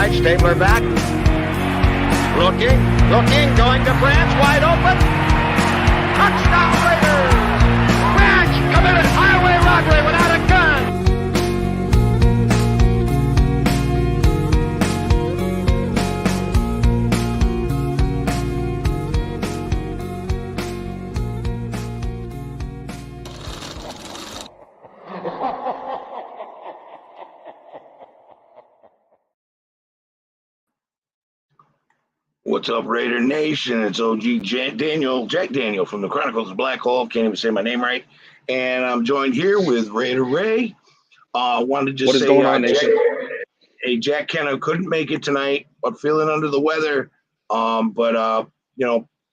right, Stabler back. Looking, going to Branch, wide open. Touchdown Raiders! Branch committed highway robbery without a gun. What's up, Raider Nation? It's OG Jack Daniel from the Chronicles of Black Hole. Can't even say my name right. And I'm joined here with Raider Ray. Wanted to just what is say, going on, Nation? Jack Kenna couldn't make it tonight, but feeling under the weather.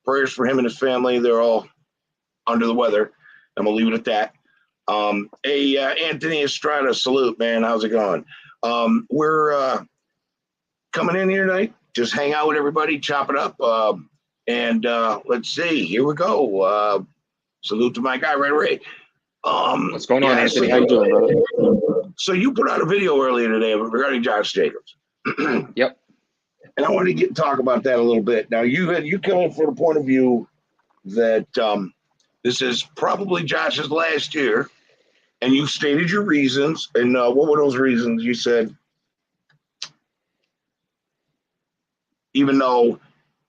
Prayers for him and his family. They're all under the weather. I'm gonna leave it at that. Anthony Estrada, salute, man. How's it going? We're coming in here tonight. Just hang out with everybody, chop it up, and let's see. Here we go. Salute to my guy, Ray. What's going on, Anthony? How you doing, brother? So you put out a video earlier today regarding Josh Jacobs. Yep. And I want to talk about that a little bit. Now, you come in from the point of view that this is probably Josh's last year, and you stated your reasons. And what were those reasons? You said, even though,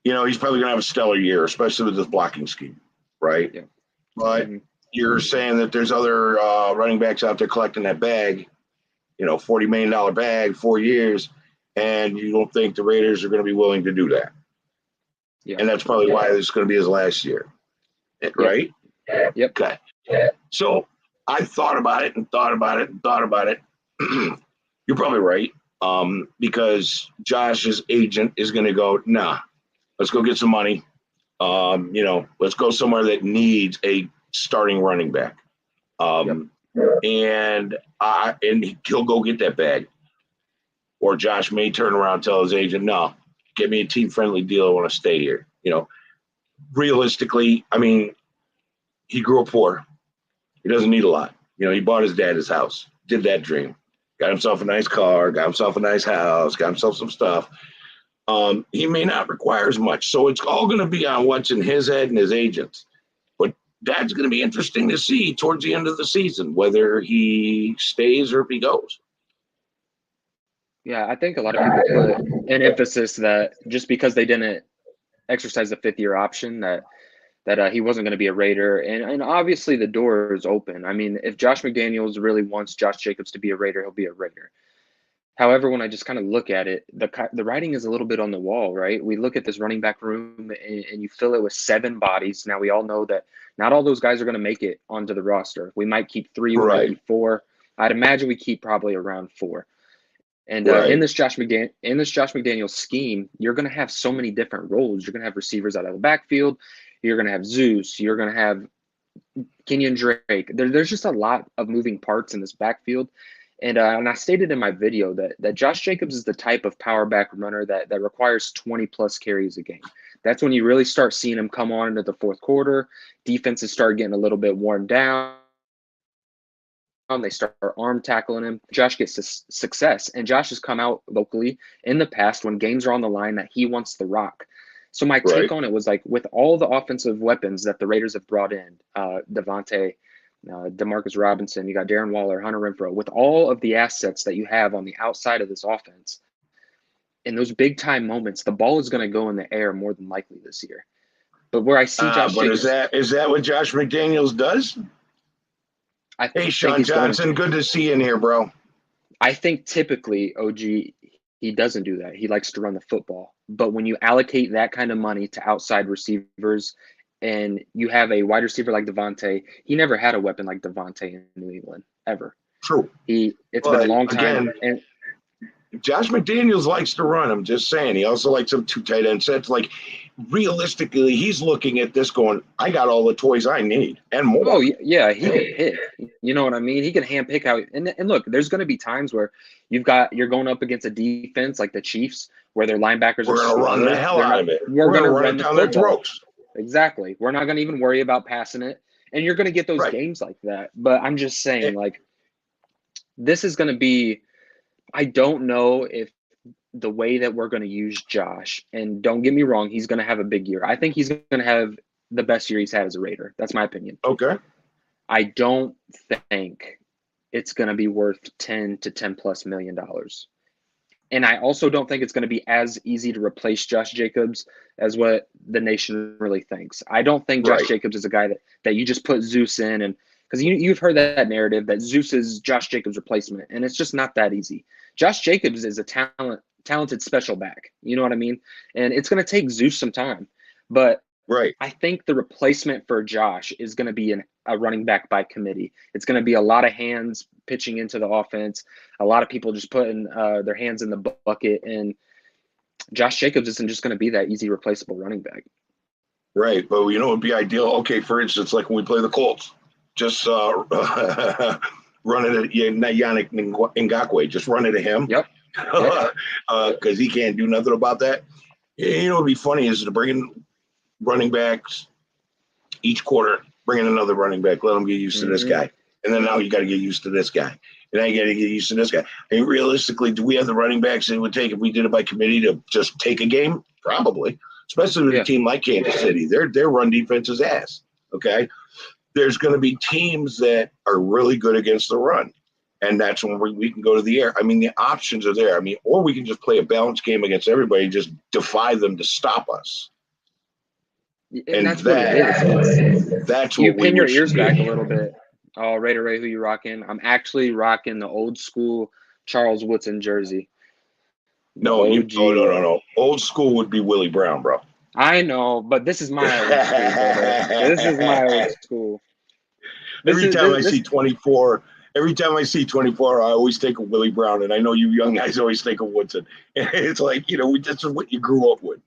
he's probably going to have a stellar year, especially with this blocking scheme, right? Yeah. But you're saying that there's other running backs out there collecting that bag, $40 million bag, 4 years, and you don't think the Raiders are going to be willing to do that. Yeah. And that's probably why this is going to be his last year, right? Yep. Okay. So I thought about it. You're probably right. Because Josh's agent is going to go, nah, let's go get some money. Let's go somewhere that needs a starting running back. And he'll go get that bag. Or Josh may turn around and tell his agent, no, get me a team-friendly deal. I want to stay here. Realistically, he grew up poor. He doesn't need a lot. He bought his dad his house, did that dream. Got himself a nice car, got himself a nice house, got himself some stuff. He may not require as much. So it's all going to be on what's in his head and his agents. But that's going to be interesting to see towards the end of the season, whether he stays or if he goes. Yeah, I think a lot of people put an emphasis that just because they didn't exercise the fifth-year option that he wasn't going to be a Raider. And obviously the door is open. If Josh McDaniels really wants Josh Jacobs to be a Raider, he'll be a Raider. However, when I just kind of look at it, the writing is a little bit on the wall, right? We look at this running back room and you fill it with 7 bodies. Now, we all know that not all those guys are going to make it onto the roster. We might keep 3, we might keep 4. I'd imagine we keep probably around 4. And in this Josh McDaniels scheme, you're going to have so many different roles. You're going to have receivers out of the backfield. You're going to have Zeus. You're going to have Kenyon Drake. There's just a lot of moving parts in this backfield. And I stated in my video that Josh Jacobs is the type of power back runner that requires 20-plus carries a game. That's when you really start seeing him come on into the fourth quarter. Defenses start getting a little bit worn down. They start arm tackling him. Josh gets success. And Josh has come out locally in the past when games are on the line that he wants the rock. So my take on it was like, with all the offensive weapons that the Raiders have brought in, Devontae, Demarcus Robinson, you got Darren Waller, Hunter Renfrow, with all of the assets that you have on the outside of this offense, in those big time moments, the ball is going to go in the air more than likely this year. But where I see Josh Jacobs, is that what Josh McDaniels does? Hey, Sean Johnson, good to see you in here, bro. I think typically, OG, he doesn't do that. He likes to run the football. But when you allocate that kind of money to outside receivers and you have a wide receiver like Devontae, he never had a weapon like Devontae in New England, ever. True. It's been a long time. Again, Josh McDaniels likes to run. I'm just saying. He also likes some 2 tight end sets. Like, realistically, he's looking at this going, I got all the toys I need and more. Oh, yeah, he can pick. You know what I mean? He can hand pick out. And look, there's going to be times where you're going up against a defense like the Chiefs where their linebackers We're going to run the hell out of it. We're going to run it down their throats. Exactly. We're not going to even worry about passing it. And you're going to get those games like that. But I'm just saying, this is going to be – I don't know if the way that we're going to use Josh, and don't get me wrong, he's going to have a big year. I think he's going to have the best year he's had as a Raider. That's my opinion. Okay. I don't think it's going to be worth $10 to $10+ million. And I also don't think it's going to be as easy to replace Josh Jacobs as what the nation really thinks. I don't think Josh Jacobs is a guy that you just put Zeus in, and because you've heard that narrative that Zeus is Josh Jacobs' replacement, and it's just not that easy. Josh Jacobs is a talented special back. You know what I mean? And it's going to take Zeus some time. But I think the replacement for Josh is going to be a running back by committee. It's going to be a lot of hands pitching into the offense, a lot of people just putting their hands in the bucket, and Josh Jacobs isn't just going to be that easy replaceable running back. Right, but it would be ideal. Okay, for instance, like when we play the Colts, just run it at Yannick Ngakoue. Just run it at him. Yep. Because he can't do nothing about that. What would be funny is to bring in running backs each quarter, bring in another running back, let them get used to this guy. And then now you got to get used to this guy. And then you got to get used to this guy. And realistically, do we have the running backs it would take if we did it by committee to just take a game? Probably. Especially with a team like Kansas City. Their run defense is ass. Okay? There's going to be teams that are really good against the run. And that's when we can go to the air. I mean, the options are there. I mean, or we can just play a balanced game against everybody and just defy them to stop us. And that's what it is. That's what you pin your ears back a little bit. Oh, Raider Ray, who you rocking? I'm actually rocking the old school Charles Woodson jersey. No. Old school would be Willie Brown, bro. I know, but this is my old school, brother. This is my old school. Every time I see 24, I always think of Willie Brown, and I know you young guys always think of Woodson. And it's like, this is what you grew up with.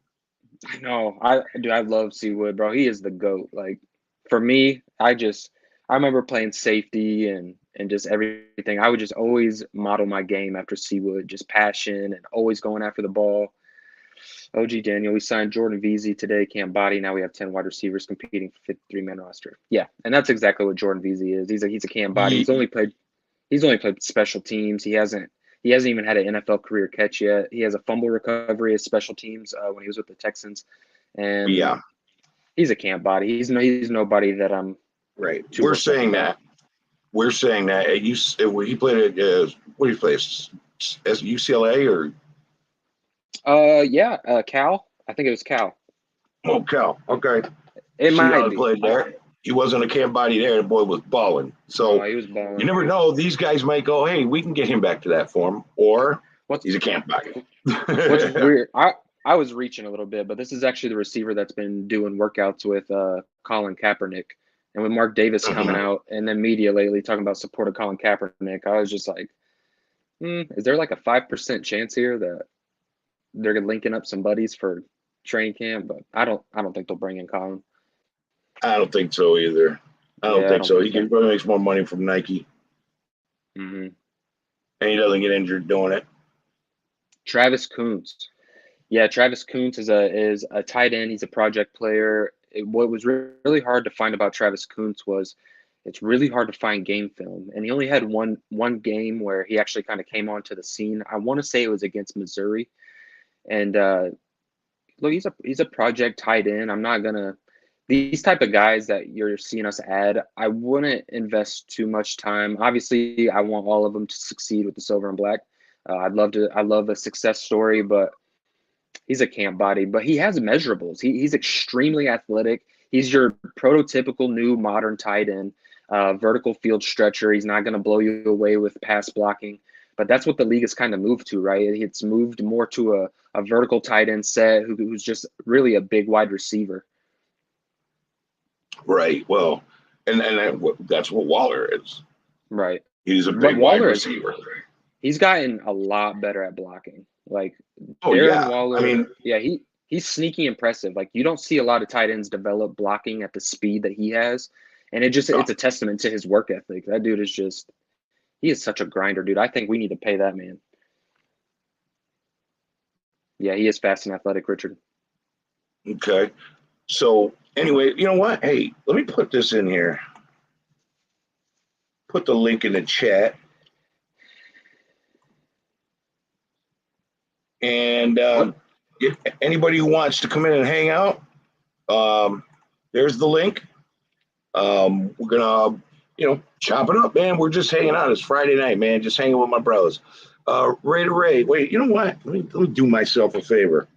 I know. I love Seawood, bro. He is the GOAT. Like, for me, I remember playing safety and just everything. I would just always model my game after Seawood, just passion and always going after the ball. OG Daniel, we signed Jordan Veazey today, Cam Body. Now we have 10 wide receivers competing for 53-man roster. Yeah, and that's exactly what Jordan Veazey is. He's a Cam Body. He's only played special teams. He hasn't even had an NFL career catch yet. He has a fumble recovery as special teams when he was with the Texans. And he's a Cam Body. He's nobody that I'm right. We're saying that. He played at what did he play? As UCLA or? Cal. I think it was Cal. Oh, Cal. Okay. It might be. Played there. He wasn't a Cam Body there. The boy was balling. So he was balling. You never know. These guys might go, hey, we can get him back to that form, or he's a Cam Body. What's weird? I was reaching a little bit, but this is actually the receiver that's been doing workouts with Colin Kaepernick. And with Mark Davis coming out and then media lately talking about support of Colin Kaepernick, I was just like, is there like a 5% chance here that they're linking up some buddies for training camp? But I don't think they'll bring in Colin. I don't think so either. I don't think so. He probably makes more money from Nike. Mm-hmm. And he doesn't get injured doing it. Travis Kuntz. Yeah, Travis Kuntz is a tight end. He's a project player. What was really hard to find about Travis Kuntz was it's really hard to find game film. And he only had one game where he actually kind of came onto the scene. I want to say it was against Missouri. And look, he's a project tight end. I'm not gonna these type of guys that you're seeing us add, I wouldn't invest too much time. Obviously, I want all of them to succeed with the silver and black. I love a success story, but he's a Cam Body. But he has measurables. He's extremely athletic. He's your prototypical new modern tight end, vertical field stretcher. He's not going to blow you away with pass blocking. But that's what the league has kind of moved to, right? It's moved more to a vertical tight end set who's just really a big wide receiver. Right. Well, and that's what Waller is. Right. He's a big wide receiver. He's gotten a lot better at blocking. Like Waller. I mean, he's sneaky impressive. Like you don't see a lot of tight ends develop blocking at the speed that he has, and it's a testament to his work ethic. That dude he is such a grinder, dude. I think we need to pay that man. Yeah, he is fast and athletic, Richard. Okay. So anyway, you know what? Hey, let me put this in here. Put the link in the chat. And And if anybody who wants to come in and hang out, there's the link. We're gonna, chop it up, man. We're just hanging out. It's Friday night, man. Just hanging with my brothers. Ray. Wait, you know what? Let me do myself a favor.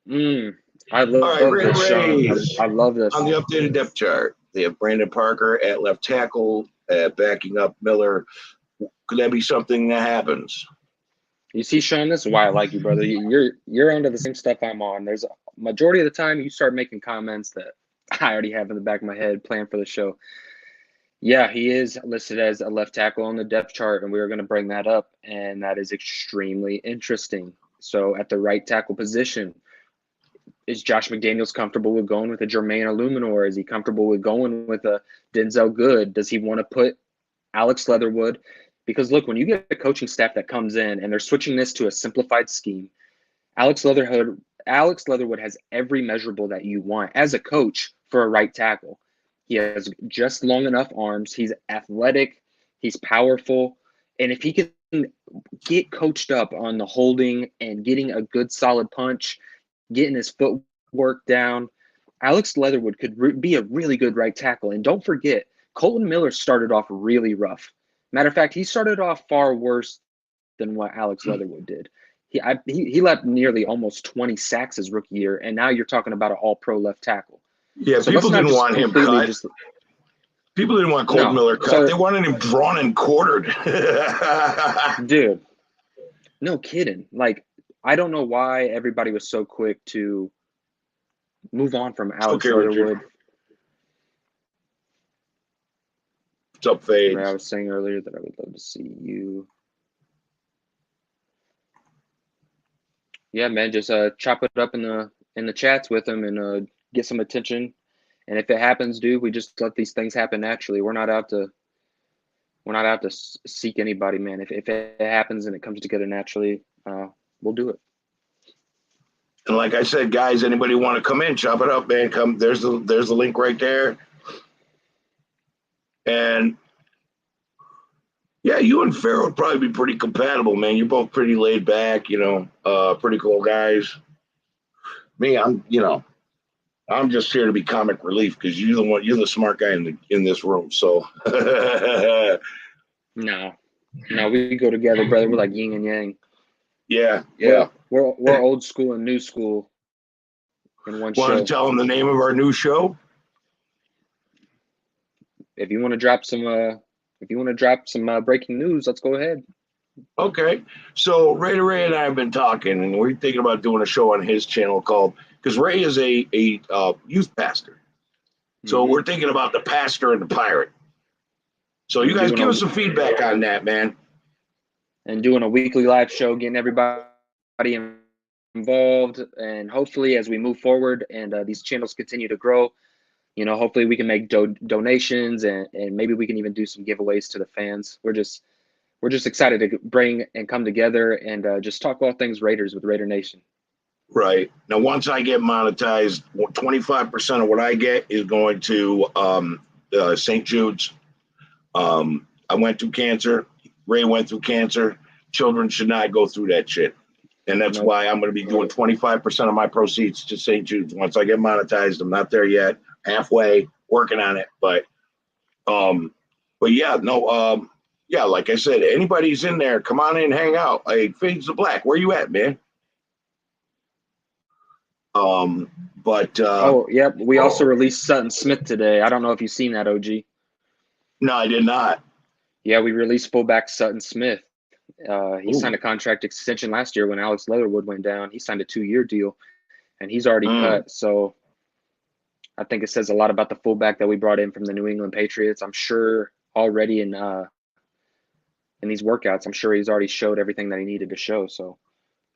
I love All right, this, Sean. I love this. On the updated depth chart, they have Brandon Parker at left tackle, backing up Miller. Could that be something that happens? You see, Sean, this is why I like you, brother. You're under the same stuff I'm on. There's a majority of the time you start making comments that I already have in the back of my head planned for the show. Yeah, he is listed as a left tackle on the depth chart, and we are going to bring that up, and that is extremely interesting. So at the right tackle position, is Josh McDaniels comfortable with going with a Jermaine Illuminor? Is he comfortable with going with a Denzel Good? Does he want to put Alex Leatherwood? Because look, when you get a coaching staff that comes in and they're switching this to a simplified scheme, Alex Leatherwood has every measurable that you want as a coach for a right tackle. He has just long enough arms. He's athletic. He's powerful. And if he can get coached up on the holding and getting a good solid punch, getting his footwork down, Alex Leatherwood could be a really good right tackle. And don't forget, Colton Miller started off really rough. Matter of fact, he started off far worse than what Alex Leatherwood did. He left nearly almost 20 sacks his rookie year, and now you're talking about an all-pro left tackle. Yeah, so people didn't want him cut. People didn't want Colton Miller cut. They wanted him drawn and quartered. Dude, no kidding. Like, I don't know why everybody was so quick to move on from Alex Leatherwood. What's up, Fades? I was saying earlier that I would love to see you. Yeah, man, just chop it up in the chats with him and get some attention. And if it happens, dude, we just let these things happen naturally. We're not out to seek anybody, man. If it happens and it comes together naturally, we'll do it. And like I said, guys, anybody want to come in, chop it up, man. Come. There's the link right there. And yeah, you and Farrell would probably be pretty compatible, man. You're both pretty laid back, pretty cool guys. Me, I'm just here to be comic relief because you're the smart guy in this room. So no, we go together, brother. We're like yin and yang. Yeah. We're old school and new school in one show. Want to tell them the name of our new show? If you want to drop some breaking news, let's go ahead. Okay. So Ray and I have been talking, and we're thinking about doing a show on his channel because Ray is a youth pastor. So we're thinking about the pastor and the pirate. So you guys give us some feedback on that, man. And doing a weekly live show, getting everybody involved, and hopefully as we move forward and these channels continue to grow, hopefully we can make donations and maybe we can even do some giveaways to the fans. We're just excited to bring and come together and just talk all things Raiders with Raider Nation. Right. Now, once I get monetized, 25% of what I get is going to St. Jude's. I went through cancer. Ray went through cancer. Children should not go through that shit. And that's why I'm going to be doing 25% of my proceeds to St. Jude's. Once I get monetized, I'm not there yet. Halfway, working on it. But yeah, no, yeah, like I said, anybody's in there, come on in, hang out. Hey, Fades the Black, where you at, man? We also released Sutton Smith today. I don't know if you've seen that, OG. No, I did not. Yeah, we released fullback Sutton Smith. He signed a contract extension last year when Alex Leatherwood went down. He signed a 2-year deal, and he's already cut. So I think it says a lot about the fullback that we brought in from the New England Patriots. I'm sure already in these workouts, I'm sure he's already showed everything that he needed to show. So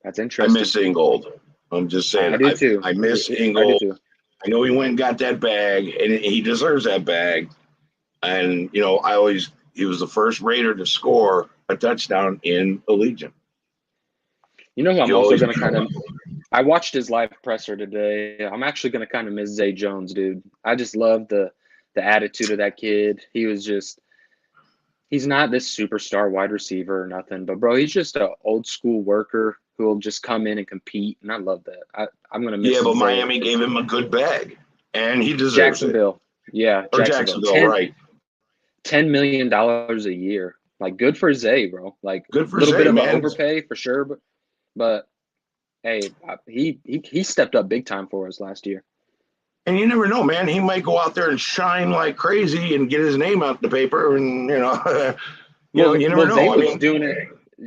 that's interesting. I miss Ingold. I'm just saying. I do too. I miss Ingold. I know he went and got that bag, and he deserves that bag. And, he was the first Raider to score a touchdown in a Legion. I'm also going to kind of – I watched his live presser today. I'm actually going to kind of miss Zay Jones, dude. I just love the attitude of that kid. He was just – he's not this superstar wide receiver or nothing. But, bro, he's just an old school worker. who will just come in and compete, and I love that. I'm gonna miss. Yeah, but Zay. Miami gave him a good bag, and he deserves it. Jacksonville, yeah, Or Jacksonville, Jacksonville, right? $10 million a year. Like, good for Zay, bro. Like, Good for a little Zay, bit of an man. overpay for sure, but hey, he stepped up big time for us last year. And you never know, man. He might go out there and shine like crazy and get his name out in the paper, and you never know.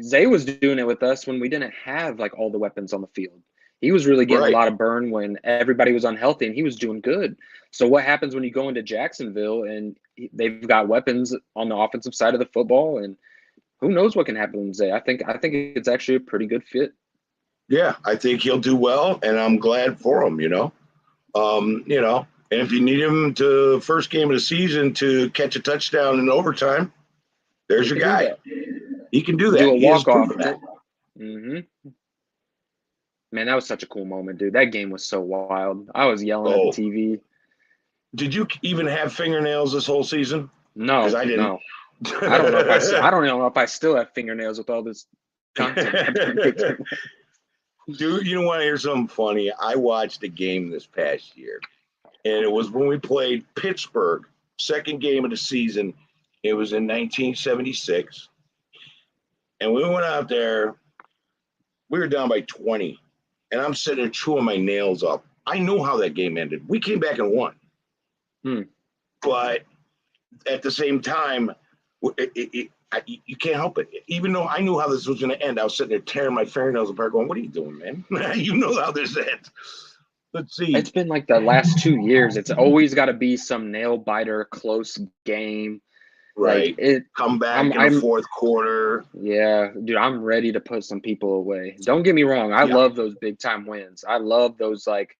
Zay was doing it with us when we didn't have like all the weapons on the field. He was really getting Right. a lot of burn when everybody was unhealthy, and he was doing good. So what happens when you go into Jacksonville and they've got weapons on the offensive side of the football, and who knows what can happen with Zay? I think it's actually a pretty good fit. Yeah, I think he'll do well, and I'm glad for him. And if you need him to first game of the season to catch a touchdown in overtime, there's your guy. He can do that. Do a He has walk-off. proven that. Mm-hmm. Man, that was such a cool moment, dude. That game was so wild. I was yelling at the TV. Did you even have fingernails this whole season? No, because I didn't. No. I don't know if I still have fingernails with all this content. Dude, you want to hear something funny? I watched a game this past year, and it was when we played Pittsburgh, second game of the season. It was in 1976, and we went out there. We were down by 20, and I'm sitting there chewing my nails up. I know how that game ended. We came back and won. But at the same time, you can't help it. Even though I knew how this was going to end, I was sitting there tearing my fingernails apart going, what are you doing, man? You know how this ends. Let's see. It's been like the last 2 years. It's always got to be some nail-biter, close game. Right. Like Come back in the fourth quarter. Yeah, dude, I'm ready to put some people away. Don't get me wrong. I love those big-time wins. I love those, like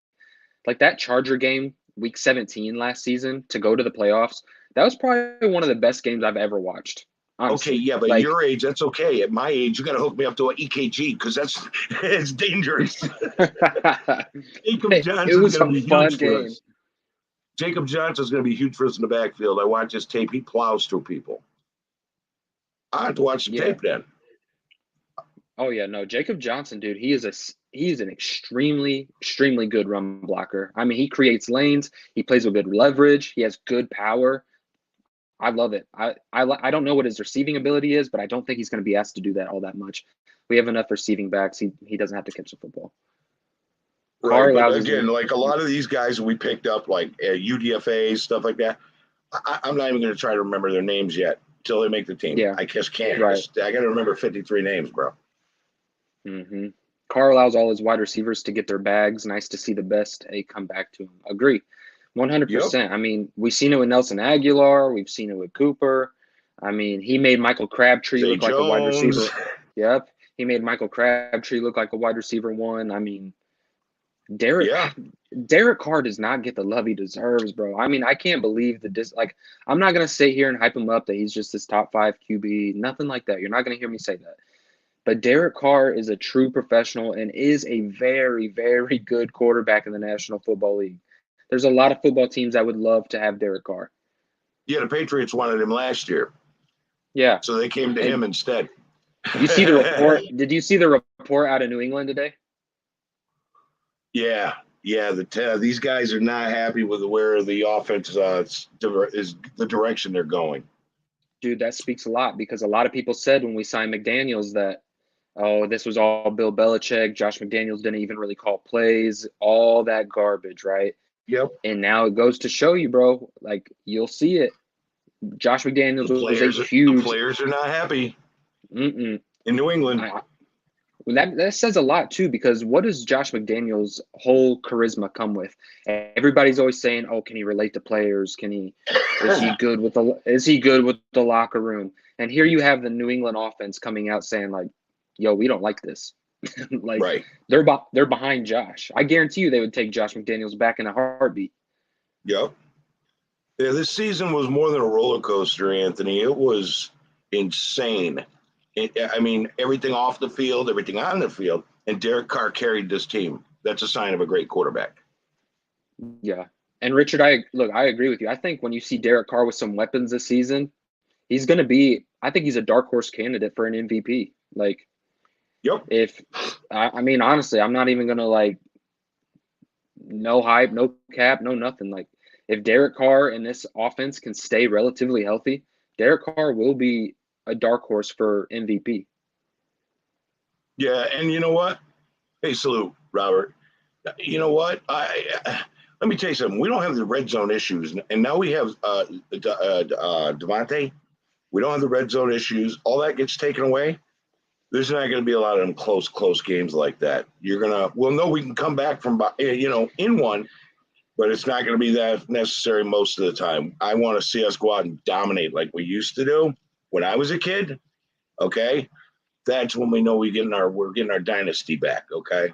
that Charger game, Week 17 last season, to go to the playoffs. That was probably one of the best games I've ever watched. Honestly. Okay, yeah, but at your age, that's okay. At my age, you got to hook me up to an EKG because it's dangerous. Jacob Johnson's going to be huge for us. Jacob Johnson's going to be huge for us in the backfield. I watch his tape. He plows through people. I have to watch the tape then. Oh yeah, no, Jacob Johnson, dude, he's an extremely, extremely good run blocker. I mean, he creates lanes. He plays with good leverage. He has good power. I love it. I don't know what his receiving ability is, but I don't think he's going to be asked to do that all that much. We have enough receiving backs. He doesn't have to catch the football. Right, but again, like a lot of these guys that we picked up, like UDFAs, stuff like that, I'm not even going to try to remember their names yet until they make the team. Yeah. I just can't. Right. I got to remember 53 names, bro. Mm-hmm. Carr allows all his wide receivers to get their bags. Nice to see the best come back to him. Agree. 100%. Yep. I mean, we've seen it with Nelson Aguilar. We've seen it with Cooper. I mean, he made Michael Crabtree look like a wide receiver. Yep. He made Michael Crabtree look like a wide receiver one. I mean, Derek Carr does not get the love he deserves, bro. I mean, I can't believe I'm not going to sit here and hype him up that he's just this top 5 QB. Nothing like that. You're not going to hear me say that. But Derek Carr is a true professional and is a very, very good quarterback in the National Football League. There's a lot of football teams that would love to have Derek Carr. Yeah, the Patriots wanted him last year. Yeah. So they came to him instead. You see the report? Did you see the report out of New England today? Yeah. These guys are not happy with where the offense is the direction they're going. Dude, that speaks a lot because a lot of people said when we signed McDaniels that, this was all Bill Belichick. Josh McDaniels didn't even really call plays, all that garbage, right? Yep. And now it goes to show you, bro, like you'll see it. Josh McDaniels was a huge. The players are not happy. In New England. That says a lot too, because what does Josh McDaniels' whole charisma come with? Everybody's always saying, "Oh, can he relate to players? Is he good with the locker room?" And here you have the New England offense coming out saying like, "Yo, we don't like this." Like right. They're behind Josh. I guarantee you they would take Josh McDaniels back in a heartbeat. Yep. Yeah, this season was more than a roller coaster, Anthony. It was insane. I mean, everything off the field, everything on the field, and Derek Carr carried this team. That's a sign of a great quarterback. Yeah. And Richard, I agree with you. I think when you see Derek Carr with some weapons this season, I think he's a dark horse candidate for an MVP. Like, Yep. If I mean, honestly, I'm not even gonna like no hype, no cap, no nothing. Like if Derek Carr and this offense can stay relatively healthy, Derek Carr will be a dark horse for MVP. Yeah, and you know what? Hey, salute, Robert. You know what? Let me tell you something. We don't have the red zone issues, and now we have Devontae. We don't have the red zone issues. All that gets taken away. There's not going to be a lot of them close games like that. We'll know we can come back from, in one, but it's not going to be that necessary most of the time. I want to see us go out and dominate like we used to do when I was a kid. Okay, that's when we know we're getting our dynasty back. Okay.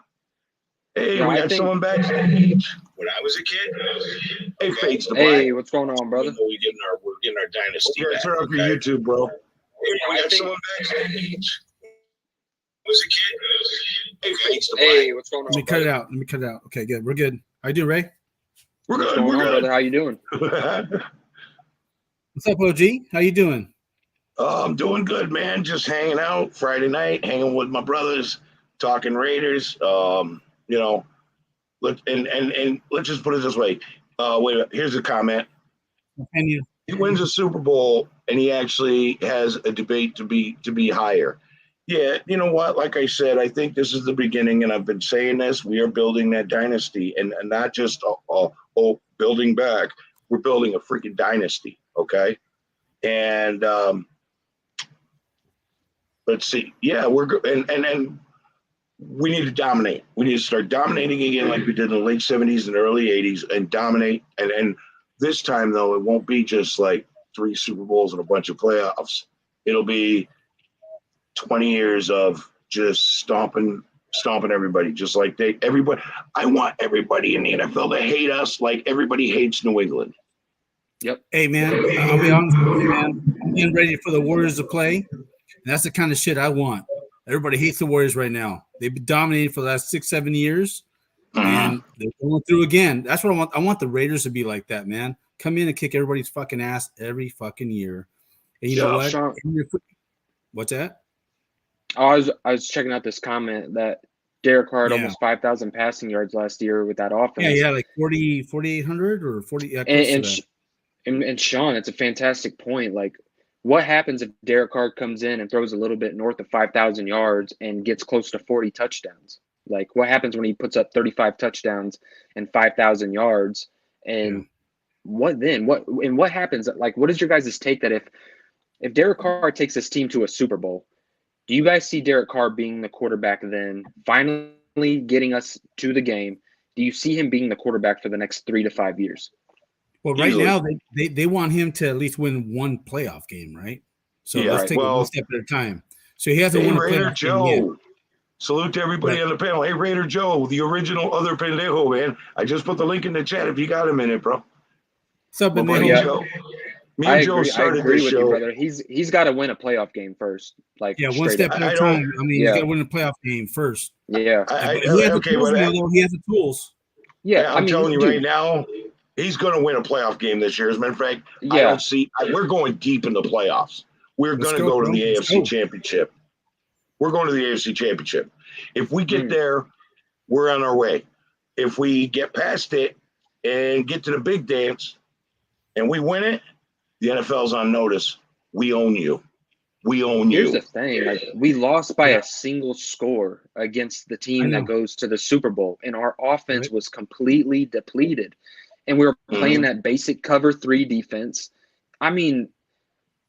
Hey, No, we I got think. someone backstage. When I was a kid, hey, fades the black. Hey, what's going on, brother? We're getting our dynasty back. Turn up your YouTube, bro. Hey, we got someone backstage. Was a kid. Hey, fades the black. Hey, what's going on? Let me cut it out. Okay, good. We're good. How you doing, Ray? We're What's good. going We're on, good. brother? How you doing? What's up, OG? How you doing? I'm doing good, man. Just hanging out Friday night, hanging with my brothers, talking Raiders. Let's just put it this way. Wait, here's a comment. And you? He wins a Super Bowl, and he actually has a debate to be higher. Yeah, you know what? Like I said, I think this is the beginning, and I've been saying this. We are building that dynasty, and not just building back. We're building a freaking dynasty, okay? And let's see. Yeah, we're good, and we need to dominate. We need to start dominating again, like we did in the late '70s and early '80s, and dominate. And this time, though, it won't be just like 3 Super Bowls and a bunch of playoffs. It'll be 20 years of just stomping everybody, just like everybody. I want everybody in the NFL to hate us like everybody hates New England. Yep. Hey, man, I'll be honest with you, man. I'm getting ready for the Warriors to play, and that's the kind of shit I want. Everybody hates the Warriors right now. They've been dominating for the last 6-7 years, and they're going through again. That's what I want. I want the Raiders to be like that, man. Come in and kick everybody's fucking ass every fucking year. And you know what? Sean, what's that? I was checking out this comment that Derek Carr had almost 5,000 passing yards last year with that offense. Yeah, like 4,800 or 40. Yeah, and Sean, it's a fantastic point. Like, what happens if Derek Carr comes in and throws a little bit north of 5,000 yards and gets close to 40 touchdowns? Like, what happens when he puts up 35 touchdowns and 5,000 yards? And what then? What happens? Like, what is your guys' take that if Derek Carr takes this team to a Super Bowl, do you guys see Derek Carr being the quarterback then, finally getting us to the game? Do you see him being the quarterback for the next 3 to 5 years? Well, right now they want him to at least win one playoff game, right? So let's take it one step at a time. So he hasn't won a playoff game yet. Salute to everybody on the panel. Hey, Raider Joe, the original other Pendejo, man. I just put the link in the chat if you got a minute, bro. What's up, Pendejo? Me and Joe started I agree this with show. you, brother. He's got to win a playoff game first. Like, one step at a time. I mean, he's got to win a playoff game first. Yeah. He has the tools. Yeah, I'm telling you right now, he's going to win a playoff game this year. As a matter of fact, I don't see. We're going deep in the playoffs. We're going to go to the AFC Championship. We're going to the AFC Championship. If we get there, we're on our way. If we get past it and get to the big dance and we win it, the NFL's on notice. We own you. We own you. Here's the thing. Like, we lost by a single score against the team that goes to the Super Bowl, and our offense was completely depleted. And we were playing that basic cover 3 defense. I mean,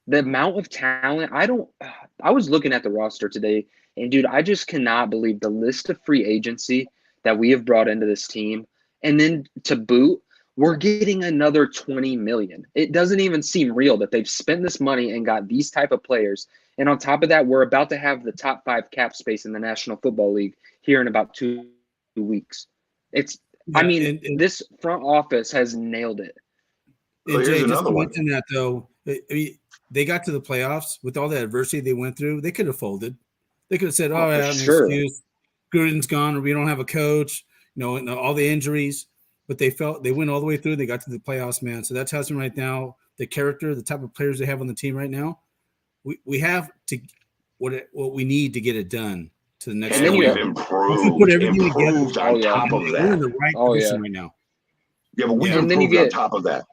the amount of talent, I was looking at the roster today, and dude, I just cannot believe the list of free agency that we have brought into this team. And then to boot, we're getting another $20 million. It doesn't even seem real that they've spent this money and got these type of players. And on top of that, we're about to have the top 5 cap space in the National Football League here in about 2 weeks. This front office has nailed it. And Jay, just to mention that, though, they got to the playoffs with all the adversity they went through. They could have folded. They could have said, "Oh, yeah, excuse. Gruden's gone, or we don't have a coach." And all the injuries. But they went all the way through. They got to the playoffs, man. So that's happening right now. The character, the type of players they have on the team right now, we have to what we need to get it done to the next and level. we've improved on top of that. We're in the right position right now. Yeah, but we've improved on top of that.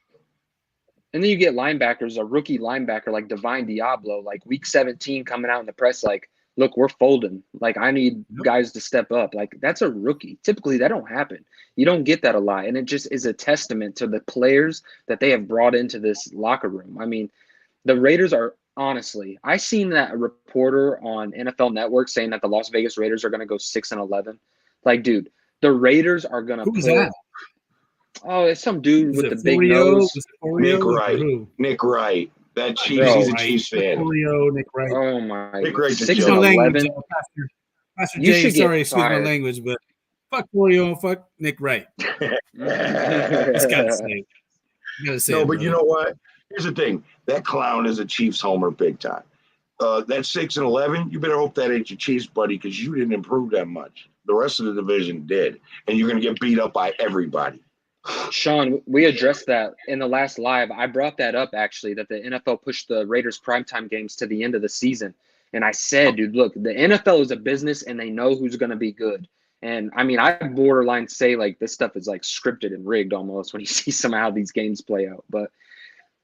And then you get linebackers, a rookie linebacker like Divine Diablo, like week 17 coming out in the press like, look, we're folding. Like, I need guys to step up. Like, that's a rookie. Typically, that don't happen. You don't get that a lot. And it just is a testament to the players that they have brought into this locker room. I mean, the Raiders are honestly, I seen that reporter on NFL Network saying that the Las Vegas Raiders are going to go 6-11. Like, dude, the Raiders are going to Who's that? Oh, it's some dude with the big nose. Nick Wright. Nick Wright. That Chiefs, he's a Chiefs fan. Nick Wright. Oh my! Nick Wright's a 6-11. Pastor Jay, sorry, excuse my language, but fuck Florio and fuck Nick Wright. Just gotta say it. No, but you know what? Here's the thing. That clown is a Chiefs homer big time. That 6-11, you better hope that ain't your Chiefs, buddy, because you didn't improve that much. The rest of the division did, and you're going to get beat up by everybody. Sean, we addressed that in the last live. I brought that up, actually, that the NFL pushed the Raiders primetime games to the end of the season. And I said, dude, look, the NFL is a business, and they know who's going to be good. And, I mean, I borderline say, like, this stuff is, like, scripted and rigged almost when you see somehow these games play out. But,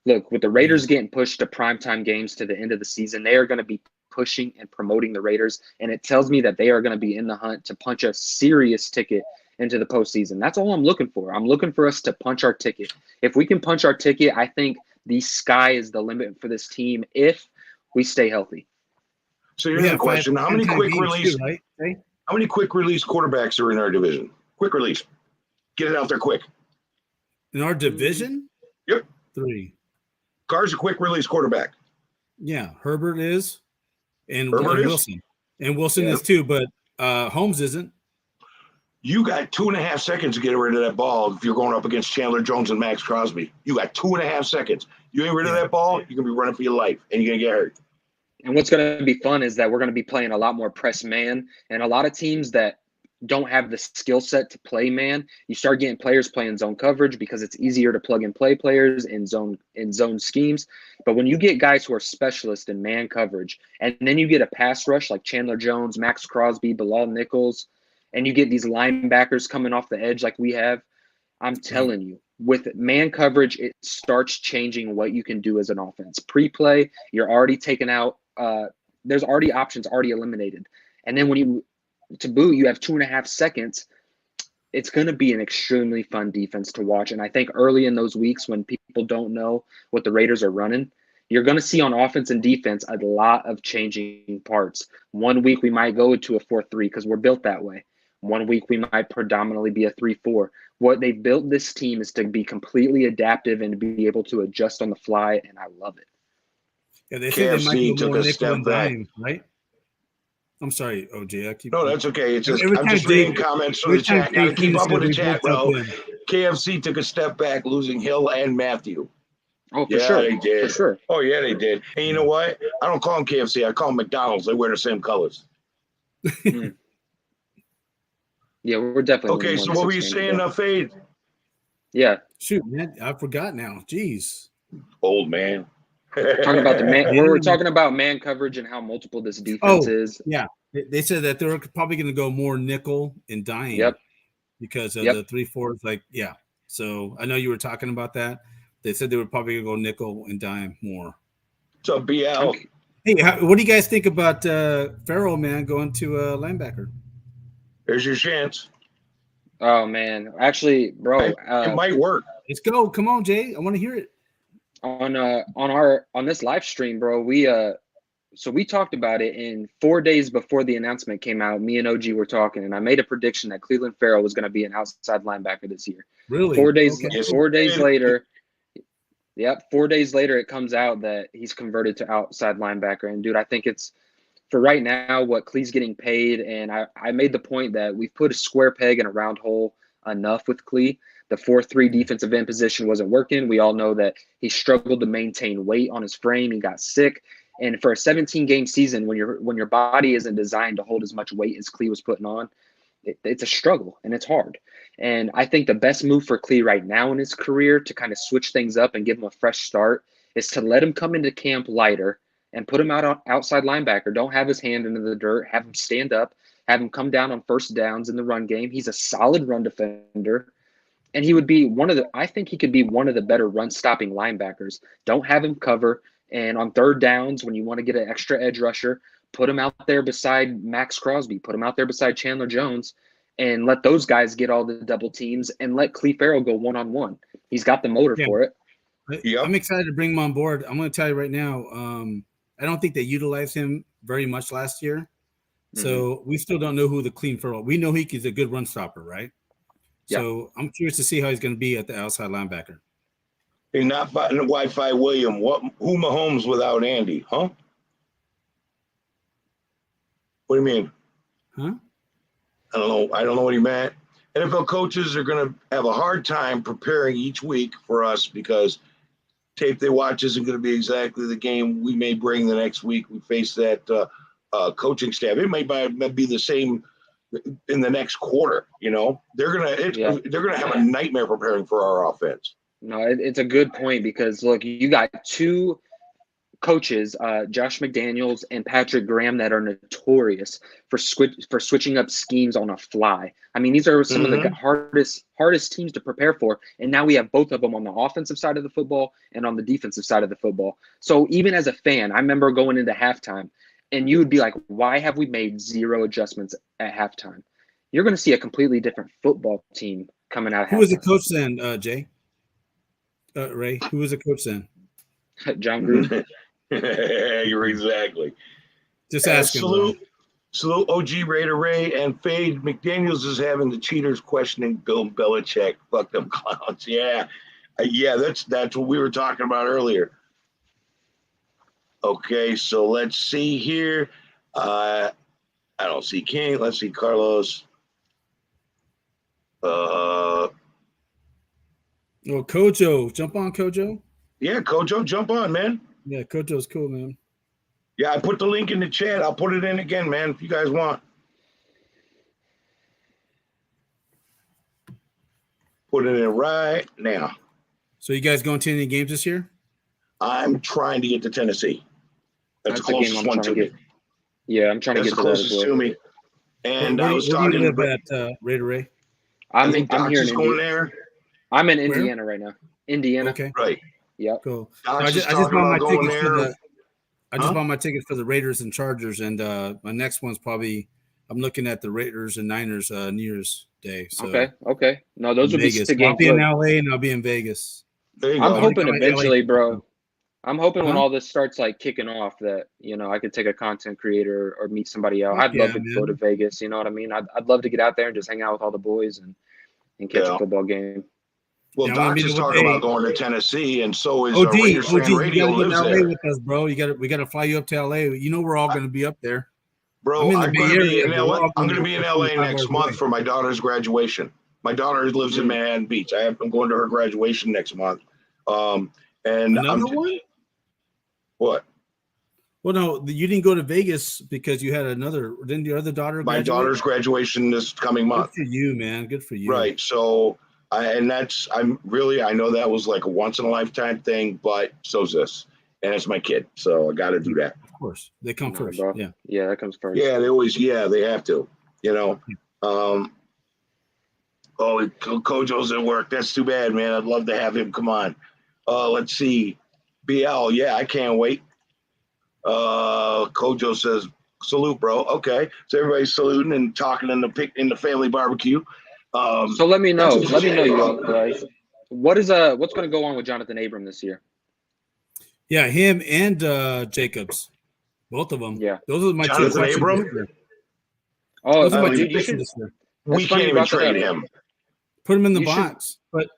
look, with the Raiders getting pushed to primetime games to the end of the season, they are going to be pushing and promoting the Raiders. And it tells me that they are going to be in the hunt to punch a serious ticket into the postseason. That's all I'm looking for. I'm looking for us to punch our ticket. If we can punch our ticket, I think the sky is the limit for this team if we stay healthy. So here's the question: how many quick release? How many quick release quarterbacks are in our division? Quick release. Get it out there quick. In our division? Yep. 3. Carr's a quick release quarterback. Yeah, Herbert is, and Wilson. And Wilson is too, but Holmes isn't. You got 2.5 seconds to get rid of that ball if you're going up against Chandler Jones and Max Crosby. You got 2.5 seconds. You ain't rid of that ball, you're going to be running for your life, and you're going to get hurt. And what's going to be fun is that we're going to be playing a lot more press man, and a lot of teams that don't have the skill set to play man, you start getting players playing zone coverage because it's easier to plug and play players in zone schemes. But when you get guys who are specialists in man coverage, and then you get a pass rush like Chandler Jones, Max Crosby, Bilal Nichols, and you get these linebackers coming off the edge like we have, I'm telling you, with man coverage, it starts changing what you can do as an offense. Pre-play, you're already taken out. There's already options already eliminated. And then when you have 2.5 seconds, it's going to be an extremely fun defense to watch. And I think early in those weeks when people don't know what the Raiders are running, you're going to see on offense and defense a lot of changing parts. One week we might go to a 4-3 because we're built that way. One week we might predominantly be a 3-4. What they built this team is to be completely adaptive and to be able to adjust on the fly, and I love it. Yeah, they said they might go more nickel and dime, right? I'm sorry, OJ. No, that's okay. It's just I'm just reading comments from the chat. Gotta keep up with the chat, bro. KFC took a step back, losing Hill and Matthew. Oh, for sure. They did. For sure. Oh, yeah, they did. And you know what? I don't call them KFC. I call them McDonald's. They wear the same colors. Yeah, we're definitely okay. So what were you saying, Fade? Yeah. Shoot, man, I forgot now. Jeez, old man. Talking about the man. We're talking about man coverage and how multiple this defense is. Yeah, they said that they're probably going to go more nickel and dime. Yep. Because of the 3-4. Like, yeah. So I know you were talking about that. They said they were probably going to go nickel and dime more. So BL. Hey, what do you guys think about Farrell, man, going to linebacker? There's your chance. Oh man, actually, bro, it might work. Let's go. Come on, Jay. I want to hear it. On this live stream, bro. We talked about it, and 4 days before the announcement came out, me and OG were talking, and I made a prediction that Cleveland Farrell was going to be an outside linebacker this year. Really? 4 days. Okay. 4 days later. Yep. 4 days later, it comes out that he's converted to outside linebacker, and dude, I think it's. For right now, what Clee's getting paid, and I made the point that we've put a square peg in a round hole enough with Clee. The 4-3 defensive end position wasn't working. We all know that he struggled to maintain weight on his frame. He got sick. And for a 17-game season, when your body isn't designed to hold as much weight as Clee was putting on, it's a struggle, and it's hard. And I think the best move for Clee right now in his career to kind of switch things up and give him a fresh start is to let him come into camp lighter and put him outside linebacker. Don't have his hand into the dirt. Have him stand up. have him come down on first downs in the run game. He's a solid run defender. And he would be I think he could be one of the better run stopping linebackers. Don't have him cover. And on third downs, when you want to get an extra edge rusher, put him out there beside Max Crosby, put him out there beside Chandler Jones, and let those guys get all the double teams and let Cleve Farrell go one-on-one. He's got the motor for it. I'm excited to bring him on board. I'm going to tell you right now, I don't think they utilized him very much last year. So we still don't know who the Cleve Farrell. We know he's a good run stopper, right? Yeah. So I'm curious to see how he's going to be at the outside linebacker. Hey, not button Wi-Fi William. Who Mahomes without Andy, huh? What do you mean? Huh? I don't know what he meant. NFL coaches are going to have a hard time preparing each week for us because tape they watch isn't going to be exactly the game we may bring the next week. We face that coaching staff. It might be the same in the next quarter. They're gonna have a nightmare preparing for our offense. No, it's a good point because look, you got two coaches, Josh McDaniels and Patrick Graham, that are notorious for switching up schemes on a fly. I mean, these are some of the hardest teams to prepare for, and now we have both of them on the offensive side of the football and on the defensive side of the football. So even as a fan, I remember going into halftime, and you would be like, "Why have we made 0 adjustments at halftime?" You're going to see a completely different football team coming out. Who was the coach then, Jay? Ray, who was the coach then? John Gruden. You're exactly. Just asking. Salute OG Raider Ray and Fade. McDaniels is having the cheaters questioning Bill Belichick. Fuck them clowns. Yeah, that's what we were talking about earlier. Okay, so let's see here. I don't see King. Let's see Carlos. Kojo. Jump on, Kojo. Yeah, Kojo, jump on, man. Yeah, Kojo's cool, man. Yeah, I put the link in the chat. I'll put it in again, man, if you guys want. Put it in right now. So you guys going to any games this year? I'm trying to get to Tennessee. That's the closest one to me. Yeah, I'm trying to get to that as well. To me. And where, I was where talking do you live at Raider Ray. I'm here in going there. I'm in Indiana right now. Indiana. Okay. Right. Yep. Cool. I just bought my tickets for the. I just bought my tickets for the Raiders and Chargers, and my next one's probably. I'm looking at the Raiders and Niners New Year's Day. So okay. No, those would be Vegas. games. I'll be in LA and I'll be in Vegas. There you I'm go. hoping eventually, bro. I'm hoping when Huh? all this starts like kicking off that I could take a content creator or meet somebody else. I'd love to go to Vegas. You know what I mean? I'd love to get out there and just hang out with all the boys and catch a football game. Well, Doc's is talking about going to Tennessee, and so is Raiders Fan Radio you gotta lives get to LA there. with us, bro. We gotta fly you up to LA. You know we're all gonna be up there. Bro, I'm going to be in LA next month for my daughter's graduation. My daughter lives in Manhattan Beach. I'm going to her graduation next month. And another one? What? Well, no, you didn't go to Vegas because you had another. Didn't your other daughter? My daughter's graduation this coming month. Good for you, man. Good for you. Right. So, I know that was like a once in a lifetime thing, but so's this, and it's my kid, so I got to do that. Of course, they come first. Bro. Yeah, that comes first. Yeah, they have to. Kojo's at work. That's too bad, man. I'd love to have him come on. Let's see. BL, yeah, I can't wait. Kojo says, salute, bro. Okay. So everybody's saluting and talking in the family barbecue. So let me know. You all guys. What's going to go on with Jonathan Abram this year? Yeah, him and Jacobs. Both of them. Yeah. Those are my Jonathan two Abram? Oh, dude, we can't even trade him. Put him in the box. But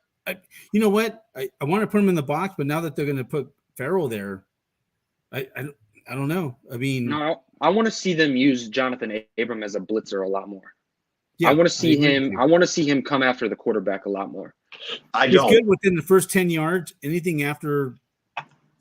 you know what? I want to put him in the box, but now that they're going to put Farrell there, I don't know. I mean, no, I want to see them use Jonathan Abram as a blitzer a lot more. Yeah, I want to see him. I want to see him come after the quarterback a lot more. He's good within the first 10 yards. Anything after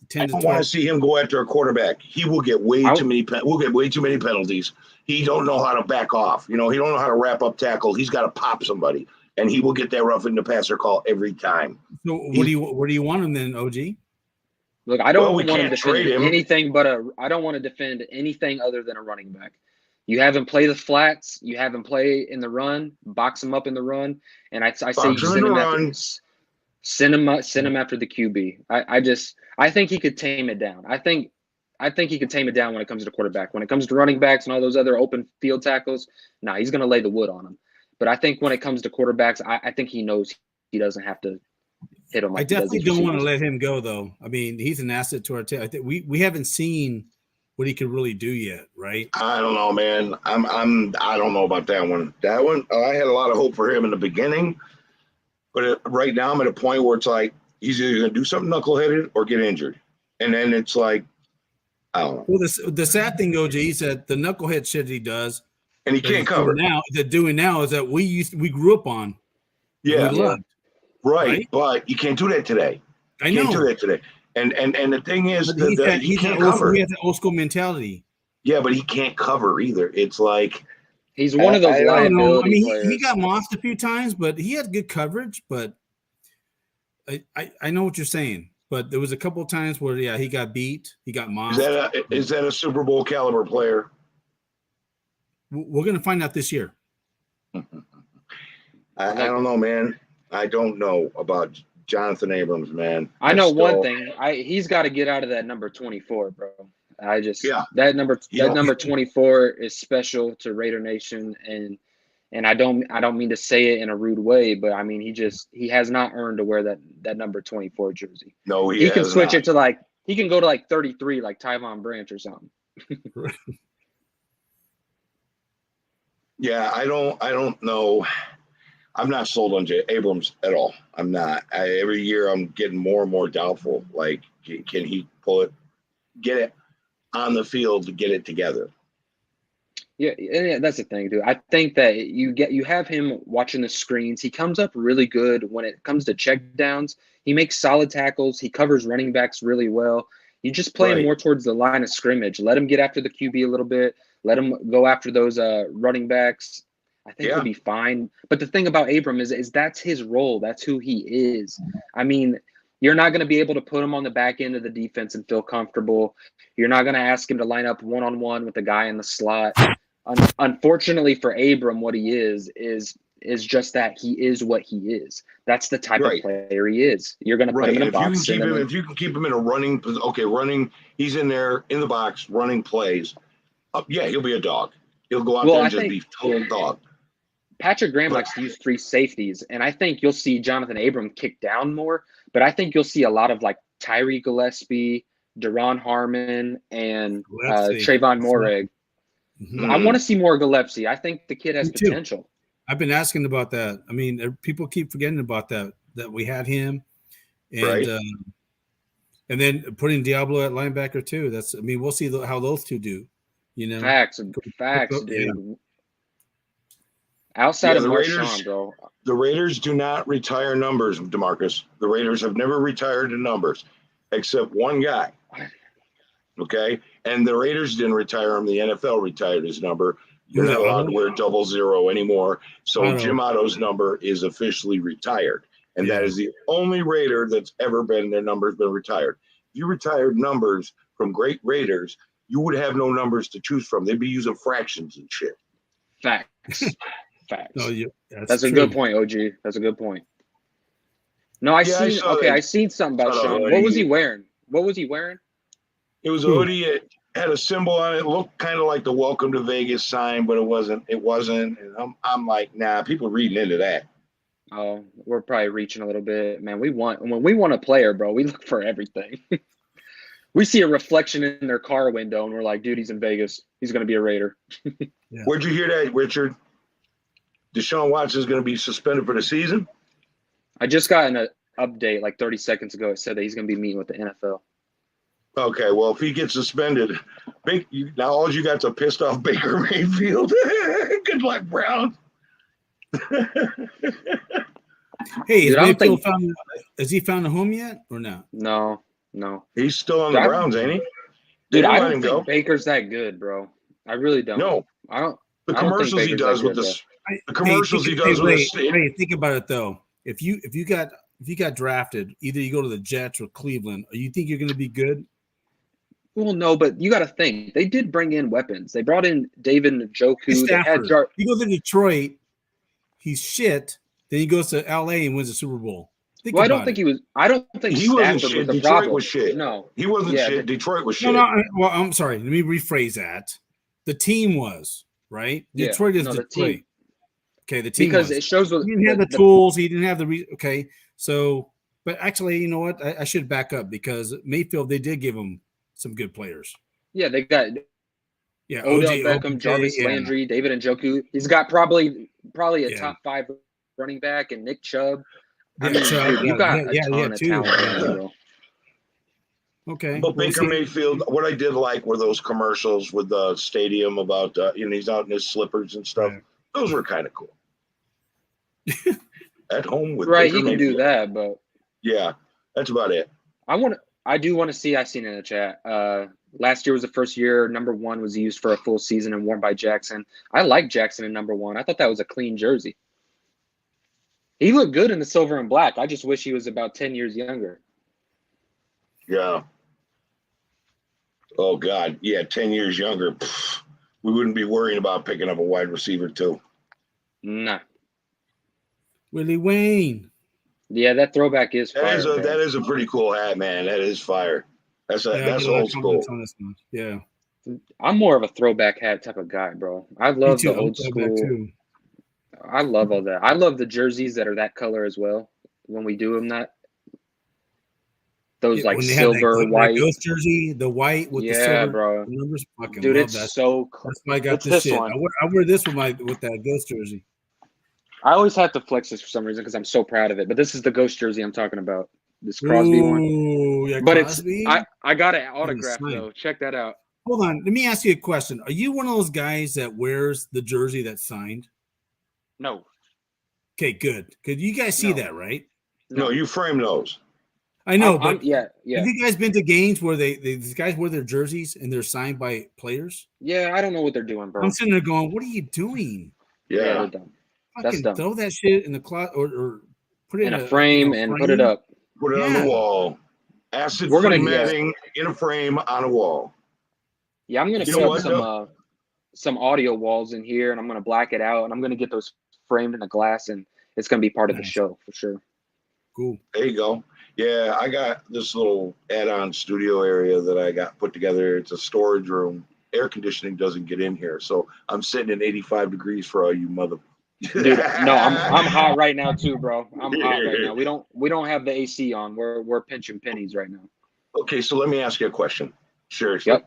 10 to 12. I want to see him go after a quarterback. He will get way too many. We'll get way too many penalties. He don't know how to back off. He don't know how to wrap up tackle. He's got to pop somebody, and he will get that roughing the passer call every time. So where do you want him then, OG? Look, I don't want to defend anything but I don't want to defend anything other than a running back. You have him play the flats. You have him play in the run, box him up in the run, and I say you send him after the QB. I think he could tame it down. I think he could tame it down when it comes to quarterback. When it comes to running backs and all those other open field tackles, he's going to lay the wood on them. But I think when it comes to quarterbacks, I think he knows he doesn't have to hit him. I definitely don't want to let him go, though. I mean, he's an asset to our team. I think we haven't seen what he could really do yet, right? I don't know, man. I don't know about that one. That one, I had a lot of hope for him in the beginning, but right now I'm at a point where it's like he's either going to do something knuckleheaded or get injured, and then it's like, I don't know. Well, the sad thing, OJ, is that the knucklehead shit he does, and he can't cover now. Doing now is that we grew up on. Yeah, loved, right. But you can't do that today. I know. Can't do that today. And the thing is, he can't cover. He has an old school mentality. Yeah, but he can't cover either. It's like he's one of those liability I mean, players. He got mossed a few times, but he had good coverage. But I know what you're saying. But there was a couple of times where he got beat. He got mossed. Is that a Super Bowl caliber player? We're going to find out this year. I don't know, man. I don't know about Jonathan Abrams, man. I know one thing. He's got to get out of that number 24, bro. That number 24 is special to Raider Nation, and I don't mean to say it in a rude way, but I mean he has not earned to wear that number 24 jersey. No, he can switch it to he can go to 33 like Tyvon Branch or something. Yeah, I don't know. I'm not sold on Abrams at all. I'm not. Every year I'm getting more and more doubtful. Like, can he pull it, get it on the field to get it together? Yeah, that's the thing, dude. I think that you have him watching the screens. He comes up really good when it comes to check downs. He makes solid tackles. He covers running backs really well. You just play him more towards the line of scrimmage. Let him get after the QB a little bit. Let him go after those running backs. I think he'll be fine. But the thing about Abram is that's his role. That's who he is. I mean, you're not going to be able to put him on the back end of the defense and feel comfortable. You're not going to ask him to line up one-on-one with the guy in the slot. Unfortunately for Abram, what he is just that he is what he is. That's the type of player he is. You're going to put him in a box. If you can keep him in a running, he's in there in the box running plays. He'll be a dog. He'll go out there and just be total dog. Patrick Graham likes to use three safeties, and I think you'll see Jonathan Abram kick down more, but I think you'll see a lot of Tyree Gillespie, Deron Harmon, and Trayvon Morrig. Mm-hmm. I want to see more Gillespie. I think the kid has potential. I've been asking about that. I mean, people keep forgetting about that we had him, and then putting Diablo at linebacker too. We'll see how those two do. Facts, dude. Yeah. Outside of Marshawn, bro. The Raiders do not retire numbers, DeMarcus. The Raiders have never retired the numbers, except one guy. Okay? And the Raiders didn't retire him. The NFL retired his number. You're not allowed to wear 00 anymore. So Jim Otto's number is officially retired. And that is the only Raider that's ever been, their number's been retired. If you retired numbers from great Raiders, you would have no numbers to choose from. They'd be using fractions and shit. Facts. No, that's a good point, OG. That's a good point. No, I seen something about Sean. What was he wearing? It was a hoodie. It had a symbol on it. It looked kind of like the Welcome to Vegas sign, but it wasn't. And I'm like, nah, people reading into that. Oh, we're probably reaching a little bit, man. When we want a player, bro, we look for everything. We see a reflection in their car window, and we're like, dude, he's in Vegas. He's going to be a Raider. Yeah. Where'd you hear that, Richard? Deshaun Watson is going to be suspended for the season? I just got an update 30 seconds ago. It said that he's going to be meeting with the NFL. Okay, well, if he gets suspended, now all you got's a pissed off Baker Mayfield. Good luck, Brown. Hey, has he found a home yet or not? No. He's still on the Browns, ain't he? Dude, I don't think Baker's that good, bro. I really don't. No. I don't. The commercials he does with this. The commercials he does with this. Hey, think about it though. If you got drafted, either you go to the Jets or Cleveland, you think you're going to be good? Well, no, but you got to think they did bring in weapons. They brought in David Njoku. They had He goes to Detroit, he's shit. Then he goes to LA and wins the Super Bowl. I don't think he was. I don't think he wasn't Stafford shit. was the Detroit problem. was shit. No, he wasn't shit. Detroit was shit. No, well, I'm sorry. Let me rephrase that. The team was right. Detroit is Detroit. Team. Okay, the team because was. it shows he didn't have the tools. He didn't have the okay. So, but actually, you know what? I should back up because Mayfield they did give him some good players. Yeah, they got Odell Beckham, Jarvis Landry, David Njoku. He's got probably a top 5 running back, and Nick Chubb. I mean, dude, you got a ton of talent, bro. Okay. But Baker Mayfield, what I did like were those commercials with the stadium about he's out in his slippers and stuff. Right. Those were kind of cool. At home with Baker he can Mayfield. Do that, but yeah, that's about it. I do want to see. I seen in the chat. Last year was the first year number 1 was used for a full season and worn by Jackson. I like Jackson in number 1. I thought that was a clean jersey. He looked good in the silver and black. I just wish he was about 10 years younger. Yeah. Oh God, yeah, 10 years younger. Pfft, we wouldn't be worrying about picking up a wide receiver too. Nah. Willie Wayne. Yeah, that throwback is fire. That is a pretty cool hat, man. That is fire. That's old school. Yeah. I'm more of a throwback hat type of guy, bro. I love the old school. Too. I love all that. I love the jerseys that are that color as well. When we do them, those like silver, white ghost jersey, the white with the silver bro. numbers. Dude, it's that. So cool. That's why I got this shit. I wear this with that ghost jersey. I always have to flex this for some reason because I'm so proud of it. But this is the ghost jersey I'm talking about. This Crosby one. Yeah, but Crosby? I got it autographed though. Check that out. Hold on. Let me ask you a question. Are you one of those guys that wears the jersey that's signed? No. Okay, good. Could you guys see that, right? No, you frame those. I know, but yeah. Have you guys been to games where these guys wear their jerseys and they're signed by players? Yeah, I don't know what they're doing, bro. I'm sitting there going, "What are you doing?" Yeah, they're dumb. That's dumb. Throw that shit in the closet or put it in a frame and put it up. Put it on the wall. Acid-free matting in a frame on a wall. Yeah, I'm gonna put up some audio walls in here, and I'm gonna black it out, and I'm gonna get those framed in the glass, and it's gonna be part of the show for sure. Cool. There you go. Yeah, I got this little add-on studio area that I got put together. It's a storage room. Air conditioning doesn't get in here, so I'm sitting at 85 degrees for all you mother. Dude, no, I'm hot right now too, bro. I'm hot right now. We don't have the AC on. We're pinching pennies right now. Okay, so let me ask you a question. Seriously.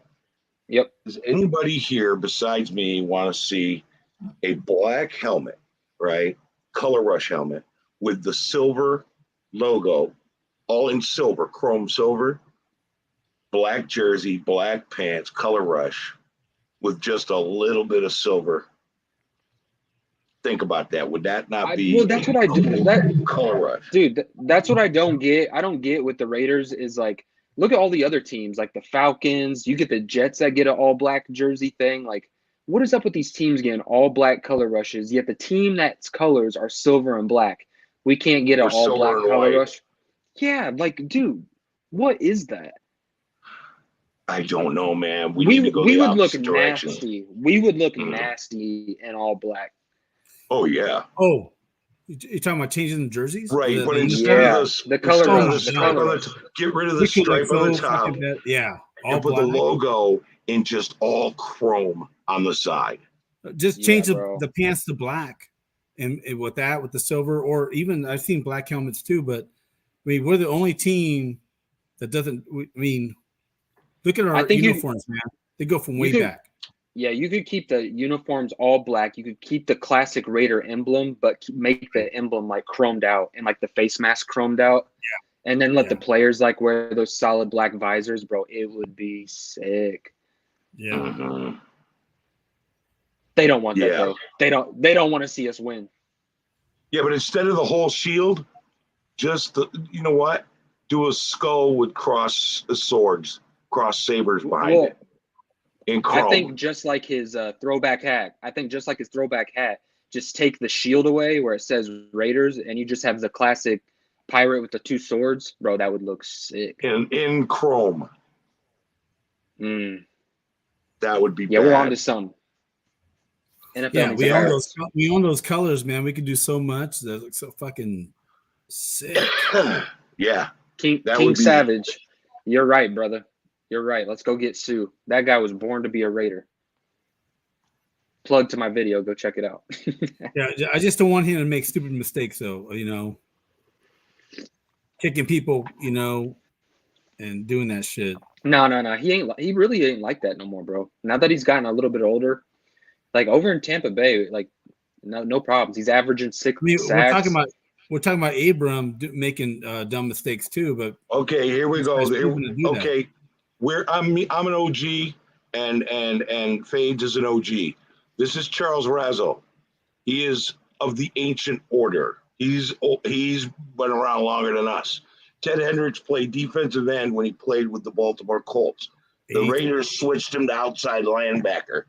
Yep. Does anybody here besides me want to see a black helmet, right? Color Rush helmet with the silver logo, all in silver, chrome silver, black jersey, black pants, Color Rush with just a little bit of silver? Think about that. Would that not be? Well, that's what I do. Color Rush, dude. That's what I don't get. I don't get with the Raiders is like, look at all the other teams, like the Falcons. You get the Jets that get an all black jersey thing. Like, what is up with these teams getting all black color rushes? Yet the team that's colors are silver and black. We can't get an all black color rush. Yeah, like, dude, what is that? I don't know, man. We would look nasty. We would look nasty in all black. Oh yeah. Oh, you're talking about changing the jerseys, right? But instead of the color, get rid of the stripe on the top. Yeah, and put the logo in just all chrome on the side. Just change the pants to black, and with the silver, or even I've seen black helmets too. But I mean, we're the only team that doesn't. I mean, look at our uniforms, man. They go from way back. Yeah, you could keep the uniforms all black. You could keep the classic Raider emblem, but make the emblem like chromed out and like the face mask chromed out. Yeah. And then let the players like wear those solid black visors, bro. It would be sick. Yeah. Mm-hmm. They don't want that though. They don't want to see us win. Yeah, but instead of the whole shield, just you know what? Do a skull with cross sabers behind it. I think just like his throwback hat. Just take the shield away where it says Raiders, and you just have the classic pirate with the 2 swords, bro. That would look sick. In chrome. That would be bad. We're on to some. NFL we own those colors, man. We could do so much. They're like so fucking sick. Yeah. King Savage. You're right, brother. You're right. Let's go get Sue. That guy was born to be a Raider. Plug to my video. Go check it out. Yeah, I just don't want him to make stupid mistakes, though. Kicking people, and doing that shit. No. He really ain't like that no more, bro. Now that he's gotten a little bit older, like over in Tampa Bay, like no problems. He's averaging 6 sacks. We're talking about Abram making dumb mistakes too, but okay, here we go. Okay, I'm an OG, and Fades is an OG. This is Charles Razzo. He is of the ancient order. He's been around longer than us. Ted Hendricks played defensive end when he played with the Baltimore Colts. The Raiders switched him to outside linebacker.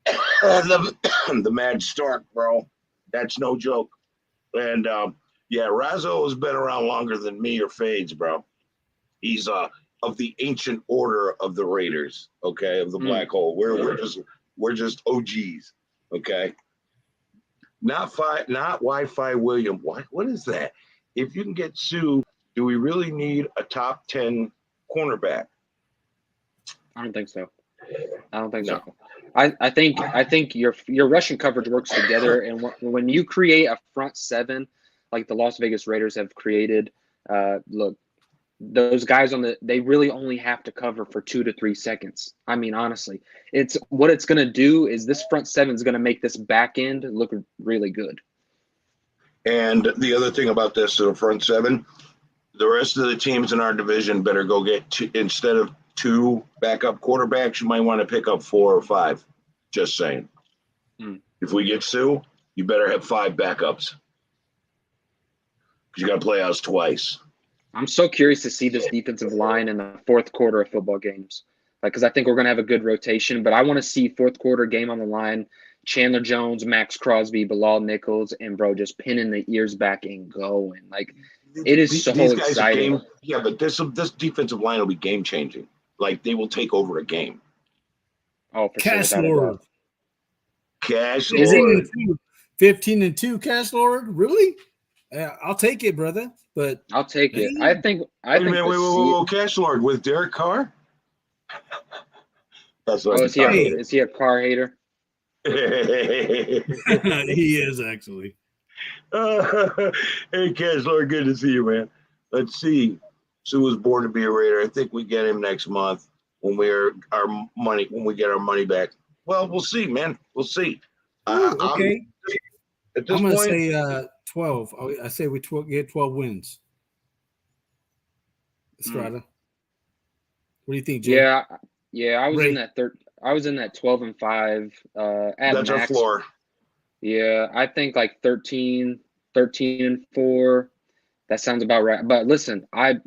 The Mad Stark, bro. That's no joke. And Razzo has been around longer than me or Fades, bro. He's of the ancient order of the Raiders, okay, of the Black Hole. We're just OGs, okay. Not Wi-Fi William. What is that? If you can get Sue, do we really need a top 10 cornerback? I don't think so. So. I think your rushing coverage works together, and when you create a front seven like the Las Vegas Raiders have created, look, those guys they really only have to cover for 2 to 3 seconds. I mean, honestly, what it's going to do is this front seven is going to make this back end look really good. And the other thing about this, the front seven, the rest of the teams in our division better go get instead of 2 backup quarterbacks, you might want to pick up 4 or 5. Just saying. If we get Sue, you better have 5 backups. Because you got to play us twice. I'm so curious to see this defensive line in the fourth quarter of football games. Because I think we're going to have a good rotation. But I want to see fourth quarter game on the line. Chandler Jones, Max Crosby, Bilal Nichols, and bro, just pinning the ears back and going. Like, it is so exciting. But this defensive line will be game changing. Like, they will take over a game. Oh, for Cash sure. Lord. Cash Lord. 15-2 Cash Lord? Really? I'll take it, brother. But I'll take it. I think. Wait, Cash Lord with Derek Carr? That's what is he a Carr hater? He is actually. Hey, Cash Lord, good to see you, man. Let's see. Sue was born to be a Raider. I think we get him next month when we get our money back. Well, we'll see, man. We'll see. Okay. At this I'm going to point, say 12. I say we get 12 wins. Estrada. What do you think, Jay? Yeah. I was in that I was in that 12-5. That's max. our floor. Yeah, I think like 13-4. That sounds about right. But listen, I'm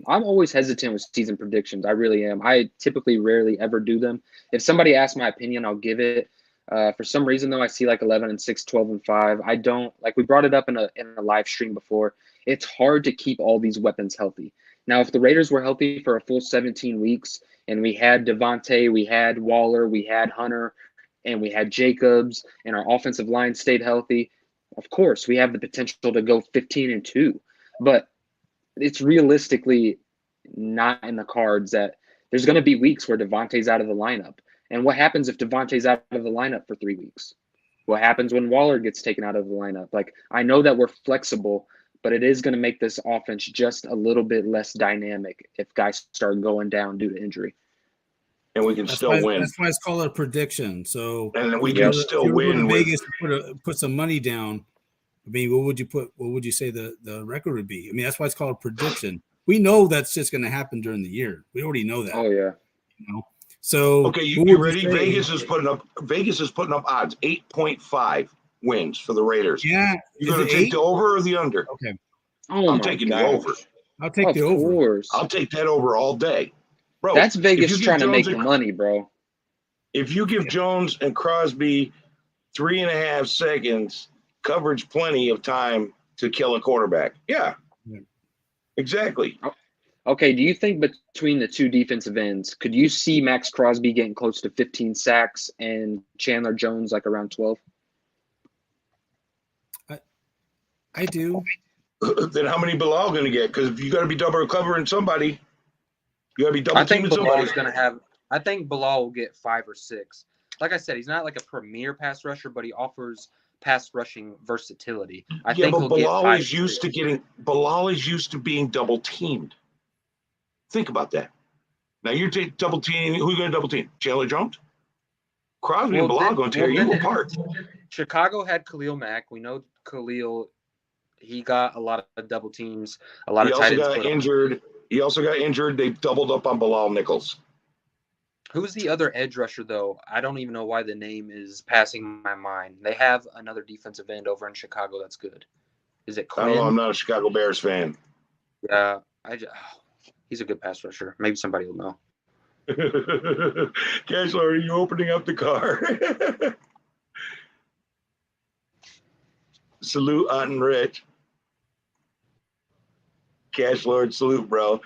always hesitant with season predictions. I really am. I typically rarely ever do them. If somebody asks my opinion, I'll give it. For some reason, though, I see like 11-6, 12-5. I don't like. We brought it up in a live stream before. It's hard to keep all these weapons healthy. Now, if the Raiders were healthy for a full 17 weeks and we had Devontae, we had Waller, we had Hunter, and we had Jacobs, and our offensive line stayed healthy, of course, we have the potential to go 15-2. But it's realistically not in the cards that there's going to be weeks where Devontae's out of the lineup. And what happens if Devontae's out of the lineup for 3 weeks? What happens when Waller gets taken out of the lineup? Like, I know that we're flexible, but it is going to make this offense just a little bit less dynamic if guys start going down due to injury. And we can still win. That's why it's called a prediction. So, and we can still win. Vegas put some money down. I mean, what would you say the record would be? I mean, that's why it's called a prediction. We know that's just going to happen during the year. We already know that. Oh yeah. So okay, you ready? Vegas is putting up odds 8.5 wins for the Raiders. Yeah, you're going to take the over or the under? Okay, I'm taking the over. I'll take the over. Of course. I'll take that over all day, bro. That's Vegas trying to make the money, bro. If you give Jones and Crosby 3.5 seconds, coverage plenty of time to kill a quarterback. Yeah. Exactly. Okay, do you think between the two defensive ends, could you see Max Crosby getting close to 15 sacks and Chandler Jones like around 12? I do. Then how many Bilal going to get? Because if you got to be double covering somebody, you got to be double teaming somebody. I think Bilal will get 5 or 6. Like I said, he's not like a premier pass rusher, but he offers pass rushing versatility. I think but Bilal is used to being double teamed. Think about that. Now you're double teaming. Who are you going to double team? Chandler Jones? Crosby and Bilal going to tear you apart. Chicago had Khalil Mack. We know Khalil. He got a lot of double teams. A lot of tight ends. He also got injured. They doubled up on Bilal Nichols. Who's the other edge rusher, though? I don't even know why the name is passing my mind. They have another defensive end over in Chicago that's good. Is it Quinn? I don't know. I'm not a Chicago Bears fan. Yeah, he's a good pass rusher. Maybe somebody will know. Cashler, are you opening up the car? Salute, Aunt and Rich. Cash Lord, salute, bro.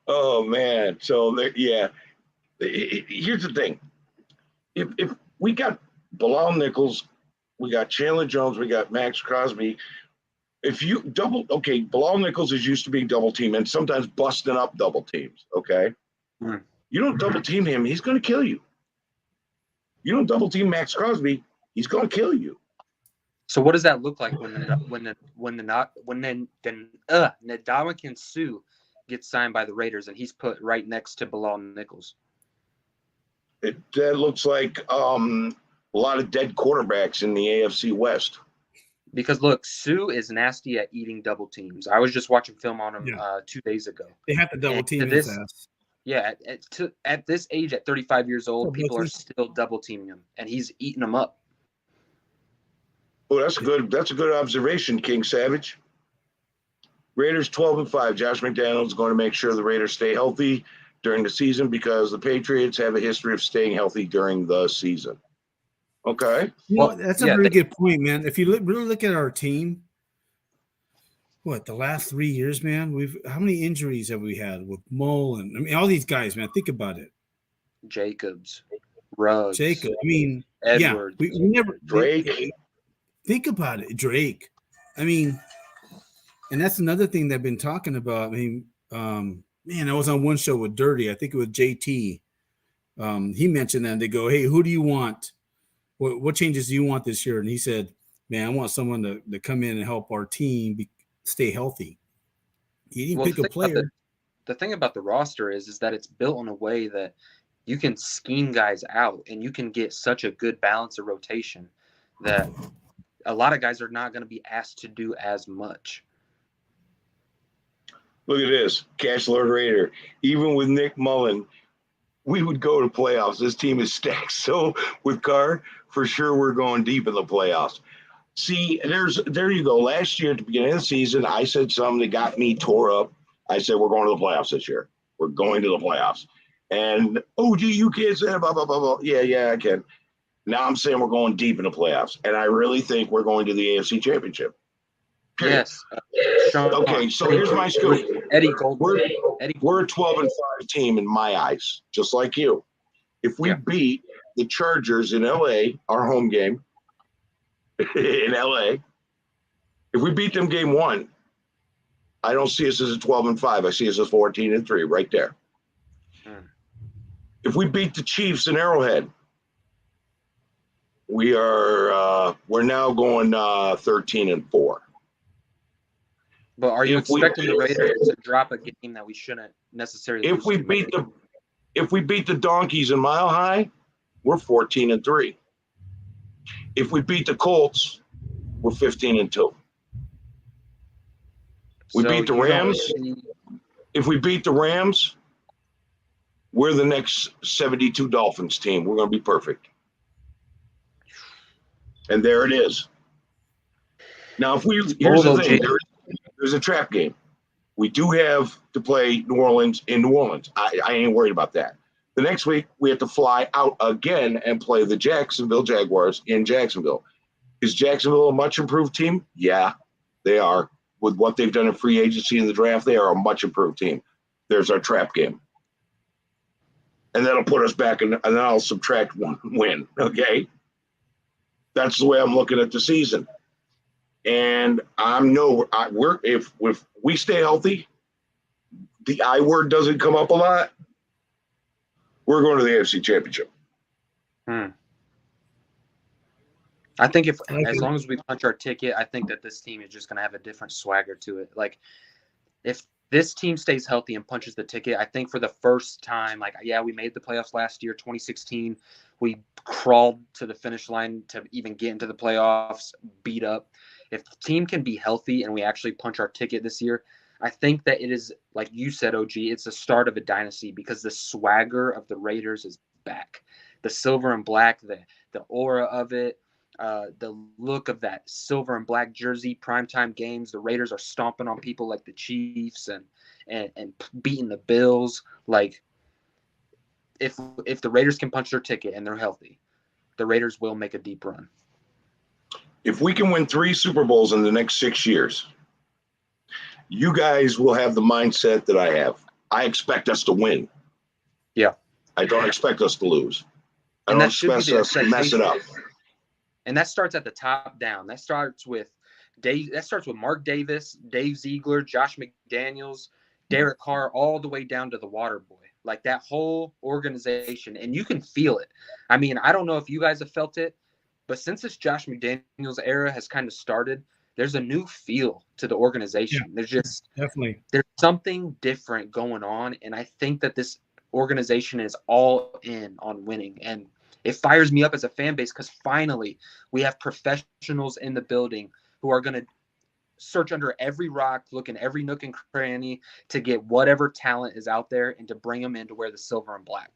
Oh, man. So, yeah. Here's the thing. If we got Bilal Nichols, we got Chandler Jones, we got Max Crosby. If you Bilal Nichols is used to being double team and sometimes busting up double teams, okay? Mm. You don't double team him, he's going to kill you. You don't double team Max Crosby, he's going to kill you. So what does that look like when Ndamukong Suh gets signed by the Raiders and he's put right next to Bilal Nichols? That looks like a lot of dead quarterbacks in the AFC West. Because look, Suh is nasty at eating double teams. I was just watching film on him 2 days ago. They have to double team his ass. Yeah, at this age, at 35 years old, people are still double teaming him, and he's eating them up. Oh, that's good. That's a good observation, King Savage. Raiders 12-5. Josh McDaniels going to make sure the Raiders stay healthy during the season because the Patriots have a history of staying healthy during the season. Okay. That's a very good point, man. If you really look at our team, the last 3 years, man, how many injuries have we had with Mullen? I mean, all these guys, man. Think about it. Jacobs, Ruggs, I mean, Edwards, we never Drake. Think about it, Drake. I mean, and that's another thing they've been talking about. I mean, man, I was on one show with Dirty. I think it was JT. He mentioned that. They go, "Hey, who do you want? What changes do you want this year?" And he said, "Man, I want someone to come in and help our team stay healthy." He didn't pick a player. The thing about the roster is that it's built in a way that you can scheme guys out and you can get such a good balance of rotation that a lot of guys are not going to be asked to do as much. Look at this, Cash Lord Raider. Even with Nick Mullen, we would go to playoffs. This team is stacked. So with Carr, for sure we're going deep in the playoffs. See, there you go. Last year at the beginning of the season, I said something that got me tore up. I said we're going to the playoffs this year. We're going to the playoffs. And you can't say blah blah blah blah. Yeah, I can. Now I'm saying we're going deep in the playoffs, and I really think we're going to the AFC Championship. Period. Yes. Okay, so here's my scoop. Eddie Goldberg. We're a 12-5 team in my eyes, just like you. If we beat the Chargers in LA, our home game in LA, if we beat them game one, I don't see us as a 12-5. I see us as 14-3 right there. If we beat the Chiefs in Arrowhead, we're now going 13-4. But are you expecting the Raiders to drop a game that we shouldn't necessarily? If we beat the Donkeys in Mile High, we're 14-3. If we beat the Colts, we're 15-2. We beat the Rams. If we beat the Rams, we're the next 72 Dolphins team. We're going to be perfect. And there it is. Now, here's the thing. There's a trap game. We do have to play New Orleans in New Orleans. I ain't worried about that. The next week, we have to fly out again and play the Jacksonville Jaguars in Jacksonville. Is Jacksonville a much improved team? Yeah, they are. With what they've done in free agency in the draft, they are a much improved team. there's our trap game. And that'll put us back in, and then I'll subtract one win. Okay. That's the way I'm looking at the season. And if we stay healthy, the I word doesn't come up a lot, we're going to the AFC Championship. I think as long as we punch our ticket, I think that this team is just going to have a different swagger to it. Like, if this team stays healthy and punches the ticket, I think for the first time, we made the playoffs last year, 2016. We crawled to the finish line to even get into the playoffs, beat up. If the team can be healthy and we actually punch our ticket this year, I think that it is, like you said, OG, it's the start of a dynasty because the swagger of the Raiders is back. The silver and black, the aura of it, the look of that silver and black jersey, primetime games. The Raiders are stomping on people like the Chiefs and beating the Bills. Like, if the Raiders can punch their ticket and they're healthy, the Raiders will make a deep run. If we can win 3 Super Bowls in the next 6 years, you guys will have the mindset that I have. I expect us to win. Yeah. I don't expect us to lose. I don't expect us to mess it up. And that starts at the top down. That starts with Mark Davis, Dave Ziegler, Josh McDaniels, Derek Carr, all the way down to the water boy. Like, that whole organization. And you can feel it. I mean, I don't know if you guys have felt it, but since this Josh McDaniels era has kind of started, there's a new feel to the organization. Yeah, there's something different going on. And I think that this organization is all in on winning. And it fires me up as a fan base because finally we have professionals in the building who are going to search under every rock, look in every nook and cranny to get whatever talent is out there and to bring them in to wear the silver and black.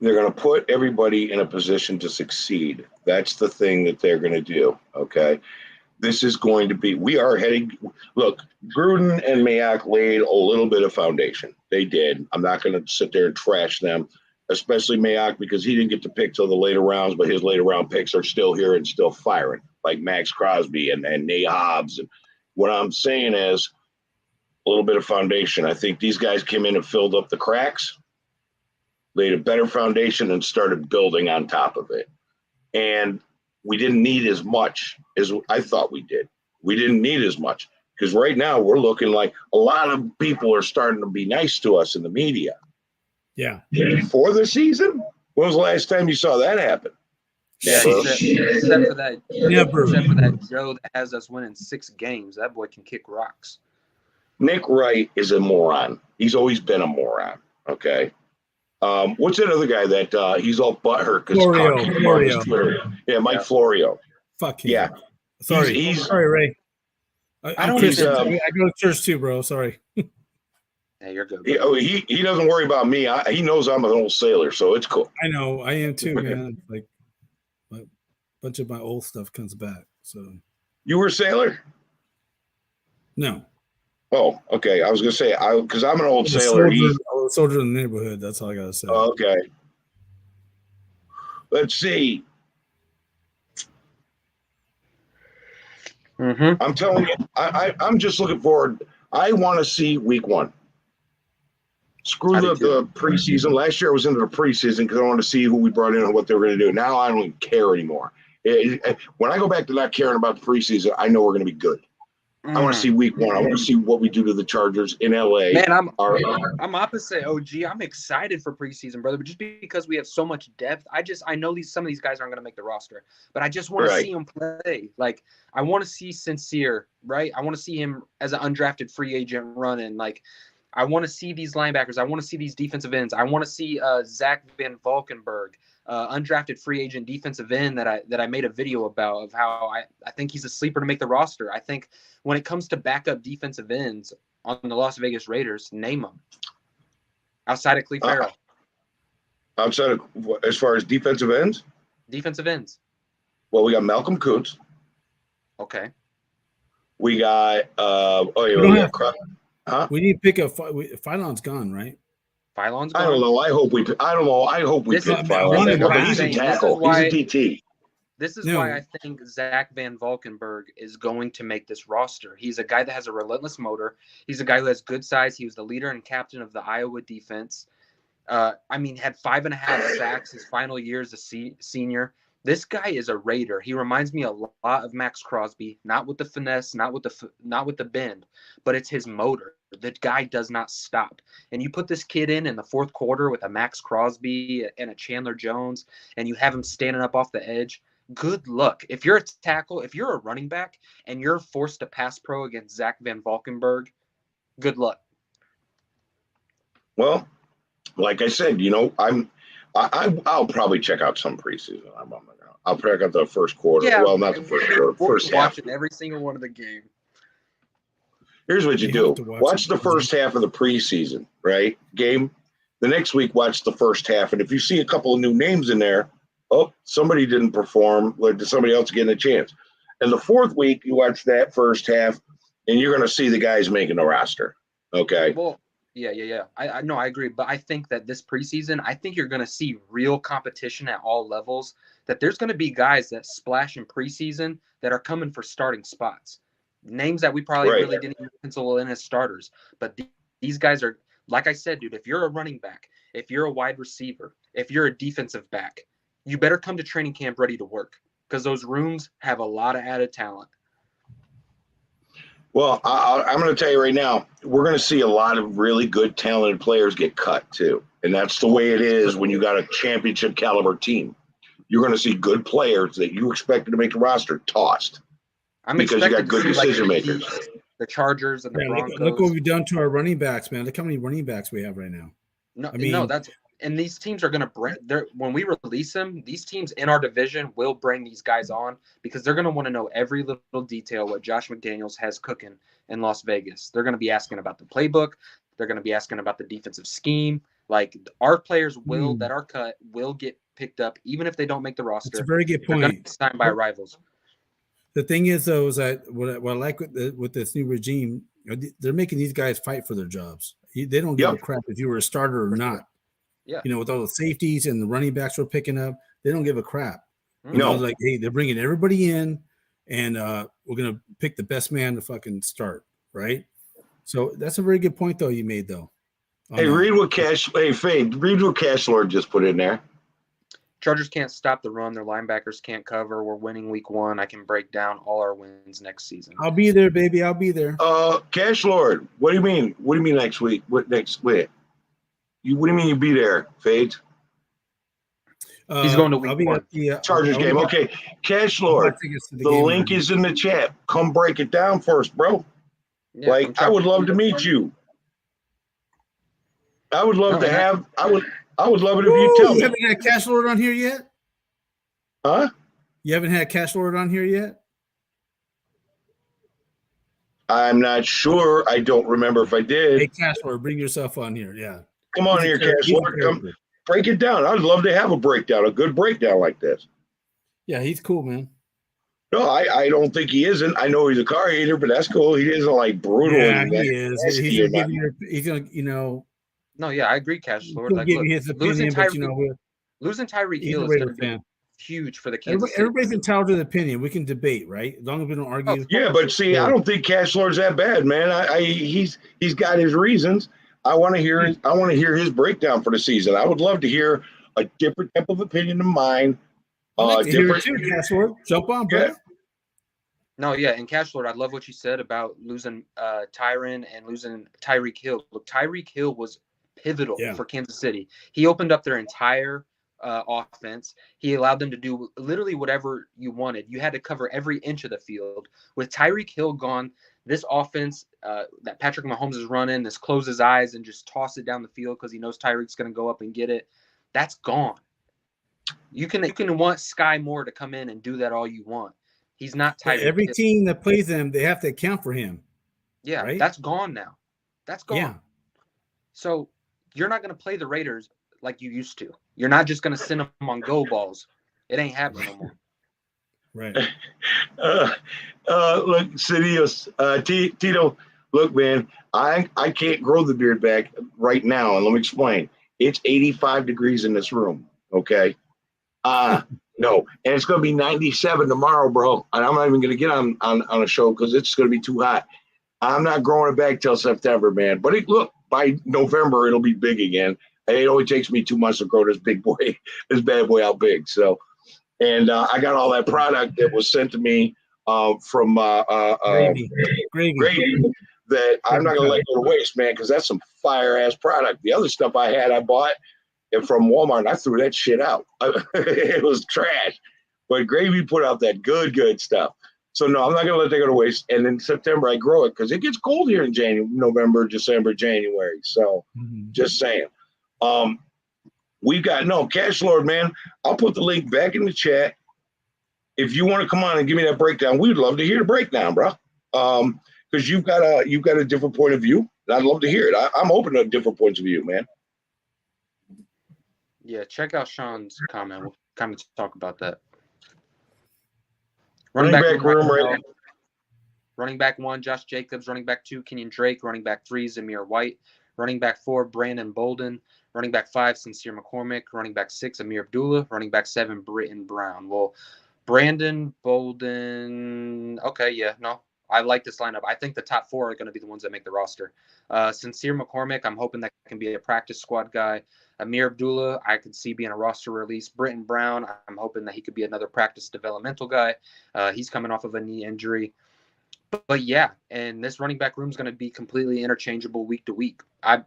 They're going to put everybody in a position to succeed. That's the thing that they're going to do. Okay. This is going to be, we are heading, look, Gruden and Mayock laid a little bit of foundation. They did. I'm not going to sit there and trash them, especially Mayock, because he didn't get to pick till the later rounds, but his later round picks are still here and still firing, like Max Crosby and Nate Hobbs. And what I'm saying is a little bit of foundation. I think these guys came in and filled up the cracks, laid a better foundation, and started building on top of it. And we didn't need as much as I thought we did. We didn't need as much because right now we're looking like a lot of people are starting to be nice to us in the media. Yeah. Before the season? When was the last time you saw that happen? Yeah, except for that Joe that has us winning 6 games. That boy can kick rocks. Nick Wright is a moron. He's always been a moron. Okay. What's that other guy that he's all butthurt because Florio. Yeah, Mike Florio. Fuck him. Yeah. Sorry, Ray. I go to church too, bro. Sorry. Yeah, you're good. He doesn't worry about me. He knows I'm an old sailor, so it's cool. I know. I am too, man. Like, a bunch of my old stuff comes back. So. You were a sailor? No. Oh, okay. I was gonna say because I'm an old sailor. Soldier in the neighborhood. That's all I gotta say. Okay. Let's see. Mm-hmm. I'm telling you, I'm just looking forward. I want to see week 1. Screw the preseason. Last year I was into the preseason because I wanted to see who we brought in and what they were going to do. Now I don't even care anymore. When I go back to not caring about the preseason, I know we're going to be good. I want to see week 1. I want to see what we do to the Chargers in LA. Man, I'm opposite OG. I'm excited for preseason, brother, but just because we have so much depth, I know some of these guys aren't going to make the roster, but I just want to see them play. Like, I want to see Sincere, right? I want to see him as an undrafted free agent running. Like, I want to see these linebackers. I want to see these defensive ends. I want to see Zach Van Valkenburg, undrafted free agent defensive end that I made a video about of how I think he's a sleeper to make the roster. I think when it comes to backup defensive ends on the Las Vegas Raiders, name them. Outside of Cleve Farrell. Outside of, as far as defensive ends? Defensive ends. Well, we got Malcolm Kuntz. Okay. We got we need to pick up Philon's gone, right? Philon's gone. I don't know. I hope we pick Philon. He's a tackle. He's a DT. This is why I think Zach Van Valkenburg is going to make this roster. He's a guy that has a relentless motor. He's a guy who has good size. He was the leader and captain of the Iowa defense. Had 5.5 sacks his final year as a senior. This guy is a Raider. He reminds me a lot of Max Crosby, not with the finesse, not with the bend, but it's his motor. The guy does not stop. And you put this kid in the fourth quarter with a Max Crosby and a Chandler Jones, and you have him standing up off the edge. Good luck. If you're a tackle, if you're a running back, and you're forced to pass pro against Zach Van Valkenburg, good luck. Well, like I said, I'll probably check out some preseason. I'll check out the first quarter. Yeah, well, not the first quarter. First half. Watching every single one of the game. Here's what you do: watch the first half of the preseason, right? Game. The next week, watch the first half, and if you see a couple of new names in there, somebody didn't perform. Did somebody else getting a chance? And the fourth week, you watch that first half, and you're going to see the guys making the roster. Okay. Well. Yeah. I know, I agree. But I think that this preseason, I think you're going to see real competition at all levels, that there's going to be guys that splash in preseason that are coming for starting spots. Names that we probably really didn't even pencil in as starters. But these guys are, like I said, dude, if you're a running back, if you're a wide receiver, if you're a defensive back, you better come to training camp ready to work because those rooms have a lot of added talent. Well, I'm going to tell you right now, we're going to see a lot of really good, talented players get cut too. And that's the way it is when you got a championship caliber team. You're going to see good players that you expected to make the roster tossed. Because you got good decision makers. The Chargers and the Broncos. Look what we've done to our running backs, man. Look how many running backs we have right now. And these teams are going to bring when we release them, these teams in our division will bring these guys on because they're going to want to know every little detail what Josh McDaniels has cooking in Las Vegas. They're going to be asking about the playbook. They're going to be asking about the defensive scheme. Like our players that are cut will get picked up even if they don't make the roster. That's a very good point. They're going to be signed by rivals. The thing is, though, is that what I like with this new regime, they're making these guys fight for their jobs. They don't give a crap if you were a starter or not. Yeah. With all the safeties and the running backs we're picking up, they don't give a crap. Like, hey, they're bringing everybody in, and we're gonna pick the best man to fucking start, right? So that's a very good point, though. You made though. Read what Cash Lord just put in there. Chargers can't stop the run. Their linebackers can't cover. We're winning week 1. I can break down all our wins next season. I'll be there, baby. I'll be there. Cash Lord, what do you mean? What do you mean next week? What next week? What do you mean you be there, Fades? He's going to week 1. The Chargers game. Okay. Cash Lord, the link is in the chat. Come break it down first, bro. Yeah, I would love to meet you. I would love to have – I would love it if you tell me. You haven't had Cash Lord on here yet? Huh? You haven't had Cash Lord on here yet? I'm not sure. I don't remember if I did. Hey, Cash Lord, bring yourself on here. Yeah. Come on here, Cash Lord. Come break it down. I'd love to have a breakdown, a good breakdown like this. Yeah, he's cool, man. No, I don't think he isn't. I know he's a car hater, but that's cool. He isn't like brutal. Yeah, he is. He's gonna, No, yeah, I agree, Cash Lord. Like, look, losing Tyreek Hill is huge for the Kansas City. Everybody's entitled to an opinion. We can debate, right? As long as we don't argue. Yeah, but see, I don't think Cash Lord's that bad, man. He's got his reasons. I want to hear his breakdown for the season. I would love to hear a different type of opinion than mine. Different too, Cash Lord. Jump on, bro. Yeah. No, yeah, and Cash Lord, I love what you said about losing Tyron and losing Tyreek Hill. Look, Tyreek Hill was pivotal for Kansas City. He opened up their entire offense. He allowed them to do literally whatever you wanted. You had to cover every inch of the field. With Tyreek Hill gone, this offense that Patrick Mahomes is running, this close his eyes and just toss it down the field because he knows Tyreek's going to go up and get it, that's gone. You can want Sky Moore to come in and do that all you want. He's not Tyreek. Every team that plays him, they have to account for him. Yeah, right? That's gone now. That's gone. Yeah. So you're not going to play the Raiders like you used to. You're not just going to send them on go balls. It ain't happening no more. Right. Look, Sidious, Tito, look, man, I can't grow the beard back right now. And let me explain. It's 85 degrees in this room. Okay. No, and it's going to be 97 tomorrow, bro. And I'm not even going to get on a show because it's going to be too hot. I'm not growing it back till September, man. But look, by November it'll be big again. And it only takes me 2 months to grow this bad boy out big. So, and I got all that product that was sent to me from Gravy that I'm not going to let go to waste, man, because that's some fire ass product. The other stuff I bought and from Walmart, and I threw that shit out. It was trash. But Gravy put out that good stuff. So no, I'm not gonna let that go to waste. And in September I grow it because it gets cold here in January, November, December, January. So just saying. We got Cash Lord, man. I'll put the link back in the chat. If you want to come on and give me that breakdown, we'd love to hear the breakdown, bro. Because you've got a different point of view. And I'd love to hear it. I'm open to different points of view, man. Yeah, check out Sean's comment. We'll kind of talk about that. Running back room, right? Running back 1, Josh Jacobs. Running back 2, Kenyon Drake. Running back 3, Zamir White. Running back 4, Brandon Bolden. Running back 5, Sincere McCormick. Running back 6, Amir Abdullah. Running back 7, Britton Brown. Well, Brandon Bolden. Okay, yeah, no. I like this lineup. I think the top 4 are going to be the ones that make the roster. Sincere McCormick, I'm hoping that can be a practice squad guy. Amir Abdullah, I could see being a roster release. Britton Brown, I'm hoping that he could be another practice developmental guy. He's coming off of a knee injury. But yeah, and this running back room is going to be completely interchangeable week to week. I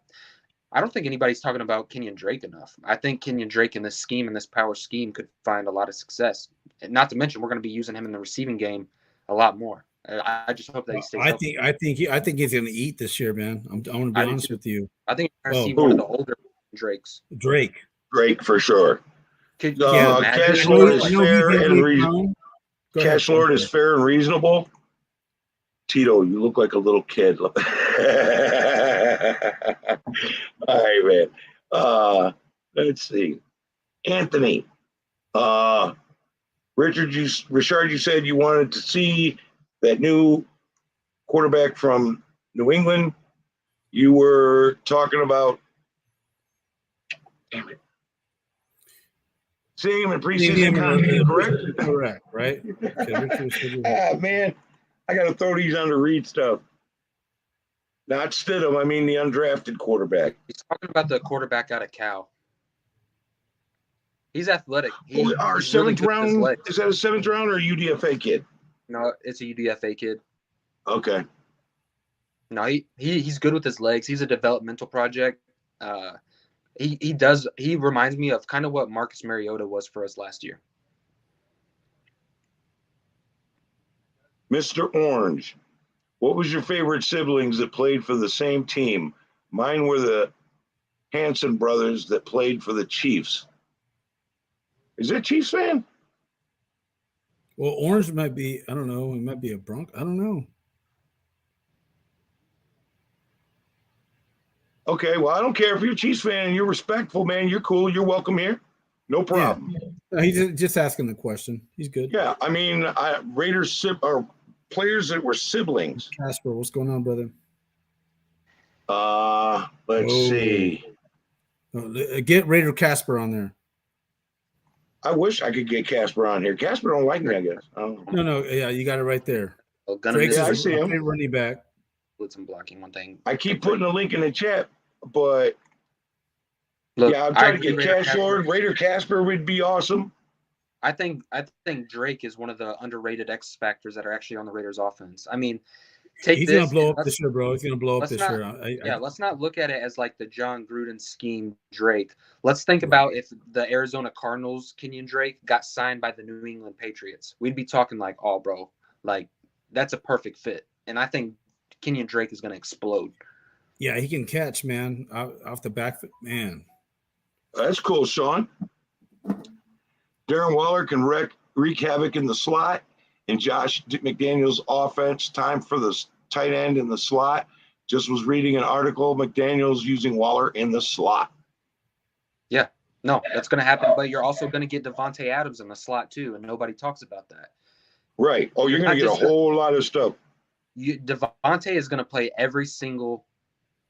don't think anybody's talking about Kenyon Drake enough. I think Kenyon Drake in this scheme, in this power scheme, could find a lot of success. And not to mention, we're going to be using him in the receiving game a lot more. I just hope that he stays healthy. I think he's going to eat this year, man. I'm going to be honest with you. I think you're going to see one of the older Drakes. Drake for sure. Cash Lord is fair and reasonable. Cash Lord is fair and reasonable. Tito, you look like a little kid. All right, man. Let's see. Anthony. Richard, you said you wanted to see that new quarterback from New England. You were talking about, damn it, seeing him in preseason content, correct? Correct, right? Man, I got to throw these on to read stuff. Not Stidham, I mean the undrafted quarterback. He's talking about the quarterback out of Cal. He's athletic. Our seventh round, is that a 7th round or a UDFA kid? No, it's a UDFA kid. Okay. No, he's good with his legs. He's a developmental project. He reminds me of kind of what Marcus Mariota was for us last year. Mr. Orange, what was your favorite siblings that played for the same team? Mine were the Hanson brothers that played for the Chiefs. Is that a Chiefs fan? Well, Orange might be, I don't know, it might be a Bronco. I don't know. Okay, well, I don't care if you're a Chiefs fan and you're respectful, man. You're cool. You're welcome here. No problem. Yeah. He's just asking the question. He's good. Yeah, I mean, Raiders or players that were siblings. Casper, what's going on, brother? Let's see. Get Raider Casper on there. I wish I could get Casper on here. Casper don't like me, I guess. No. Yeah, you got it right there. I see him. Running back. Blitz and blocking one thing. I keep putting a link in the chat, but look, I'm trying to get Cash Lord. Raider Casper would be awesome. I think Drake is one of the underrated X factors that are actually on the Raiders offense. I mean, he's gonna blow up this year, bro. He's gonna blow up this year. Let's not look at it as like the John Gruden scheme Drake. Let's think about if the Arizona Cardinals Kenyon Drake got signed by the New England Patriots. We'd be talking like, oh, bro, like that's a perfect fit. And I think Kenyon Drake is gonna explode. Yeah, he can catch, man, off the back, man. That's cool, Sean. Darren Waller can wreak havoc in the slot. In Josh McDaniels' offense, time for the tight end in the slot. Just was reading an article, McDaniels using Waller in the slot. Yeah, no, that's going to happen. But you're also going to get Devontae Adams in the slot too, and nobody talks about that. Right. Oh, you're going to get a whole lot of stuff. Devontae is going to play every single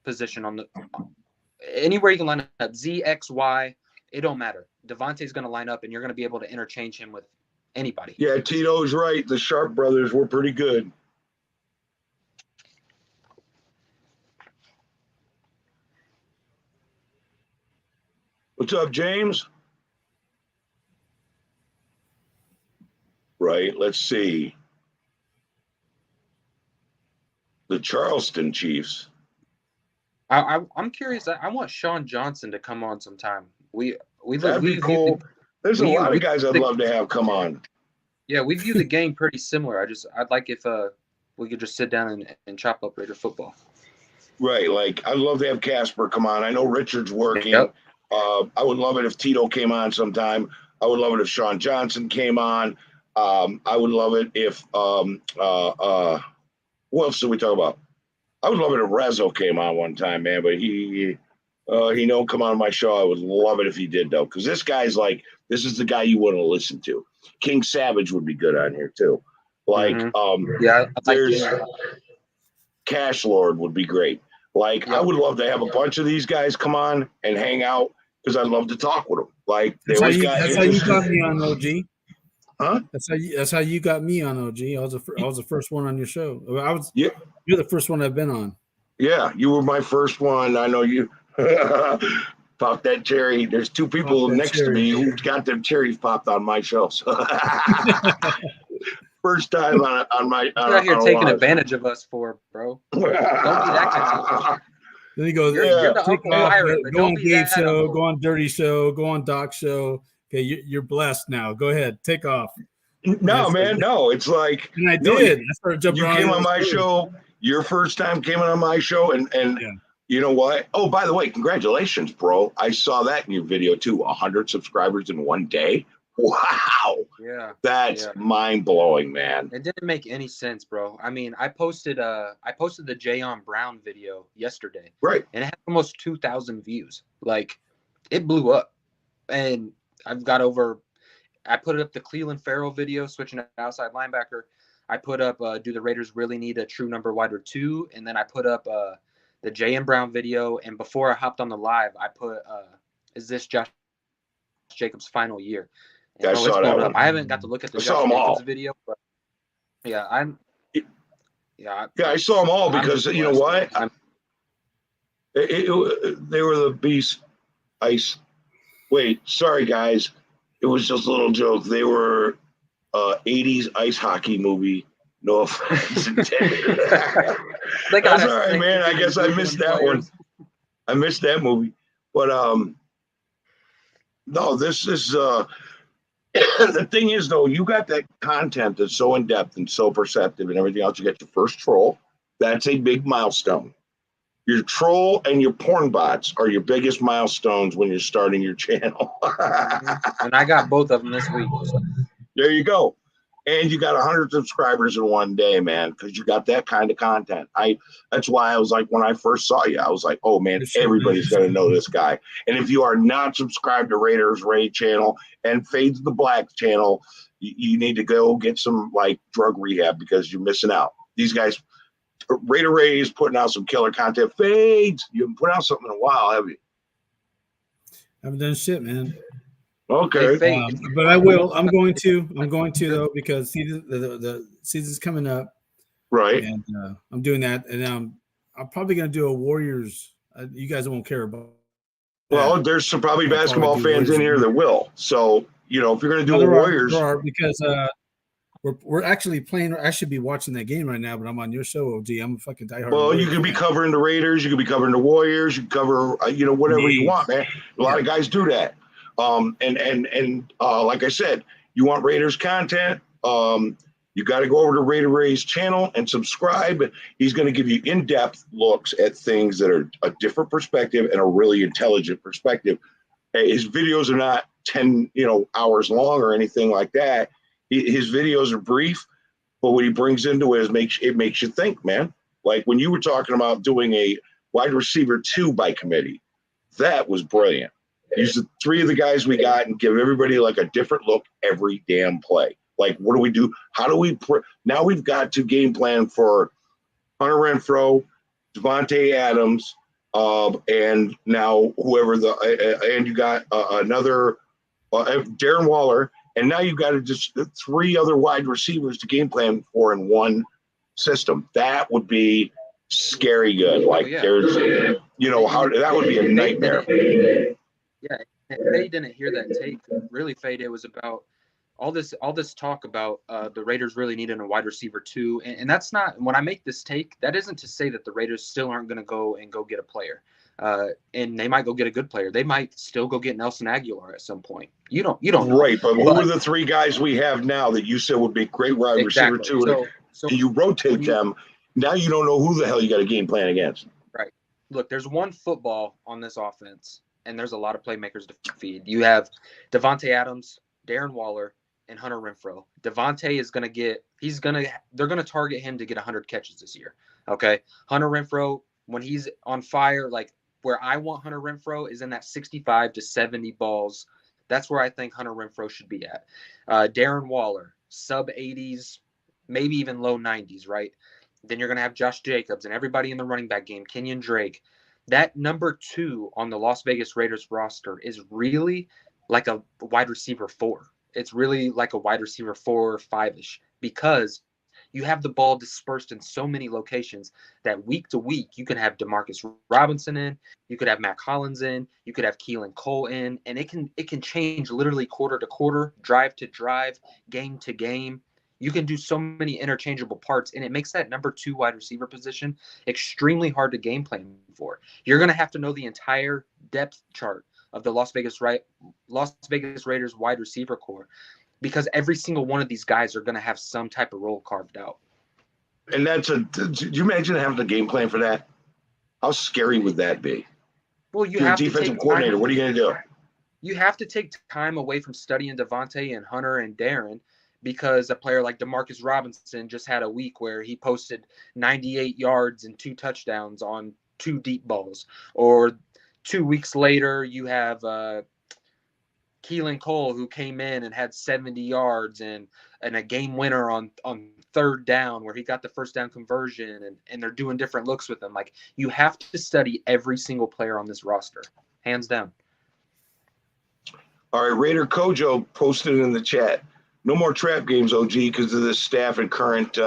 position on the anywhere you can line up. Z, X, Y. it don't matter. Devontae's going to line up, and you're going to be able to interchange him with anybody. Yeah, Tito's right. The Sharp brothers were pretty good. What's up, James? Right, let's see. The Charleston Chiefs. I'm curious. I want Sean Johnson to come on sometime. That'd be cool. There's a lot of guys I'd love to have come on. Yeah, we view the game pretty similar. I'd like if we could just sit down and chop up Raider football. Right, like I'd love to have Casper come on. I know Richard's working. Yep. I would love it if Tito came on sometime. I would love it if Sean Johnson came on. I would love it if what else did we talk about? I would love it if Rezo came on one time, man, but he don't come on my show. I would love it if he did, though, because this guy's like, this is the guy you want to listen to. King Savage would be good on here too. Like, yeah, there's Cash Lord would be great. Like, yeah. I would love to have a bunch of these guys come on and hang out because I'd love to talk with them. Like, that's how you got me on OG. Huh? That's how you got me on OG. I was the first one on your show. Yeah. You're the first one I've been on. Yeah, you were my first one. I know you. Pop that cherry. There's two people next to me who got them cherries popped on my show. So first time on my. You're out here taking advantage of us for, bro. Don't be that kind of. Then he goes, you're the Uncle Myron, go on Gabe show, go on Dirty show, go on Doc show. Okay, you're blessed now. Go ahead, take off. No, man, no. It's like, and I did. I started jumping you came on my show. Your first time came on my show, and you know what? Oh, by the way, congratulations, bro. I saw that in your video too. 100 subscribers in one day. Wow. Yeah. That's mind-blowing, man. It didn't make any sense, bro. I mean, I posted the Jayon Brown video yesterday. Right. And it had almost 2,000 views. Like, it blew up. And I've got I put up the Cleveland Farrell video, switching to outside linebacker. I put up, do the Raiders really need a true number wide or two? And then I put up the J.M. Brown video. And before I hopped on the live, I put, is this Josh Jacobs' final year? And I saw that one. I haven't got to look at the Josh Jacobs video, but yeah, I saw them all because, you know what? They were the beast ice. Wait, sorry, guys. It was just a little joke. They were 80s ice hockey movie. No offense intended. That's all right, man. I guess I missed that one. I missed that movie. But no, this is the thing is, though, you got that content that's so in-depth and so perceptive and everything else. You get your first troll. That's a big milestone. Your troll and your porn bots are your biggest milestones when you're starting your channel. And I got both of them this week. So. There you go. And you got 100 subscribers in one day, man, because you got that kind of content. That's why I was like, when I first saw you, I was like, oh, man, everybody's going to know this guy. And if you are not subscribed to Raiders Ray channel and Fades the Black channel, you need to go get some, like, drug rehab because you're missing out. These guys, Raider Ray is putting out some killer content. Fades, you haven't put out something in a while, have you? I haven't done shit, man. Okay, but I will. I'm going to though because the season's coming up, right? And I'm doing that, and I'm probably going to do a Warriors. You guys won't care about. Well, there's some probably basketball fans in here that will. So you know, if you're going to do a Warriors, because we're actually playing. I should be watching that game right now, but I'm on your show, OG. I'm a fucking diehard. Well, you could be covering the Raiders. You could be covering the Warriors. You can cover, whatever you want, man. A lot of guys do that. And like I said, you want Raiders content, you got to go over to Raider Ray's channel and subscribe. He's going to give you in-depth looks at things that are a different perspective and a really intelligent perspective. His videos are not 10, hours long or anything like that. His videos are brief, but what he brings into it makes you think, man. Like when you were talking about doing a wide receiver 2 by committee, that was brilliant. Use the 3 of the guys we got and give everybody like a different look every damn play. Like, what do we do? How do we now we've got to game plan for Hunter Renfrow, Devontae Adams, And now whoever and you got another Darren Waller, and now you've got just 3 other wide receivers to game plan for in one system. That would be scary good. Like there's, how that would be a nightmare. Yeah, if they didn't hear that take, really, Fade, it was about all this talk about the Raiders really needing a wide receiver too, and that's not, when I make this take, that isn't to say that the Raiders still aren't going to go get a player, and they might go get a good player. They might still go get Nelson Aguilar at some point. You don't know. Right, but who are the 3 guys we have now that you said would be great wide receiver too? So you rotate them. Now you don't know who the hell you got a game plan against. Right. Look, there's one football on this offense, and there's a lot of playmakers to feed. You have Devontae Adams, Darren Waller, and Hunter Renfrow. Devontae is going to get they're going to target him to get 100 catches this year. Okay. Hunter Renfrow, when he's on fire, like where I want Hunter Renfrow is in that 65 to 70 balls. That's where I think Hunter Renfrow should be at. Darren Waller, sub 80s, maybe even low 90s, right? Then you're going to have Josh Jacobs and everybody in the running back game, Kenyon Drake. That number 2 on the Las Vegas Raiders roster is really like a wide receiver 4. It's really like a wide receiver 4 or 5-ish, because you have the ball dispersed in so many locations that week to week you can have Demarcus Robinson in, you could have Mac Hollins in, you could have Keelan Cole in, and it can change literally quarter to quarter, drive to drive, game to game. You can do so many interchangeable parts, and it makes that number 2 wide receiver position extremely hard to game plan for. You're going to have to know the entire depth chart of the Las Vegas Raiders wide receiver core, because every single one of these guys are going to have some type of role carved out. And do you imagine having a game plan for that? How scary would that be? Well, you have defensive coordinator. What are you going to do? You have to take time away from studying Devontae and Hunter and Darren, because a player like Demarcus Robinson just had a week where he posted 98 yards and 2 touchdowns on 2 deep balls. Or 2 weeks later, you have Keelan Cole, who came in and had 70 yards and a game winner on 3rd down where he got the first down conversion, and they're doing different looks with him. Like, you have to study every single player on this roster, hands down. All right, Raider Kojo posted in the chat, no more trap games, OG, because of this staff and current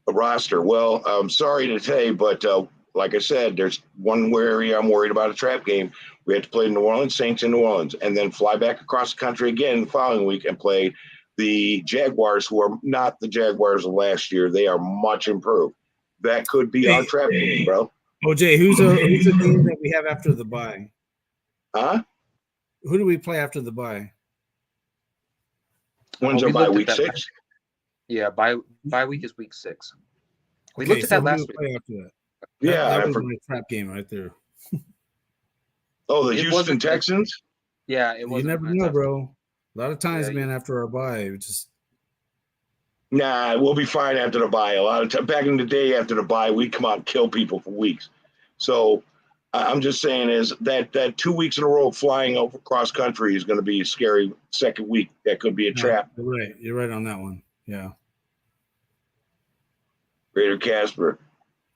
roster. Well, I'm sorry to say, but like I said, there's one area I'm worried about, a trap game. We have to play the New Orleans Saints in New Orleans and then fly back across the country again the following week and play the Jaguars, who are not the Jaguars of last year. They are much improved. That could be our trap game, bro. OJ, who's the team that we have after the bye? Huh? Who do we play after the bye? When's our bye? Week 6? Yeah, bye week is week 6. We looked at that last week. After that. Yeah, that was my trap game right there. Oh, the Houston Texans? Yeah, it was. You never know, bro. A lot of times, man, after our bye, we just. Nah, we'll be fine after the bye. A lot of time back in the day, after the bye, we come out and kill people for weeks. So I'm just saying is that 2 weeks in a row flying over cross country is going to be a scary second week. That could be a trap. You're right. You're right on that one. Yeah. Raider Casper.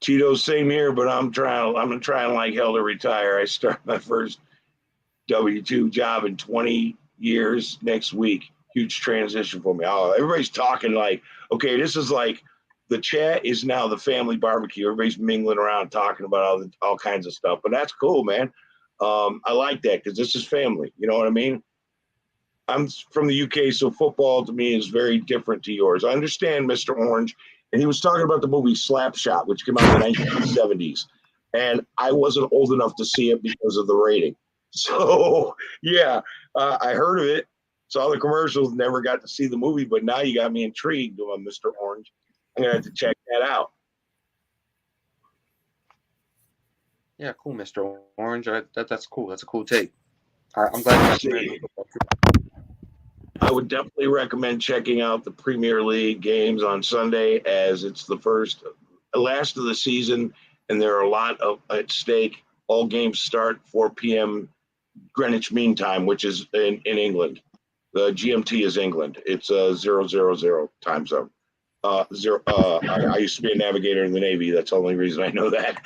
Tito, same here, but I'm trying like hell to retire. I start my first W-2 job in 20 years next week. Huge transition for me. Oh, everybody's talking like, okay, this is like the chat is now the family barbecue. Everybody's mingling around talking about all kinds of stuff, but that's cool, man. I like that because this is family. You know what I mean? I'm from the UK, so football to me is very different to yours. I understand Mr. Orange. And he was talking about the movie Slapshot, which came out in the 1970s. And I wasn't old enough to see it because of the rating. So, yeah, I heard of it, saw the commercials, never got to see the movie. But now you got me intrigued, Mr. Orange. I'm going to have to check that out. Yeah, cool, Mr. Orange. That's cool. That's a cool take. I'm glad you got I would definitely recommend checking out the Premier League games on Sunday, as it's the last of the season, and there are a lot at stake. All games start 4 p.m. Greenwich Mean Time, which is in England. The GMT is England. It's 000 time zone. I used to be a navigator in the Navy. That's the only reason I know that.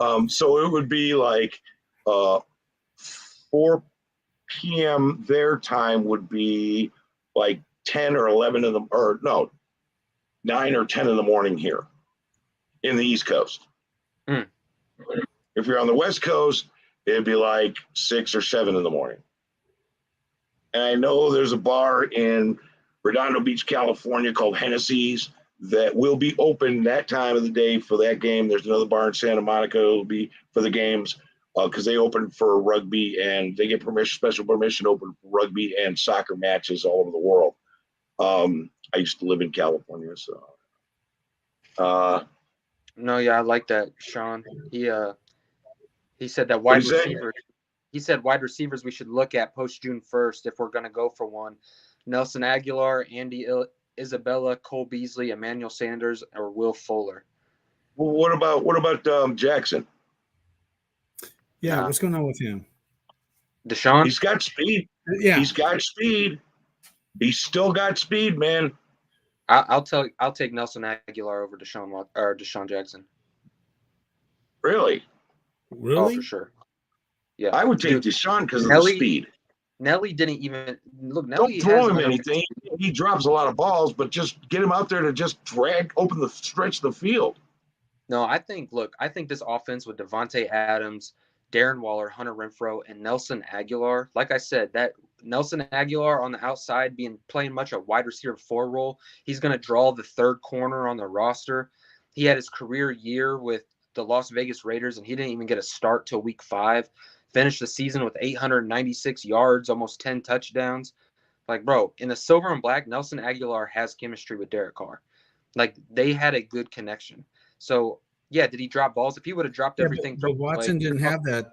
So it would be like 4 p.m. their time would be like 10 or 11 in the, or no, 9 or 10 in the morning here in the East Coast. Mm. If you're on the West Coast, it'd be like 6 or 7 in the morning. And I know there's a bar in Redondo Beach, California called Hennessy's that will be open that time of the day for that game. There's another bar in Santa Monica will be for the games because they open for rugby and they get special permission to open for rugby and soccer matches all over the world. I used to live in California, so. No, yeah, I like that, Sean. He said that wide receivers. He said wide receivers we should look at post June 1st if we're going to go for one. Nelson Aguilar, Andy Isabella, Cole Beasley, Emmanuel Sanders, or Will Fuller. Well, what about Jackson? Yeah, what's going on with him? Deshaun? He's got speed. Yeah, he's got speed. He's still got speed, man. I'll take Nelson Aguilar over Deshaun Jackson. Really? Oh, for sure. Yeah, I would take Deshaun because of the speed. Nelly didn't even look. Nelly don't throw him anything. He drops a lot of balls, but just get him out there to just stretch the field. No, I think this offense with Devontae Adams, Darren Waller, Hunter Renfrow, and Nelson Aguilar. Like I said, that Nelson Aguilar on the outside playing much a wide receiver 4 role. He's going to draw the third corner on the roster. He had his career year with the Las Vegas Raiders, and he didn't even get a start till week 5. Finished the season with 896 yards, almost 10 touchdowns. Like, bro, in the silver and black, Nelson Aguilar has chemistry with Derek Carr. Like, they had a good connection. So, yeah, did he drop balls? If he would have dropped everything, but Watson didn't have that.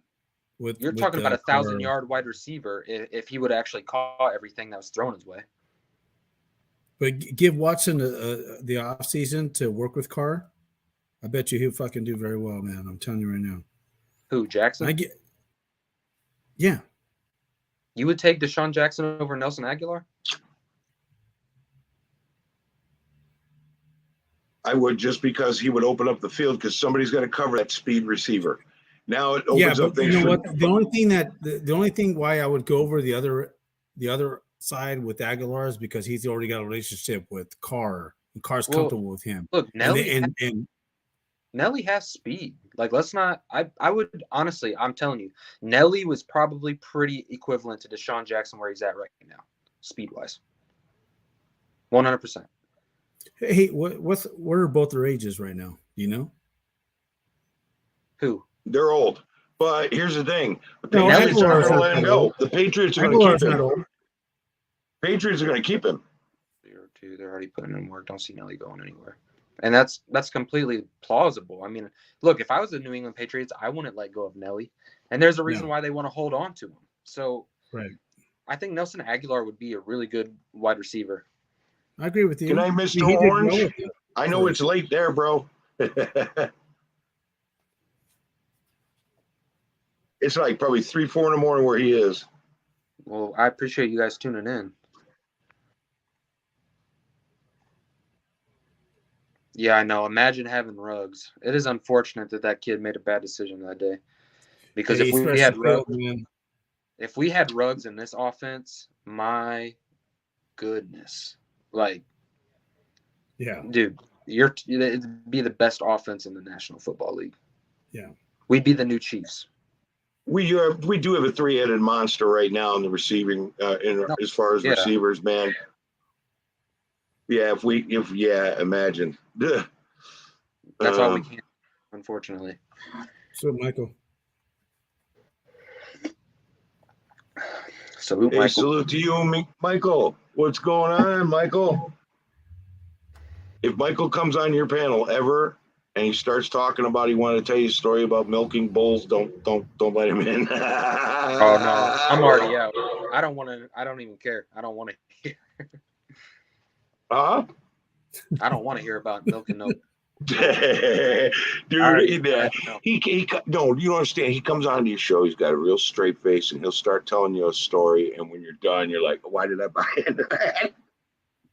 You're talking about a 1,000-yard wide receiver if he would have actually caught everything that was thrown his way. But give Watson the offseason to work with Carr. I bet you he'll fucking do very well, man. I'm telling you right now. Who, Jackson? Yeah. You would take Deshaun Jackson over Nelson Aguilar? I would, just because he would open up the field because somebody's going to cover that speed receiver. Now it opens up things. You know what? The only thing why I would go over the other side with Aguilar is because he's already got a relationship with Carr, and Carr's comfortable with him. Look, Nelly has speed. Like, let's not. I would honestly. I'm telling you, Nelly was probably pretty equivalent to Deshaun Jackson where he's at right now, speed wise. 100%. Hey, what are both their ages right now? Do you know? Who? They're old. But here's the thing: the Patriots are going to let him go. The Patriots are going to keep him. Patriots are going to keep him. They're already putting in work. Don't see Nelly going anywhere. And that's completely plausible. I mean, look, if I was the New England Patriots, I wouldn't let go of Nelly. And there's a reason why they want to hold on to him. So I think Nelson Aguilar would be a really good wide receiver. I agree with you. Can I, Mr. Orange? I know it's late there, bro. It's like probably 3-4 in the morning where he is. Well, I appreciate you guys tuning in. Yeah, I know. Imagine having Ruggs. It is unfortunate that kid made a bad decision that day. Because if we had Ruggs in this offense, my goodness. Like, yeah, dude, it'd be the best offense in the National Football League. Yeah. We'd be the new Chiefs. We do have a 3-headed monster right now in the receiving as far as receivers, man. Yeah, imagine. That's all we can, unfortunately. So, Michael. Salute, Michael. Salute to you, Michael. What's going on, Michael? If Michael comes on your panel ever and he starts talking about he wanted to tell you a story about milking bulls, don't let him in. Oh no, I'm already out. I don't even care. I don't want to hear. Huh? I don't want to hear about milking no. Dude, he no, you don't understand. He comes on to your show. He's got a real straight face, and he'll start telling you a story. And when you're done, you're like, "Why did I buy into that?"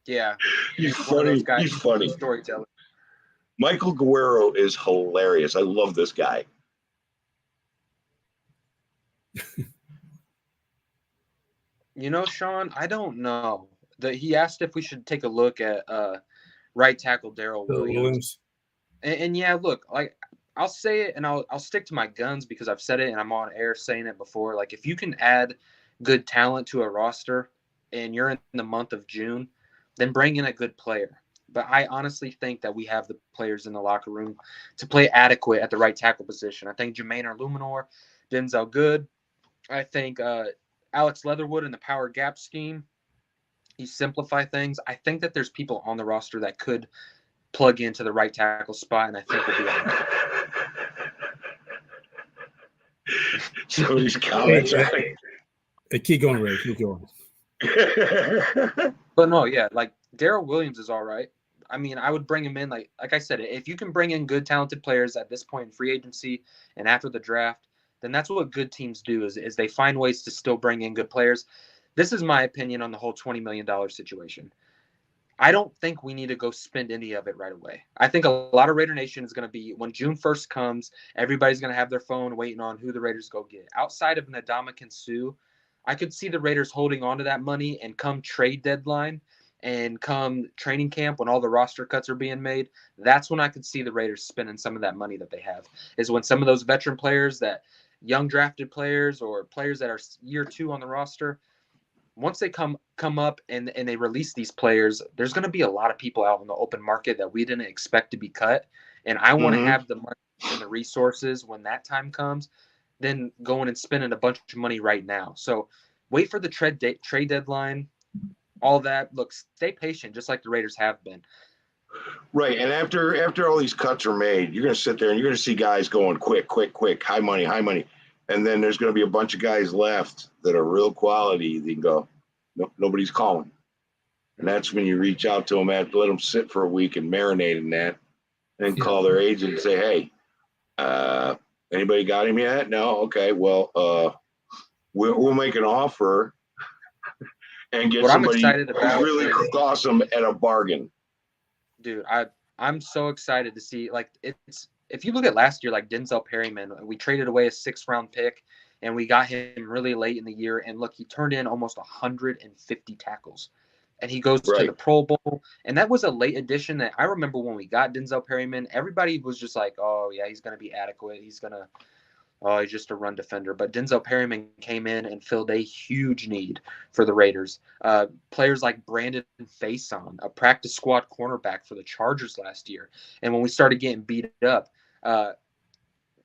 Yeah, he's funny. He's funny. Storyteller. Michael Guerrero is hilarious. I love this guy. You know, Sean, I don't know. He asked if we should take a look at right tackle Daryl Williams. And yeah, look, like I'll say it and I'll stick to my guns because I've said it and I'm on air saying it before. Like if you can add good talent to a roster and you're in the month of June, then bring in a good player. But I honestly think that we have the players in the locker room to play adequate at the right tackle position. I think Jermaine Luminor, Denzel Good. I think Alex Leatherwood in the power gap scheme. You simplify things. I think that there's people on the roster that could plug into the right tackle spot, and I think we'll be all right. So these comments. Keep going, Ray. Keep going. But no, yeah, like Daryl Williams is all right. I mean, I would bring him in like I said, if you can bring in good, talented players at this point in free agency and after the draft, then that's what good teams do is they find ways to still bring in good players. This is my opinion on the whole $20 million situation. I don't think we need to go spend any of it right away. I think a lot of Raider Nation is going to be, when June 1st comes, everybody's going to have their phone waiting on who the Raiders go get. Outside of Ndamukong Suh, I could see the Raiders holding on to that money and come trade deadline and come training camp when all the roster cuts are being made, that's when I could see the Raiders spending some of that money that they have, is when some of those veteran players, that young drafted players or players that are year 2 on the roster, once they come up and they release these players, there's going to be a lot of people out in the open market that we didn't expect to be cut. And I want to have the money and the resources when that time comes, then going and spending a bunch of money right now. So wait for the trade deadline, all that. Look, stay patient, just like the Raiders have been. Right, and after all these cuts are made, you're going to sit there and you're going to see guys going quick, high money. And then there's going to be a bunch of guys left that are real quality. They go, nobody's calling. And that's when you reach out to them, let them sit for a week and marinate in that, and call their agent and say, hey, anybody got him yet? No? Okay, well, we'll make an offer and get somebody really awesome at a bargain. Dude, I'm so excited to see, like, it's, if you look at last year, like Denzel Perryman, we traded away a 6th-round pick, and we got him really late in the year. And look, he turned in almost 150 tackles, and he goes to the Pro Bowl. And that was a late addition that I remember when we got Denzel Perryman, everybody was just like, oh, yeah, he's going to be adequate. He's just a run defender. But Denzel Perryman came in and filled a huge need for the Raiders. Players like Brandon Faison, a practice squad cornerback for the Chargers last year. And when we started getting beat up,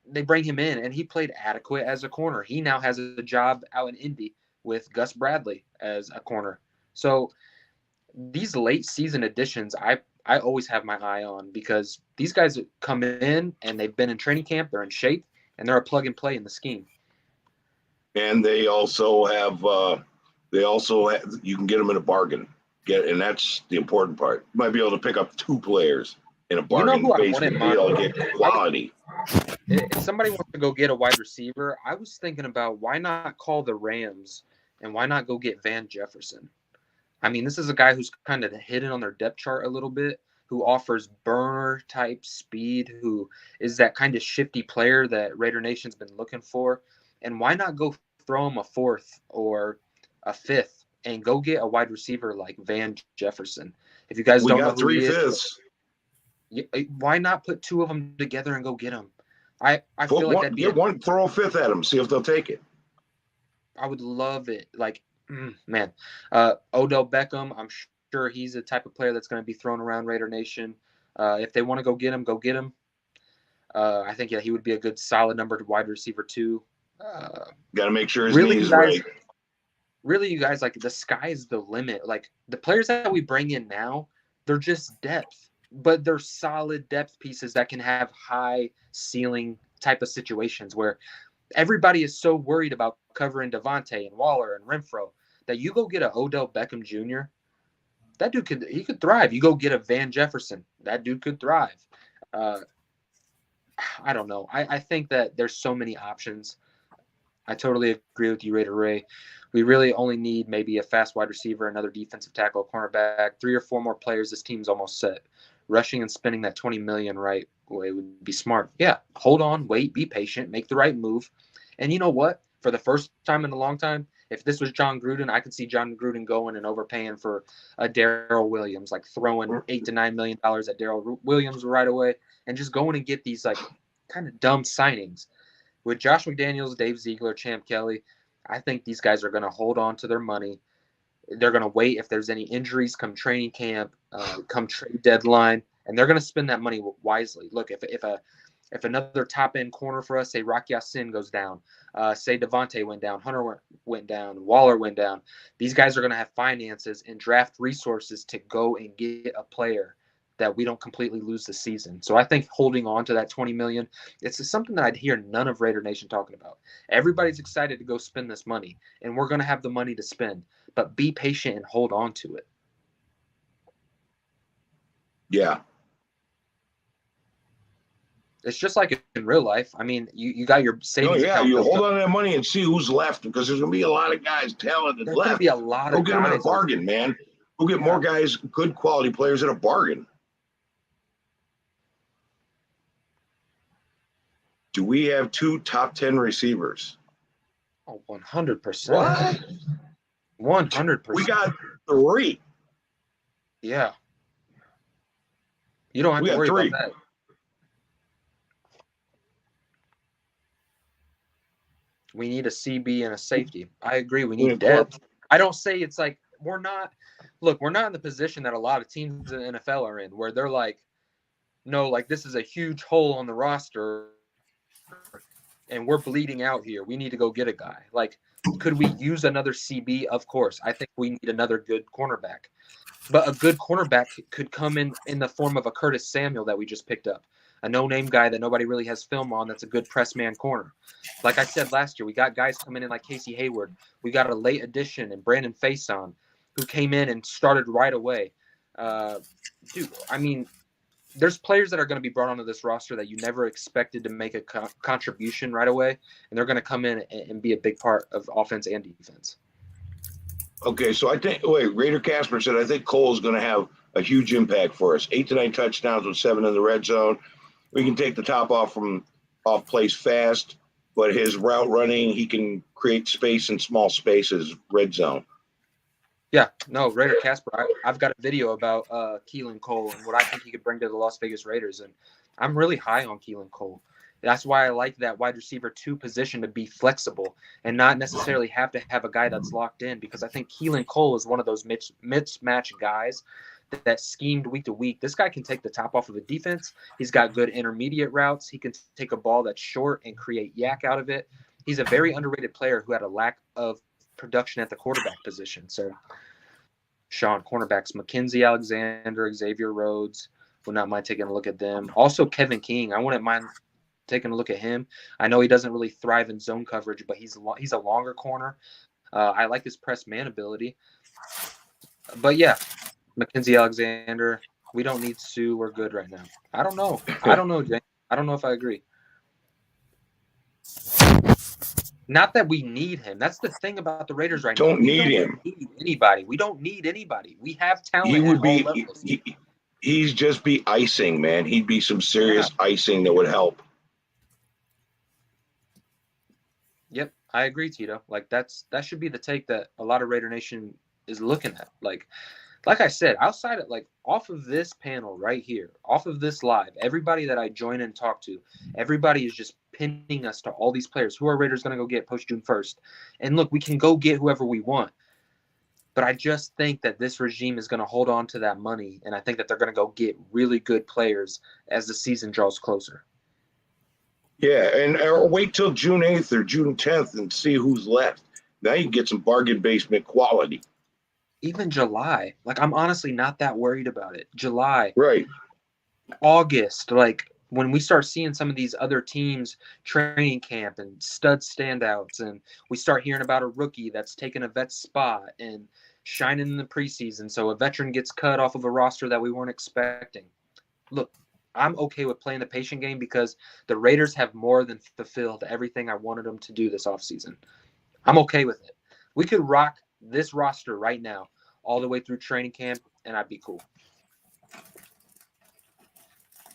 they bring him in, and he played adequate as a corner. He now has a job out in Indy with Gus Bradley as a corner. So these late season additions, I always have my eye on, because these guys come in and they've been in training camp, they're in shape, and they're a plug and play in the scheme. And they also have you can get them in a bargain. And that's the important part. You might be able to pick up 2 players in a bargain-based deal and get quality. If somebody wants to go get a wide receiver, I was thinking about why not call the Rams and why not go get Van Jefferson. I mean, this is a guy who's kind of hidden on their depth chart a little bit, who offers burner-type speed, who is that kind of shifty player that Raider Nation's been looking for. And why not go throw him a 4th or a 5th and go get a wide receiver like Van Jefferson? If you guys don't know who he is, why not put 2 of them together and go get him? I feel like that'd be throw a 5th at them, see if they'll take it. I would love it. Like, man, Odell Beckham, I'm sure he's the type of player that's going to be thrown around Raider Nation. If they want to go get him, go get him. I think he would be a good, solid number wide receiver too. Got to make sure his knee's right. Really, you guys, like, the sky is the limit. Like, the players that we bring in now, they're just depth, but they're solid depth pieces that can have high ceiling type of situations where everybody is so worried about covering Devontae and Waller and Renfro that you go get a Odell Beckham Jr., that dude could thrive. You go get a Van Jefferson, that dude could thrive. I don't know. I think that there's so many options. I totally agree with you, Raider Ray. We really only need maybe a fast wide receiver, another defensive tackle, cornerback, 3 or 4 more players. This team's almost set. Rushing and spending that $20 million right way would be smart. Yeah, hold on, wait, be patient, make the right move. And you know what? for the first time in a long time. If this was John Gruden, I could see John Gruden going and overpaying for a Darrell Williams, like throwing $8 to $9 million at Darrell Williams right away, and just going and get these like kind of dumb signings. With Josh McDaniels, Dave Ziegler, Champ Kelly, I think these guys are going to hold on to their money. They're going to wait if there's any injuries come training camp, come trade deadline, and they're going to spend that money wisely. Look, if another top end corner for us, say Rocky Ya-Sin goes down, say Devontae went down, Hunter went down, Waller went down, these guys are going to have finances and draft resources to go and get a player that we don't completely lose the season. So I think holding on to that $20 million, it's something that I'd hear none of Raider Nation talking about. Everybody's excited to go spend this money, and we're going to have the money to spend, but be patient and hold on to it. Yeah. It's just like in real life. I mean, you got your savings account. You hold on to that money and see who's left, because there's going to be a lot of guys talented left. There's going to be a lot of guys. Go get them at a bargain, man. Go get more guys, good quality players at a bargain. Do we have 2 top 10 receivers? Oh, 100%. What? 100%. We got 3. Yeah. You don't have to worry 3. about that. We need a CB and a safety. I agree. We need depth. I don't say it's like we're not in the position that a lot of teams in the NFL are in, where they're like, no, like this is a huge hole on the roster and we're bleeding out here. We need to go get a guy. Like, could we use another CB? Of course. I think we need another good cornerback. But a good cornerback could come in the form of a Curtis Samuel that we just picked up. A no-name guy that nobody really has film on that's a good press man corner. Like I said last year, we got guys coming in like Casey Hayward. We got a late addition and Brandon Faison, who came in and started right away. Dude, I mean, there's players that are going to be brought onto this roster that you never expected to make a contribution right away, and they're going to come in and be a big part of offense and defense. Okay, so Raider Casper said, I think Cole is going to have a huge impact for us. 8 to 9 touchdowns with 7 in the red zone. We can take the top off plays fast, but his route running, he can create space in small spaces, red zone. Yeah, no, Raider Casper, I've got a video about Keelan Cole and what I think he could bring to the Las Vegas Raiders, and I'm really high on Keelan Cole. That's why I like that wide receiver 2 position to be flexible and not necessarily have to have a guy that's locked in, because I think Keelan Cole is one of those mismatch guys that schemed week to week. This guy can take the top off of a defense. He's got good intermediate routes. He can take a ball that's short and create yak out of it. He's a very underrated player who had a lack of production at the quarterback position. So, Sean, cornerbacks, Mackenzie Alexander, Xavier Rhodes, would not mind taking a look at them. Also, Kevin King, I wouldn't mind taking a look at him. I know he doesn't really thrive in zone coverage, but he's a longer corner. I like his press man ability. But yeah, Mackenzie Alexander, we don't need Sue. We're good right now. I don't know, Jay. I don't know if I agree. Not that we need him. That's the thing about the Raiders right now. We don't need anybody. We don't need anybody. We have talent. He's just be icing, man. He'd be some serious icing that would help. Yep, I agree, Tito. Like that should be the take that a lot of Raider Nation is looking at. Like I said, outside of off of this panel right here, off of this live, everybody that I join and talk to, everybody is just pinning us to all these players. Who are Raiders going to go get post June 1st? And look, we can go get whoever we want. But I just think that this regime is going to hold on to that money, and I think that they're going to go get really good players as the season draws closer. Yeah, or wait till June 8th or June 10th and see who's left. Now you can get some bargain basement quality. Even July, I'm honestly not that worried about it. July, right? August, when we start seeing some of these other teams training camp and stud standouts, and we start hearing about a rookie that's taken a vet spot and shining in the preseason, so a veteran gets cut off of a roster that we weren't expecting. Look, I'm okay with playing the patient game because the Raiders have more than fulfilled everything I wanted them to do this offseason. I'm okay with it. We could rock this roster right now all the way through training camp, and I'd be cool.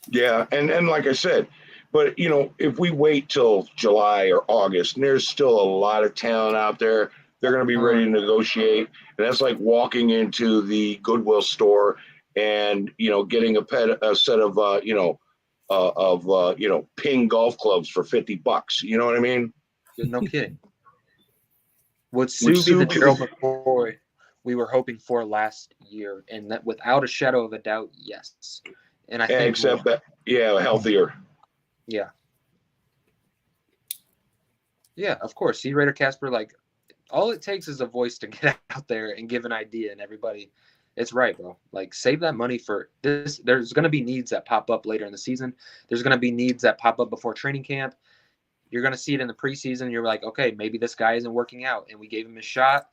Yeah, and like I said, But, if we wait till July or August, and there's still a lot of talent out there, they're going to be ready to negotiate. And that's like walking into the Goodwill store and, getting a set of, ping golf clubs for $50. You know what I mean? No kidding. Would Sue be the Gerald McCoy we were hoping for last year? And that, without a shadow of a doubt, yes. And I think except that, healthier. Yeah. Yeah, of course. See, Raider Casper, like, all it takes is a voice to get out there and give an idea, and everybody, it's right, bro. Like, save that money for this. There's going to be needs that pop up later in the season. There's going to be needs that pop up before training camp. You're going to see it in the preseason. You're like, okay, maybe this guy isn't working out, and we gave him a shot.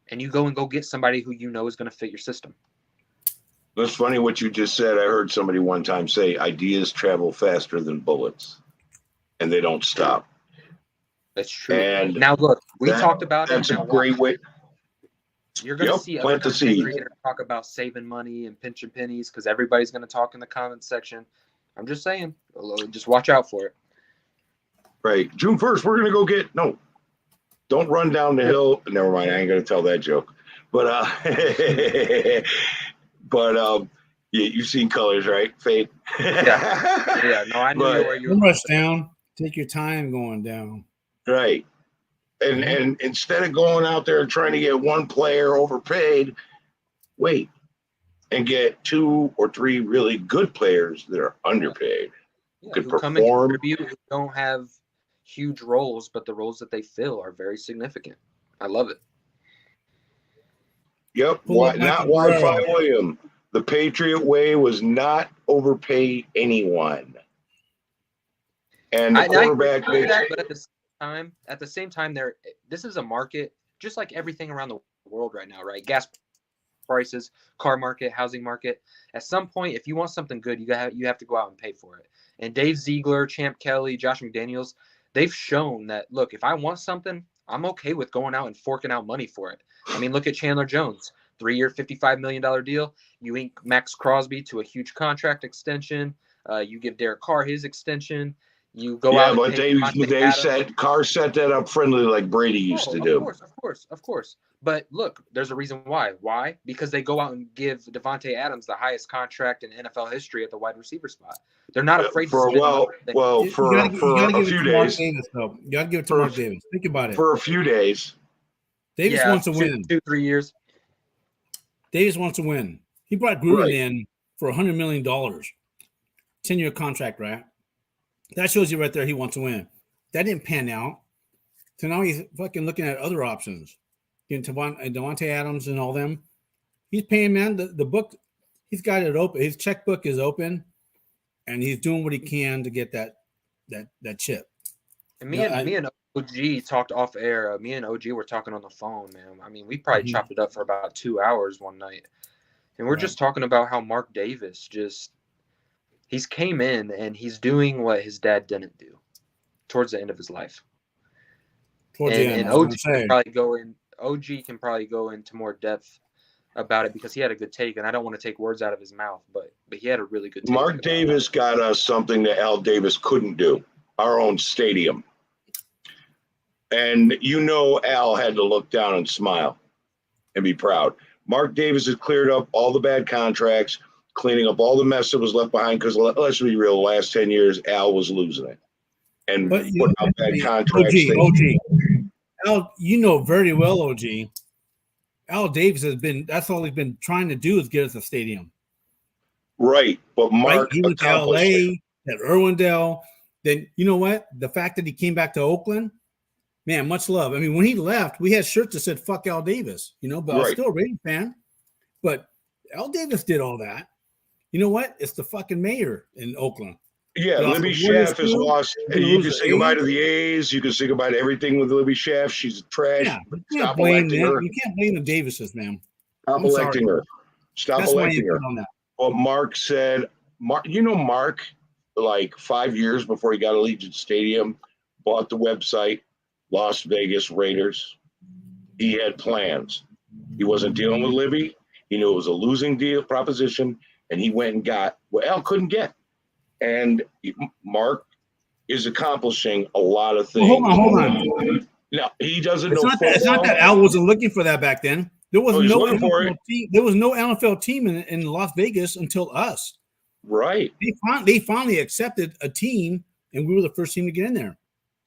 And you go get somebody who you know is going to fit your system. That's funny what you just said. I heard somebody one time say ideas travel faster than bullets, and they don't stop. That's true. And now, look, we talked about that's a great way. You're going to see other content creators talk about saving money and pinching pennies because everybody's going to talk in the comments section. I'm just saying, just watch out for it. Right. June 1st, we're going to go get – no, don't run down the hill. Never mind. I ain't going to tell that joke. But you've seen Colors, right, Fade? Yeah. No, I knew where you were. Don't rush down. Take your time going down. Right. And instead of going out there and trying to get one player overpaid, wait and get 2 or 3 really good players that are underpaid. Yeah, who perform. Come and contribute, who don't have huge roles, but the roles that they fill are very significant. I love it. Yep. Not Wi-Fi William. The Patriot way was not overpay anyone. And the quarterback but at the same time, this is a market just like everything around the world right now, right? Gas prices, car market, housing market. At some point, if you want something good, you have to go out and pay for it. And Dave Ziegler, Champ Kelly, Josh McDaniels, they've shown that, look, if I want something, I'm okay with going out and forking out money for it. I mean, look at Chandler Jones, 3-year, $55 million deal. You ink Max Crosby to a huge contract extension. You give Derek Carr his extension. You go out. Yeah, but Carr set that up friendly like Brady used to do. Of course. But look, there's a reason why. Why? Because they go out and give Devontae Adams the highest contract in NFL history at the wide receiver spot. They're not afraid for to for a few days. You got to give it to Mark Davis. Think about it. For a few days. Davis wants to win. 2-3 years. Davis wants to win. He brought Gruden in for $100 million. 10-year contract, right? That shows you right there he wants to win. That didn't pan out. So now he's fucking looking at other options. Getting Devontae Adams and all them. He's paying, man. The book, he's got it open. His checkbook is open, and he's doing what he can to get that chip. And me and OG talked off air. Me and OG were talking on the phone, man. I mean, we probably chopped it up for about 2 hours one night. And we're just talking about how Mark Davis he's came in and he's doing what his dad didn't do towards the end of his life. And OG can probably go into more depth about it because he had a good take, and I don't want to take words out of his mouth, but he had a really good take. Mark Davis got us something that Al Davis couldn't do, our own stadium. And Al had to look down and smile and be proud. Mark Davis has cleared up all the bad contracts, cleaning up all the mess that was left behind, because let's be real, the last 10 years, Al was losing it. And put out bad contracts. OG. Al, very well, OG. Al Davis that's all he's been trying to do is get us a stadium. Right. But Mark he went to LA, at Irwindale. Then you know what? The fact that he came back to Oakland, man, much love. I mean, when he left, we had shirts that said "fuck Al Davis," but I was still a Raiders fan. But Al Davis did all that. You know what? It's the fucking mayor in Oakland. Yeah, Libby Schaff has lost. You can say goodbye to the A's. You can say goodbye to everything with Libby Schaff. She's trash. Yeah, you can't blame her. You can't blame the Davises, man. Stop electing her. Stop electing her. Well, Mark said, Mark, like 5 years before he got Allegiant Stadium, bought the website, Las Vegas Raiders. He had plans. He wasn't dealing with Libby. He knew it was a losing deal proposition, and he went and got what Al couldn't get. And Mark is accomplishing a lot of things. Well, hold on. No, he doesn't it's know not football. It's not that Al wasn't looking for that back then. There was no NFL team. There was no NFL team in Las Vegas until us. Right. They finally accepted a team, and we were the first team to get in there.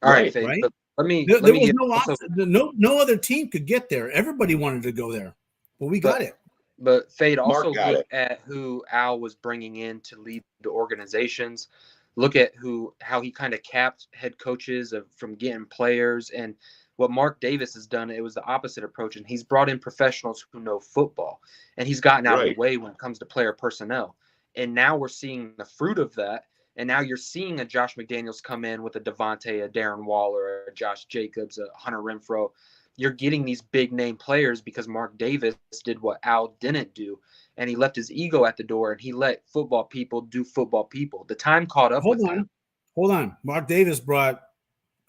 All right. Right. But let me. There was no option. No other team could get there. Everybody wanted to go there, but we got it. But Fade, also look at who Al was bringing in to lead the organizations. Look at how he kind of capped head coaches from getting players, and what Mark Davis has done. It was the opposite approach, and he's brought in professionals who know football, and he's gotten out of the way when it comes to player personnel. And now we're seeing the fruit of that. And now you're seeing a Josh McDaniels come in with a Devontae, a Darren Waller, a Josh Jacobs, a Hunter Renfrow. You're getting these big name players because Mark Davis did what Al didn't do. And he left his ego at the door, and he let football people do football people. The time caught up with him. Hold on. Mark Davis brought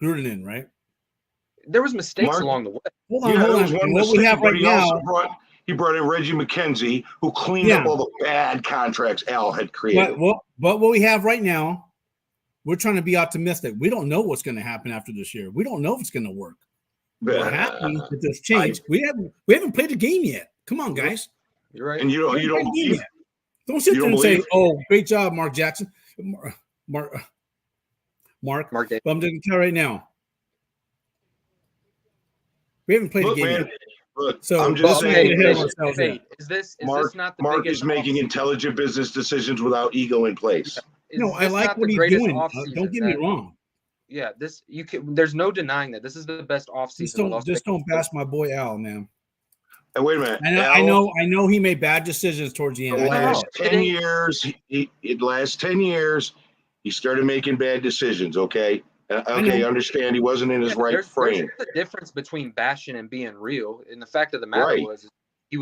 Gruden in, right? There was mistakes along the way. Hold on. What we have right now. He brought in Reggie McKenzie, who cleaned up all the bad contracts Al had created. But what we have right now, we're trying to be optimistic. We don't know what's going to happen after this year. We don't know if it's going to work. We're happy that there's change. We haven't played a game yet. Come on, guys. You're right. And you don't sit there and say, "Oh, great job, Mark Jackson." Mark. But I'm going to tell you right now, we haven't played a game yet. Look, so I'm just saying. Is this not the Mark is making intelligent business decisions without ego in place. No, I like what he's doing. Don't get me wrong. Yeah, there's no denying that this is the best offseason. Just don't bash my boy Al, man. And wait a minute. I know he made bad decisions towards the end. The last 10 years, he started making bad decisions. Okay. Okay, understand he wasn't in his right frame. There's a difference between bashing and being real. And the fact of the matter was he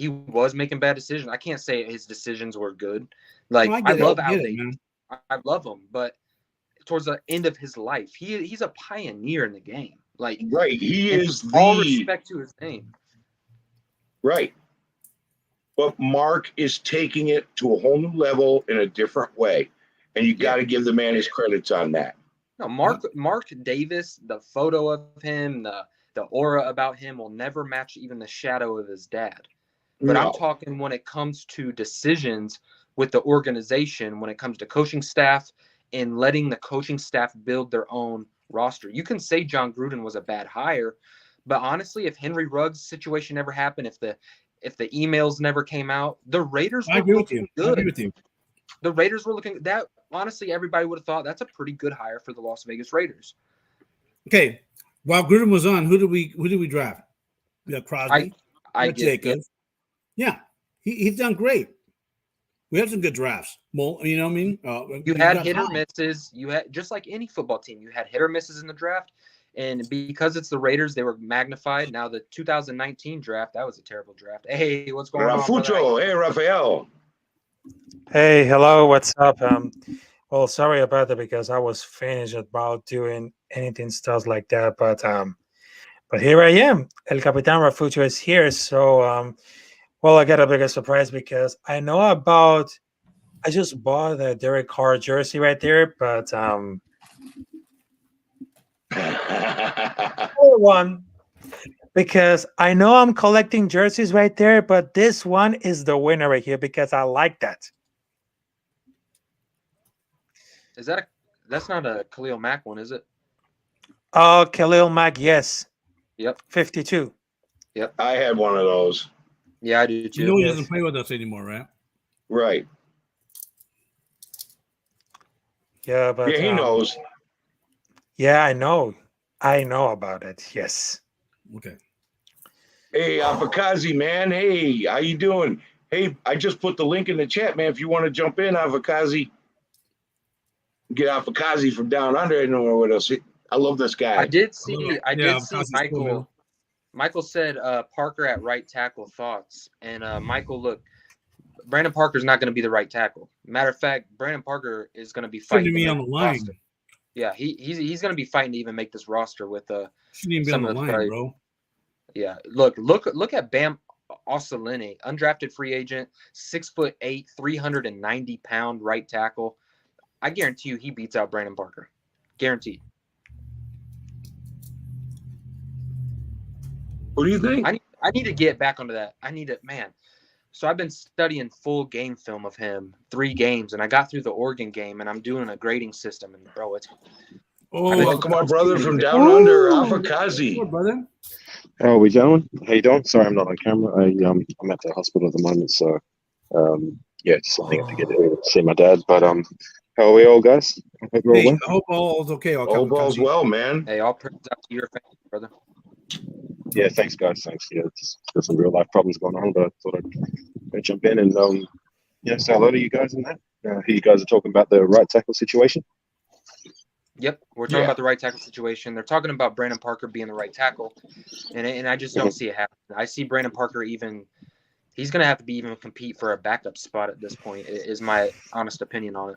was making bad decisions. I can't say his decisions were good. Like I love Al Davis. I love him, but towards the end of his life, he's a pioneer in the game. Like he is all respect to his name. Right. But Mark is taking it to a whole new level in a different way. And you got to give the man his credits on that. No, Mark Davis, the photo of him, the aura about him will never match even the shadow of his dad. But I'm talking when it comes to decisions with the organization, when it comes to coaching staff and letting the coaching staff build their own roster. You can say John Gruden was a bad hire, but honestly, if Henry Ruggs' situation never happened, if the emails never came out, the Raiders were looking good. I agree with you. The Raiders were looking that. Honestly, everybody would have thought that's a pretty good hire for the Las Vegas Raiders. Okay, while Gruden was on, who did we draft? We got Crosby, Jacobs. Yeah, he's done great. We have some good drafts. Well, you know what I mean? You had hit or misses. You had, just like any football team, you had hit or misses in the draft. And because it's the Raiders, they were magnified. Now the 2019 draft, that was a terrible draft. Hey, what's going on? Hey, Rafael. Hey, hello, what's up? Well, sorry about that because I was finished about doing anything stuff like that, but here I am. El Capitan Rafucho is here, so well, I got a bigger surprise because I just bought the Derek Carr jersey right there, but one because I know I'm collecting jerseys right there, but this one is the winner right here because I like that. That's not a Khalil Mack one, is it? Oh, Khalil Mack, yes. Yep. 52. Yep. I had one of those. Yeah, I do too. You know he doesn't play with us anymore, right? Right. Yeah, but he knows. Yeah, I know. I know about it. Yes. Okay. Hey, Avakazi, man. Hey, how you doing? Hey, I just put the link in the chat, man. If you want to jump in, Avakazi. Get Avakazi from down under. I don't know what else. I love this guy. I did see Michael. Cool, Michael said Parker at right tackle thoughts. And Michael, look, Brandon Parker's not going to be the right tackle. Matter of fact, Brandon Parker is going to be fighting me on the line. Roster. Yeah, he's going to be fighting to even make this roster with shouldn't even be on the line, bro. Yeah, look at Bam Osalene, undrafted free agent, 6'8", 390-pound right tackle. I guarantee you he beats out Brandon Parker. guaranteed. Who do you think? I need to get back onto that. So I've been studying full game film of him, 3 games, and I got through the Oregon game, and I'm doing a grading system. And bro, it's welcome our brother from down under, Alpha Kazi. Brother. How are we going? How you doing? Sorry, I'm not on camera. I'm at the hospital at the moment, so just lining up to get to see my dad. But how are we all, guys? I hope you're all well. I hope all's okay. Hope all's well, man. Hey, all praise out to your family, brother. Yeah, thanks, guys. Thanks. Yeah, there's some real life problems going on, but I thought I'd jump in and say hello to you guys in that. Here you guys are talking about the right tackle situation. Yep, we're talking about the right tackle situation. They're talking about Brandon Parker being the right tackle, and I just don't see it happening. I see Brandon Parker he's going to have to even compete for a backup spot at this point, is my honest opinion on it.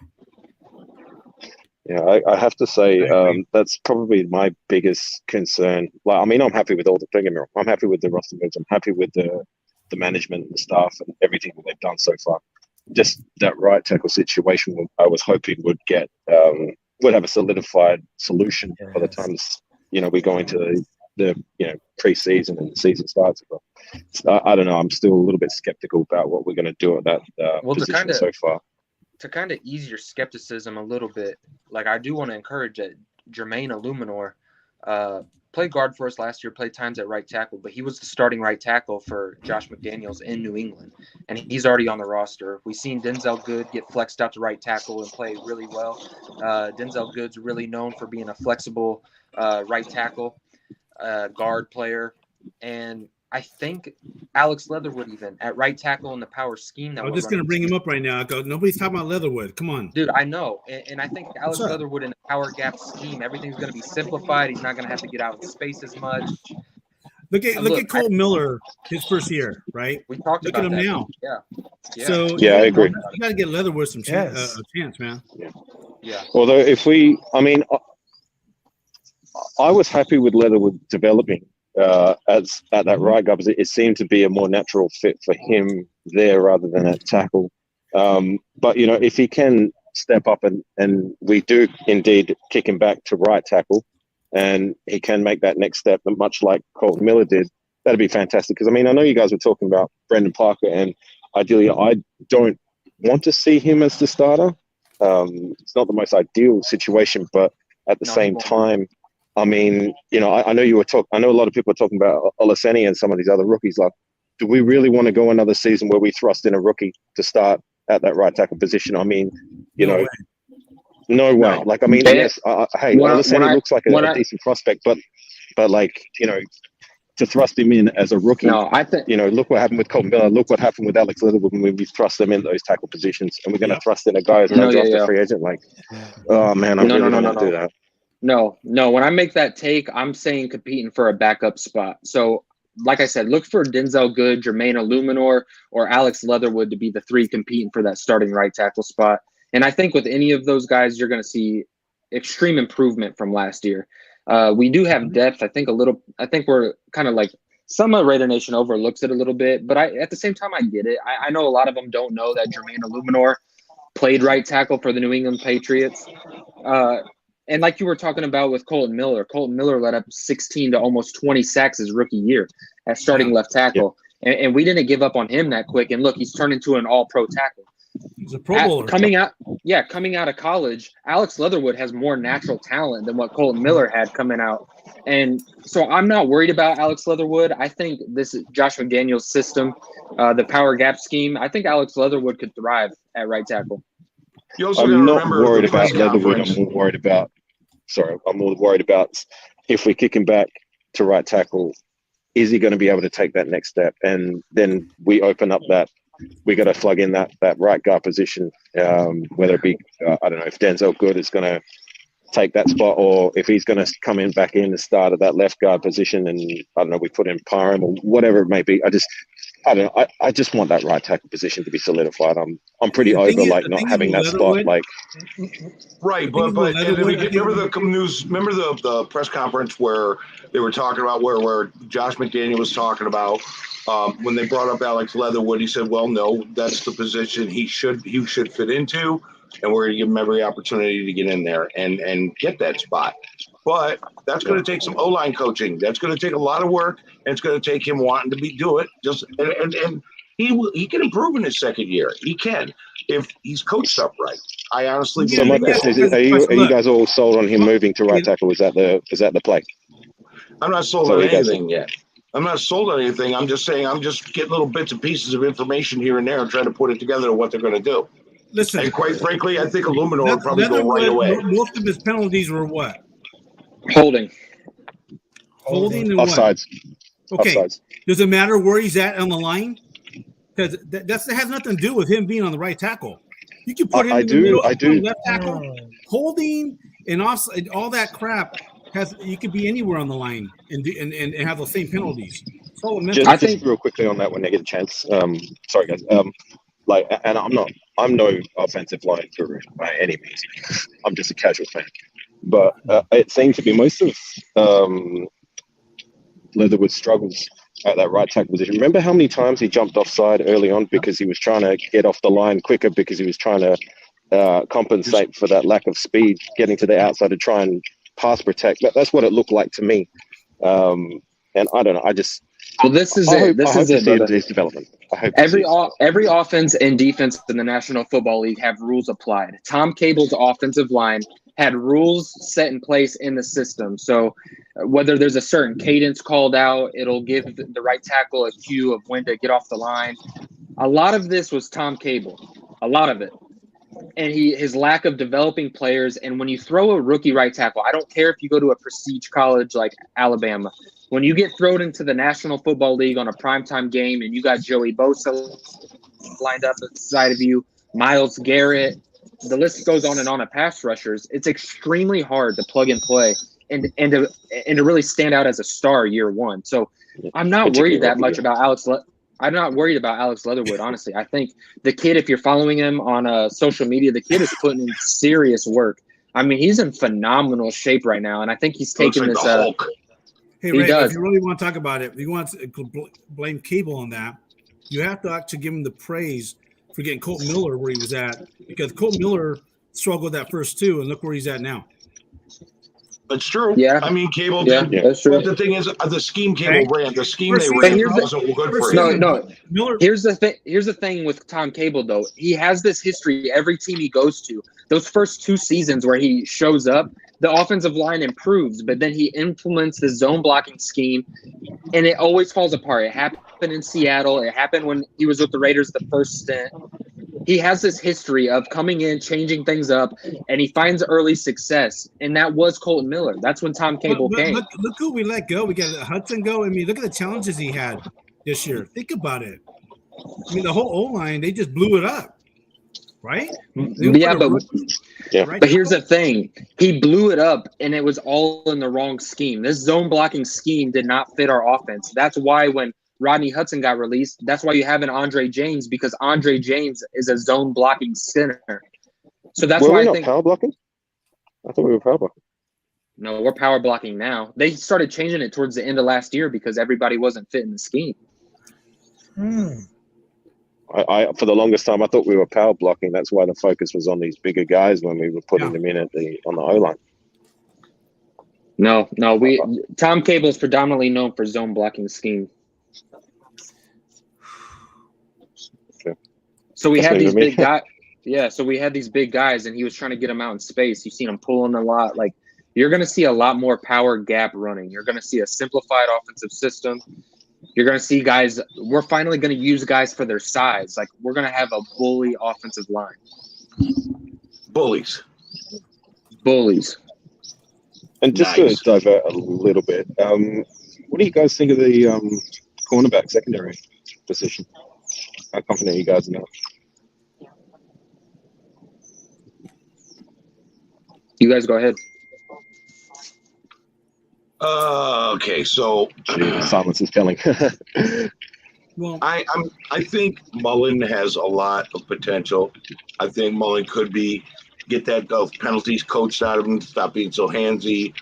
Yeah, I have to say that's probably my biggest concern. Like, I mean, I'm happy with all the thing. I'm happy with the roster moves. I'm happy with the management and the staff and everything that they've done so far. Just that right tackle situation, I was hoping would have a solidified solution by the time we go into the pre-season and the season starts. But I don't know. I'm still a little bit skeptical about what we're going to do at that position so far. To kind of ease your skepticism a little bit, like I do want to encourage that Jermaine Illuminor played guard for us last year, played times at right tackle, but he was the starting right tackle for Josh McDaniels in New England, and he's already on the roster. We've seen Denzel Good get flexed out to right tackle and play really well. Denzel Good's really known for being a flexible right tackle guard player, and I think Alex Leatherwood even at right tackle in the power scheme. I'm just going to bring him up right now. Nobody's talking about Leatherwood. Come on. Dude, I know. And I think Alex Leatherwood in the power gap scheme, everything's going to be simplified. He's not going to have to get out in space as much. Look at Cole Miller, his first year, right? We talked about him that. now. Yeah. So, I agree. You got to get Leatherwood some chance, man. Yeah. Although I was happy with Leatherwood developing at that right guard position. It seemed to be a more natural fit for him there rather than at tackle. But if he can step up and we do indeed kick him back to right tackle, and he can make that next step, much like Colton Miller did, that'd be fantastic. Because I know you guys were talking about Brandon Parker, and ideally, I don't want to see him as the starter. It's not the most ideal situation, but at the same time, I know I know a lot of people are talking about Olaseni and some of these other rookies. Like, do we really want to go another season where we thrust in a rookie to start at that right tackle position? No way. Like, yes. Olaseni looks like a decent prospect, but to thrust him in as a rookie. No, I think look what happened with Colton Miller. Look what happened with Alex Leatherwood when we thrust them in those tackle positions, and we're going to thrust in a guy who's not a free agent. Like, oh man, I'm really going to do that. No. When I make that take, I'm saying competing for a backup spot. So, like I said, look for Denzel Good, Jermaine Illuminor, or Alex Leatherwood to be the 3 competing for that starting right tackle spot. And I think with any of those guys, you're going to see extreme improvement from last year. We do have depth. I think we're kind of like some of Raider Nation overlooks it a little bit, but at the same time, I get it. I know a lot of them don't know that Jermaine Illuminor played right tackle for the New England Patriots. And like you were talking about with Colton Miller let up 16 to almost 20 sacks his rookie year at starting left tackle. Yep. And we didn't give up on him that quick. And look, he's turned into an all-pro tackle. He's a Pro Bowler. Coming out of college, Alex Leatherwood has more natural talent than what Colton Miller had coming out. And so I'm not worried about Alex Leatherwood. I think this is Josh McDaniels' system, the power gap scheme. I think Alex Leatherwood could thrive at right tackle. I'm not worried about Leatherwood. I'm more worried about if we kick him back to right tackle, is he going to be able to take that next step? And then we open up that we got to plug in that right guard position, whether it be I don't know if Denzel Good is going to take that spot, or if he's going to come in back in the start of that left guard position, and I don't know, we put in Parham or whatever it may be. I don't know. I just want that right tackle position to be solidified. I'm pretty over not having that spot. Like, right, but remember the news? Remember the press conference where they were talking about where Josh McDaniel was talking about when they brought up Alex Leatherwood. He said, "Well, no, that's the position he should fit into." and we're going to give him every opportunity to get in there and get that spot. But that's going to take some O-line coaching. That's going to take a lot of work, and it's going to take him wanting to do it. And he can improve in his second year. He can if he's coached up right. I honestly believe so my question is: are you guys all sold on him moving to right tackle? Is that the play? I'm not sold on anything yet. I'm not sold on anything. I'm just saying I'm just getting little bits and pieces of information here and there and trying to put it together to what they're going to do. Listen, and quite frankly, I think Illuminor will probably go right away. Most of his penalties were what? Holding and offsides. What? Okay. Offsides. Does it matter where he's at on the line? Because that has nothing to do with him being on the right tackle. You can put him in the middle, left tackle, holding and offside, all that crap. You could be anywhere on the line and have the same penalties. Just real quickly on that when they get a chance. Sorry guys. And I'm no offensive line guru by any means. I'm just a casual fan. But it seemed to be most of Leatherwood's struggles at that right tackle position. Remember how many times he jumped offside early on because he was trying to get off the line quicker because he was trying to compensate for that lack of speed, getting to the outside to try and pass protect. That's what it looked like to me. And I don't know. This is it. This is it. His development. Every offense and defense in the National Football League have rules applied. Tom Cable's offensive line had rules set in place in the system. So whether there's a certain cadence called out, it'll give the right tackle a cue of when to get off the line. A lot of this was Tom Cable. A lot of it. And his lack of developing players. And when you throw a rookie right tackle, I don't care if you go to a prestige college like Alabama. When you get thrown into the National Football League on a primetime game and you got Joey Bosa lined up at the side of you, Myles Garrett, the list goes on of pass rushers, it's extremely hard to plug and play and to really stand out as a star year one. So I'm not worried that much about Alex. I'm not worried about Alex Leatherwood, honestly. I think the kid, if you're following him on social media, the kid is putting in serious work. I mean, he's in phenomenal shape right now, and I think he's taking this. Hey, Ray, if you really want to talk about it, if you want to blame Cable on that, you have to actually give him the praise for getting Colton Miller where he was at, because Colton Miller struggled that first two, and look where he's at now. It's true. Yeah. I mean, Cable did. Yeah, that's true. But the thing is, the scheme Cable ran, the scheme they ran wasn't good for him. No. Miller. Here's the thing with Tom Cable, though. He has this history every team he goes to. Those first 2 seasons where he shows up, the offensive line improves, but then he implements the zone blocking scheme, and it always falls apart. It happened in Seattle. It happened when he was with the Raiders the first stint. He has this history of coming in, changing things up, and he finds early success, and that was Colton Miller. That's when Tom Cable came. Look who we let go. We got Hudson go. I mean, look at the challenges he had this year. Think about it. I mean, the whole O-line, they just blew it up. Right? But here's the thing. He blew it up, and it was all in the wrong scheme. This zone blocking scheme did not fit our offense. That's why when Rodney Hudson got released, that's why you have an Andre James, because Andre James is a zone blocking center. So that's why I think power blocking? I thought we were power blocking. No, we're power blocking now. They started changing it towards the end of last year because everybody wasn't fitting the scheme. I for the longest time I thought we were power blocking. That's why the focus was on these bigger guys when we were putting them in on the O line. No, Tom Cable is predominantly known for zone blocking scheme. Okay. So we had these big guys. Yeah, so we had these big guys, and he was trying to get them out in space. You've seen him pulling a lot. Like, you're going to see a lot more power gap running. You're going to see a simplified offensive system. You're going to see guys – we're finally going to use guys for their size. Like, we're going to have a bully offensive line. Bullies. And just to divert a little bit, what do you guys think of the cornerback secondary position? How confident are you guys in that? You guys go ahead. Okay, so silence is telling. Well, I think Mullen has a lot of potential. I think Mullen could get that penalties coached out of him, stop being so handsy,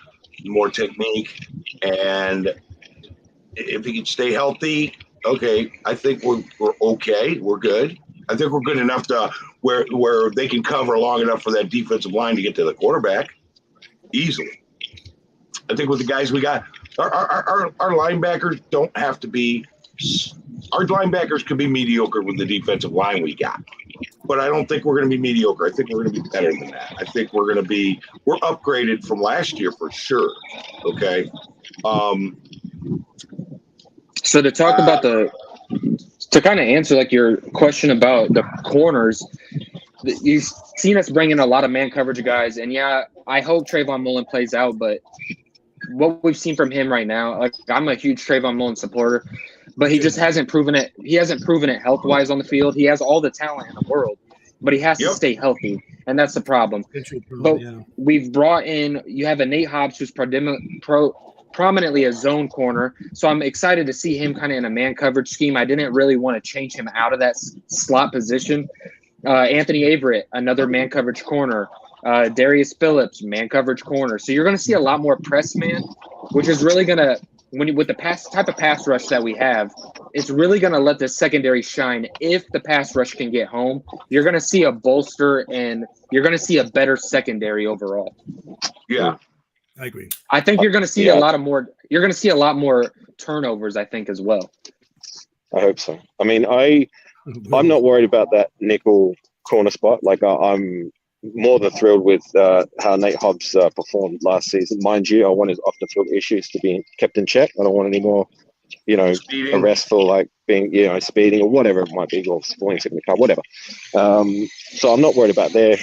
more technique, and if he can stay healthy, okay, I think we're okay, we're good. I think we're good enough to where they can cover long enough for that defensive line to get to the quarterback easily. I think with the guys we got, our linebackers don't have to be. Our linebackers could be mediocre with the defensive line we got, but I don't think we're going to be mediocre. I think we're going to be better than that. I think we're upgraded from last year for sure. Okay. So to talk about to kind of answer like your question about the corners, you've seen us bring in a lot of man coverage guys, and yeah, I hope Trayvon Mullen plays out, but what we've seen from him right now, like I'm a huge Trayvon Mullen supporter, but he just hasn't proven it. He hasn't proven it health wise on the field. He has all the talent in the world, but he has to stay healthy, and that's the problem. But we've brought in. You have a Nate Hobbs who's prominently a zone corner, so I'm excited to see him kind of in a man coverage scheme. I didn't really want to change him out of that slot position. Anthony Averett, another man coverage corner. Darius Phillips, man coverage corner. So you're going to see a lot more press man, which is really going to, with the type of pass rush that we have, it's really going to let the secondary shine. If the pass rush can get home, you're going to see a bolster and you're going to see a better secondary overall. Yeah, I agree. I think you're going to see a lot more. You're going to see a lot more turnovers, I think, as well. I hope so. I mean, I'm not worried about that nickel corner spot. Like I'm more than thrilled with how Nate Hobbs performed last season. Mind you, I want his off the field issues to be kept in check. I don't want any more, arrests for like being, speeding or whatever it might be, or falling sick in the car, whatever. So I'm not worried about there.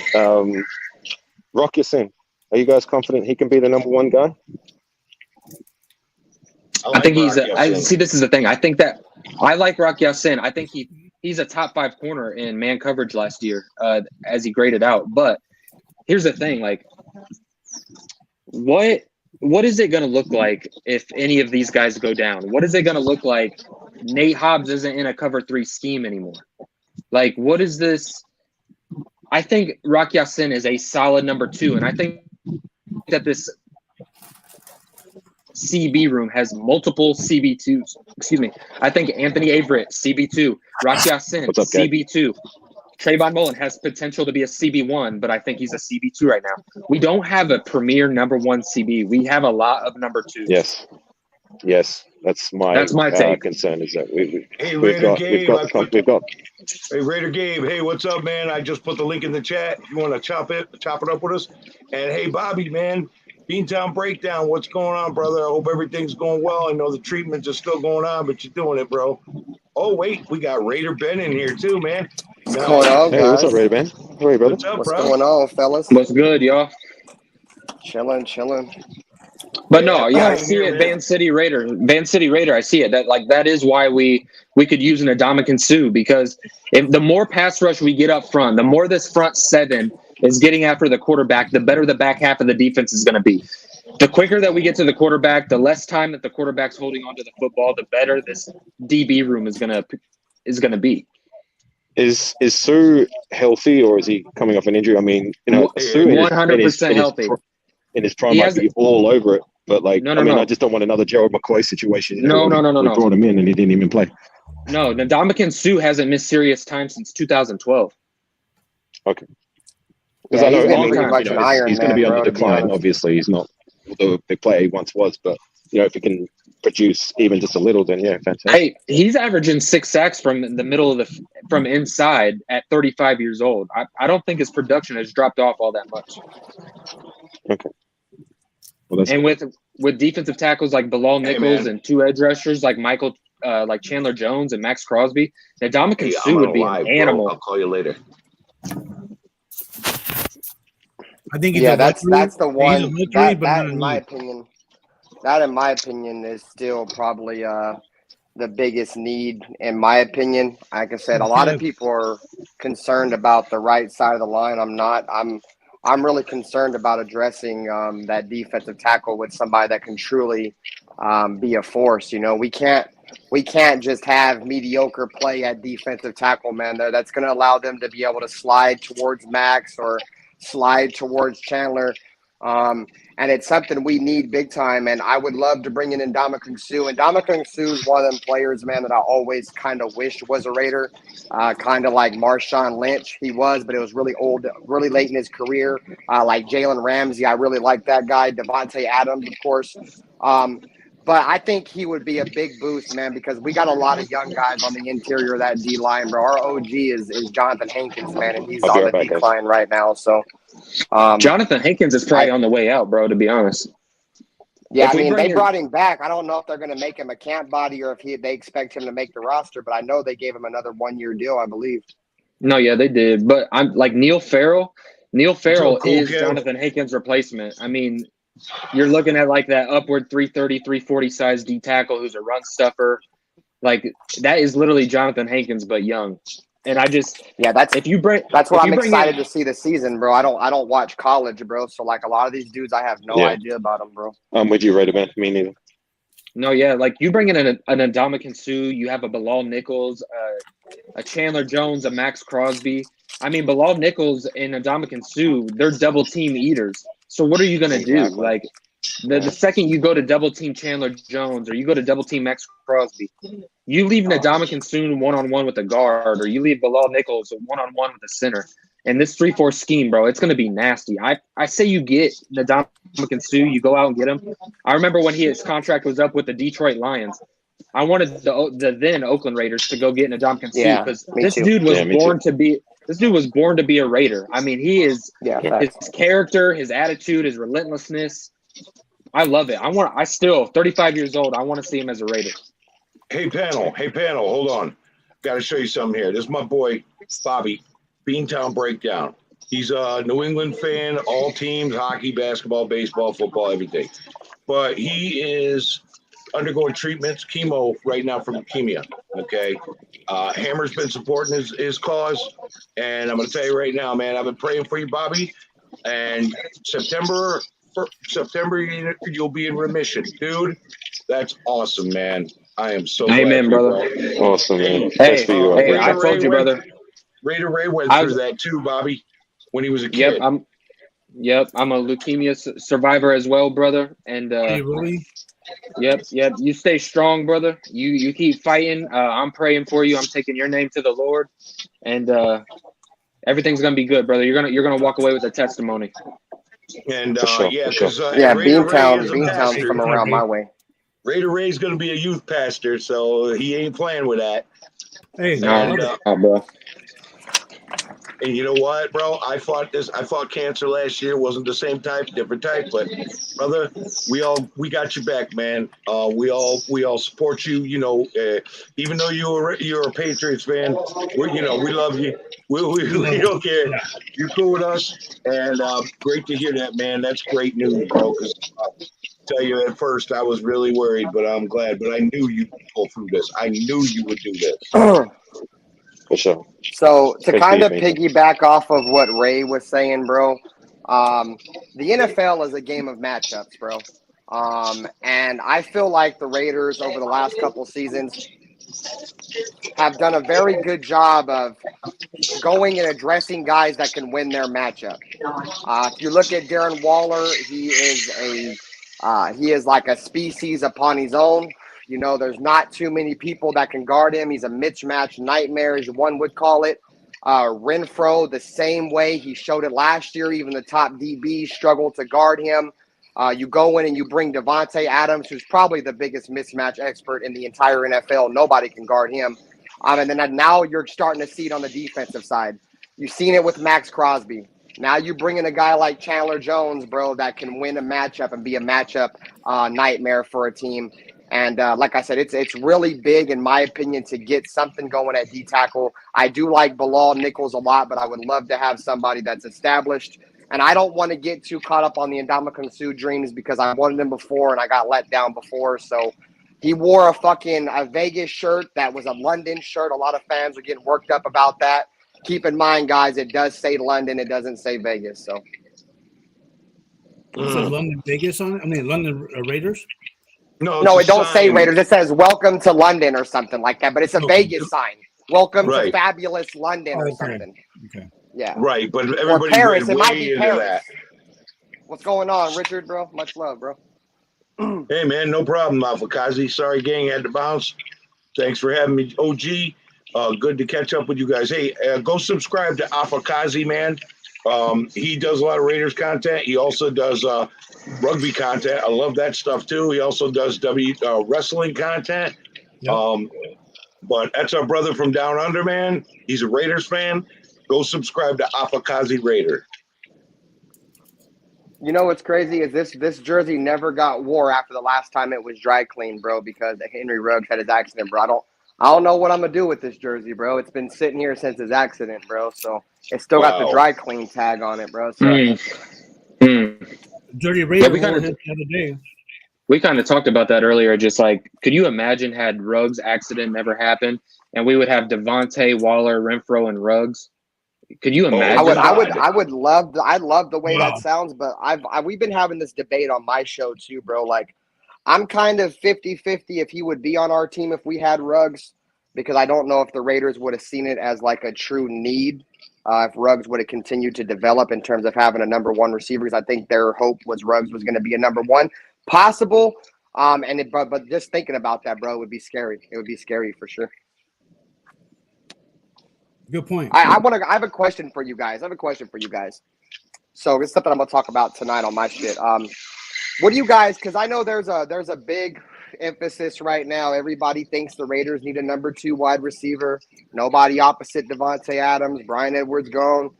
Rock Ya-Sin, are you guys confident he can be the number one guy? I think he's. See, this is the thing. I think that I like Rock Ya-Sin. I think he's a top 5 corner in man coverage last year, as he graded out. But here's the thing: like, what is it going to look like if any of these guys go down? What is it going to look like? Nate Hobbs isn't in a cover 3 scheme anymore. Like, what is this? I think Rock Ya-Sin is a solid number 2, and I think that this CB room has multiple CB2s. Excuse me. I think Anthony Averett, CB2. Rock Ya-Sin, CB2. Trayvon Mullen has potential to be a CB1, but I think he's a CB2 right now. We don't have a premier number 1 CB. We have a lot of number 2s. Yes. That's my take. Concern is that we've got. Hey, Raider Gabe. Hey, what's up, man? I just put the link in the chat. You want to chop it up with us? And hey, Bobby, man. Beantown Breakdown, what's going on, brother? I hope everything's going well. I know the treatments are still going on, but you're doing it, bro. Oh, wait, we got Raider Ben in here too, man. What's going on, guys? Hey, what's up, Raider Ben? How are you, brother? What's up, what's going on, fellas? What's good, y'all? Chilling. But I see it, Van City Raider, I see it. That is why we could use an Ndamukong Suh, because the more pass rush we get up front, the more this front 7 is getting after the quarterback, the better the back half of the defense is going to be. The quicker that we get to the quarterback, the less time that the quarterback's holding onto the football, the better this DB room is going to be. Is Suh healthy, or is he coming off an injury? I mean, Suh 100% healthy. In his prime, might be all over it, but I just don't want another Gerald McCoy situation. No. We brought him in and he didn't even play. No, Ndamukong Suh hasn't missed serious time since 2012. Okay. Because I know he's going to be on the decline. Obviously, he's not the big player he once was, but if he can produce even just a little, then fantastic. Hey, he's averaging 6 sacks from the middle of from inside at 35 years old. I don't think his production has dropped off all that much. Okay. Well, and with defensive tackles like Bilal Nichols and 2 edge rushers like like Chandler Jones and Max Crosby, Ndamukong Suh would be an animal. I'll call you later. I think that's the one. That in my opinion is still probably the biggest need in my opinion. Like I said, a lot of people are concerned about the right side of the line. I'm not. I'm really concerned about addressing that defensive tackle with somebody that can truly be a force. We can't just have mediocre play at defensive tackle, man. That's going to allow them to be able to slide towards Max or slide towards Chandler. and it's something we need big time. And I would love to bring in Ndamukong Suh. And Ndamukong Suh is one of them players, man, that I always kind of wish was a Raider, kind of like Marshawn Lynch. He was, but it was really old, really late in his career. Like Jalen Ramsey, I really like that guy. Devontae Adams, of course. But I think he would be a big boost, man, because we got a lot of young guys on the interior of that D-line, bro. Our OG is Jonathan Hankins, man, and he's on the decline right now. So Jonathan Hankins is probably on the way out, bro, to be honest. Yeah, I mean, they brought him back. I don't know if they're going to make him a camp body or if they expect him to make the roster, but I know they gave him another 1-year deal, I believe. No, yeah, they did. But I'm like Neil Farrell. Neil Farrell is kid. Jonathan Hankins' replacement. I mean, you're looking at like that upward 330, 340 size D tackle who's a run stuffer. Like that is literally Jonathan Hankins, but young. And I just that's what I'm excited to see this season, bro. I don't watch college, bro. So like a lot of these dudes, I have no idea about them, bro. I'm with you, Raider, man. Me neither. No, yeah, like you bring in an Ndamukong Suh, you have a Bilal Nichols, a Chandler Jones, a Max Crosby. I mean, Bilal Nichols and Ndamukong Suh, they're double team eaters. So what are you gonna do? Like the second you go to double team Chandler Jones or you go to double team Max Crosby, you leave Ndamukong Suh 1-on-1 with a guard, or you leave Bilal Nichols 1-on-1 with a center. And this 3-4 scheme, bro, it's going to be nasty. I say you get Ndamukong Suh, you go out and get him. I remember when his contract was up with the Detroit Lions, I wanted the then Oakland Raiders to go get Ndamukong Suh because this dude was born to be a Raider. I mean, he is his character, his attitude, his relentlessness. I love it. I still 35 years old. I want to see him as a Raider. Hey panel, hold on. Got to show you something here. This is my boy Bobby. Beantown Breakdown. He's a New England fan, all teams, hockey, basketball, baseball, football, everything. But he is undergoing treatments, chemo right now for leukemia. Okay. Hammer's been supporting his cause. And I'm going to tell you right now, man, I've been praying for you, Bobby. And September, you'll be in remission. Dude, that's awesome, man. I am so Amen, glad brother. Awesome, man. Hey, I told you, brother. Raider Ray went through that too, Bobby, when he was a kid. I'm a leukemia survivor as well, brother. And hey, really? Yep. You stay strong, brother. You keep fighting. I'm praying for you. I'm taking your name to the Lord, and everything's gonna be good, brother. You're gonna walk away with a testimony. And Beantown's from around my way. Raider Ray's gonna be a youth pastor, so he ain't playing with that. Hey, bro. And you know what, bro? I fought cancer last year. Wasn't the same type, different type. But brother, we got your back, man. We all support you. You know, even though you're a Patriots fan, we love you. We don't care. You're cool with us, and great to hear that, man. That's great news, bro. Because tell you at first I was really worried, but I'm glad. But I knew you'd pull through this. I knew you would do this. For sure. So to kind of piggyback off of what Ray was saying, bro, the NFL is a game of matchups, bro. And I feel like the Raiders over the last couple seasons have done a very good job of going and addressing guys that can win their matchup. If you look at Darren Waller, he is like a species upon his own. You know, there's not too many people that can guard him. He's a mismatch nightmare, as one would call it. Renfro, the same way. He showed it last year. Even the top DBs struggled to guard him. You go in and you bring Devontae Adams, who's probably the biggest mismatch expert in the entire NFL. Nobody can guard him. And then now you're starting to see it on the defensive side. You've seen it with Max Crosby. Now you bring in a guy like Chandler Jones, bro, that can win a matchup and be a matchup nightmare for a team. And like I said, it's really big, in my opinion, to get something going at D-tackle. I do like Bilal Nichols a lot, but I would love to have somebody that's established. And I don't want to get too caught up on the Ndamukong Suh dreams because I wanted him before and I got let down before. So he wore a Vegas shirt that was a London shirt. A lot of fans are getting worked up about that. Keep in mind, guys, it does say London. It doesn't say Vegas. So. It says London Vegas on it? I mean, London Raiders? No, it don't say Raiders. It says "Welcome to London" or something like that. But it's a Vegas sign. Welcome to fabulous London or something. Okay. Yeah. Right, but everybody Paris. It might be into Paris. that. What's going on, Richard, bro? Much love, bro. Hey, man, no problem, Alfakazi. Sorry, gang, had to bounce. Thanks for having me, OG. Good to catch up with you guys. Hey, go subscribe to Alfakazi, man. He does a lot of Raiders content. He also does rugby content. I love that stuff, too. He also does wrestling content. Yep. But that's our brother from down under, man. He's a Raiders fan. Go subscribe to Alfakazi Raider. You know what's crazy is this jersey never got wore after the last time it was dry cleaned, bro, because Henry Ruggs had his accident, bro. I don't know what I'm gonna do with this jersey, bro. It's been sitting here since his accident, bro. So it's still got the dry clean tag on it, bro. So Jersey Raider the other day. We kind of talked about that earlier. Just like, could you imagine had Ruggs' accident never happened, and we would have Devontae, Waller, Renfro, and Ruggs? Could you imagine? I would love. I love the way that sounds, but we've been having this debate on my show too, bro. Like, I'm kind of 50-50 if he would be on our team if we had Ruggs, because I don't know if the Raiders would have seen it as like a true need if Ruggs would have continued to develop in terms of having a number one receiver. Because I think their hope was Ruggs was going to be a number one. Possible, but just thinking about that, bro, would be scary. It would be scary for sure. Good point. I have a question for you guys. So it's something I'm gonna talk about tonight on my shit. What do you guys? Because I know there's a big emphasis right now. Everybody thinks the Raiders need a number 2 wide receiver. Nobody opposite Devontae Adams. Bryan Edwards gone.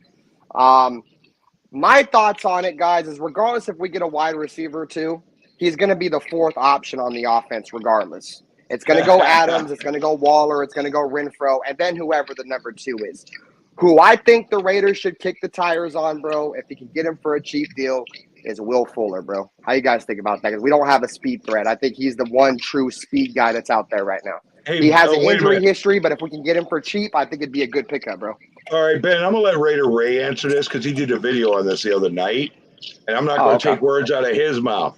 My thoughts on it, guys, is regardless if we get a wide receiver too, he's going to be the 4th option on the offense regardless. It's going to go Adams, it's going to go Waller, it's going to go Renfro, and then whoever the number 2 is. Who I think the Raiders should kick the tires on, bro, if you can get him for a cheap deal, is Will Fuller, bro. How you guys think about that? Because we don't have a speed threat. I think he's the one true speed guy that's out there right now. Hey, he has an injury history, but if we can get him for cheap, I think it'd be a good pickup, bro. All right, Ben, I'm going to let Raider Ray answer this because he did a video on this the other night, and I'm not going to take words out of his mouth.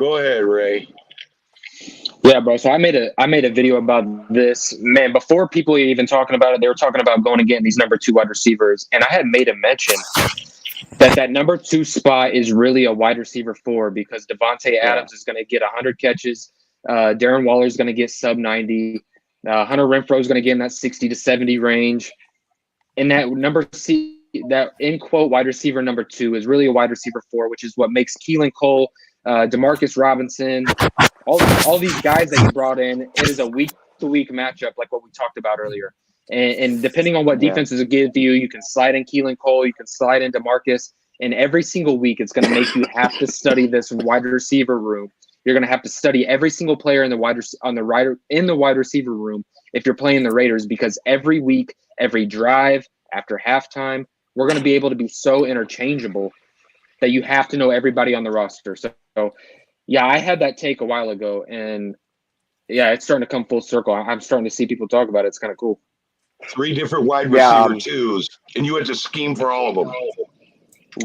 Go ahead, Ray. Yeah, bro. So I made a video about this, man. Before people were even talking about it, they were talking about going and getting these number 2 wide receivers, and I had made a mention that number 2 spot is really a wide receiver 4 because Devontae Adams is going to get 100 catches, Darren Waller is going to get sub 90, Hunter Renfro is going to get in that 60 to 70 range, and that that in quote wide receiver number 2 is really a wide receiver 4, which is what makes Keelan Cole, Demarcus Robinson, all these guys that you brought in. It is a week-to-week matchup, like what we talked about earlier. And depending on what defenses give to you, you can slide in Keelan Cole, you can slide in Demarcus, and every single week it's going to make you have to study this wide receiver room. You're going to have to study every single player in the wide receiver room if you're playing the Raiders, because every week, every drive, after halftime, we're going to be able to be so interchangeable that you have to know everybody on the roster. So yeah, I had that take a while ago, and yeah, it's starting to come full circle. I'm starting to see people talk about it. It's kind of cool. 3 different wide receiver 2s, and you had to scheme for all of them.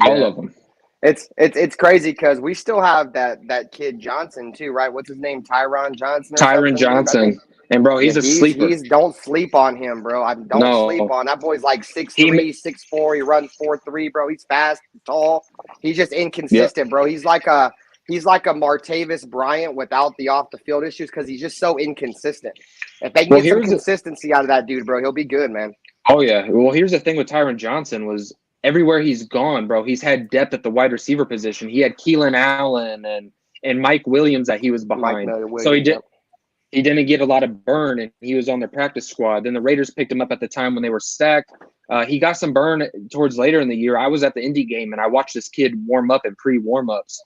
All of them. It's crazy because we still have that kid Johnson too, right? What's his name? Tyron Johnson. Tyron Johnson. And bro, he's a sleeper. Don't sleep on him, bro. Don't sleep on that boy's like 6'3", 6'4". He runs 4.3, bro. He's fast, tall. He's just inconsistent, bro. He's like a Martavis Bryant without the off the field issues because he's just so inconsistent. If they can get some consistency out of that dude, bro, he'll be good, man. Oh yeah. Well, here's the thing with Tyron Johnson was everywhere he's gone, bro, he's had depth at the wide receiver position. He had Keelan Allen and Mike Williams that he was behind. So he didn't get a lot of burn, and he was on their practice squad. Then the Raiders picked him up at the time when they were stacked. He got some burn towards later in the year. I was at the Indy game, and I watched this kid warm up in pre-warm-ups.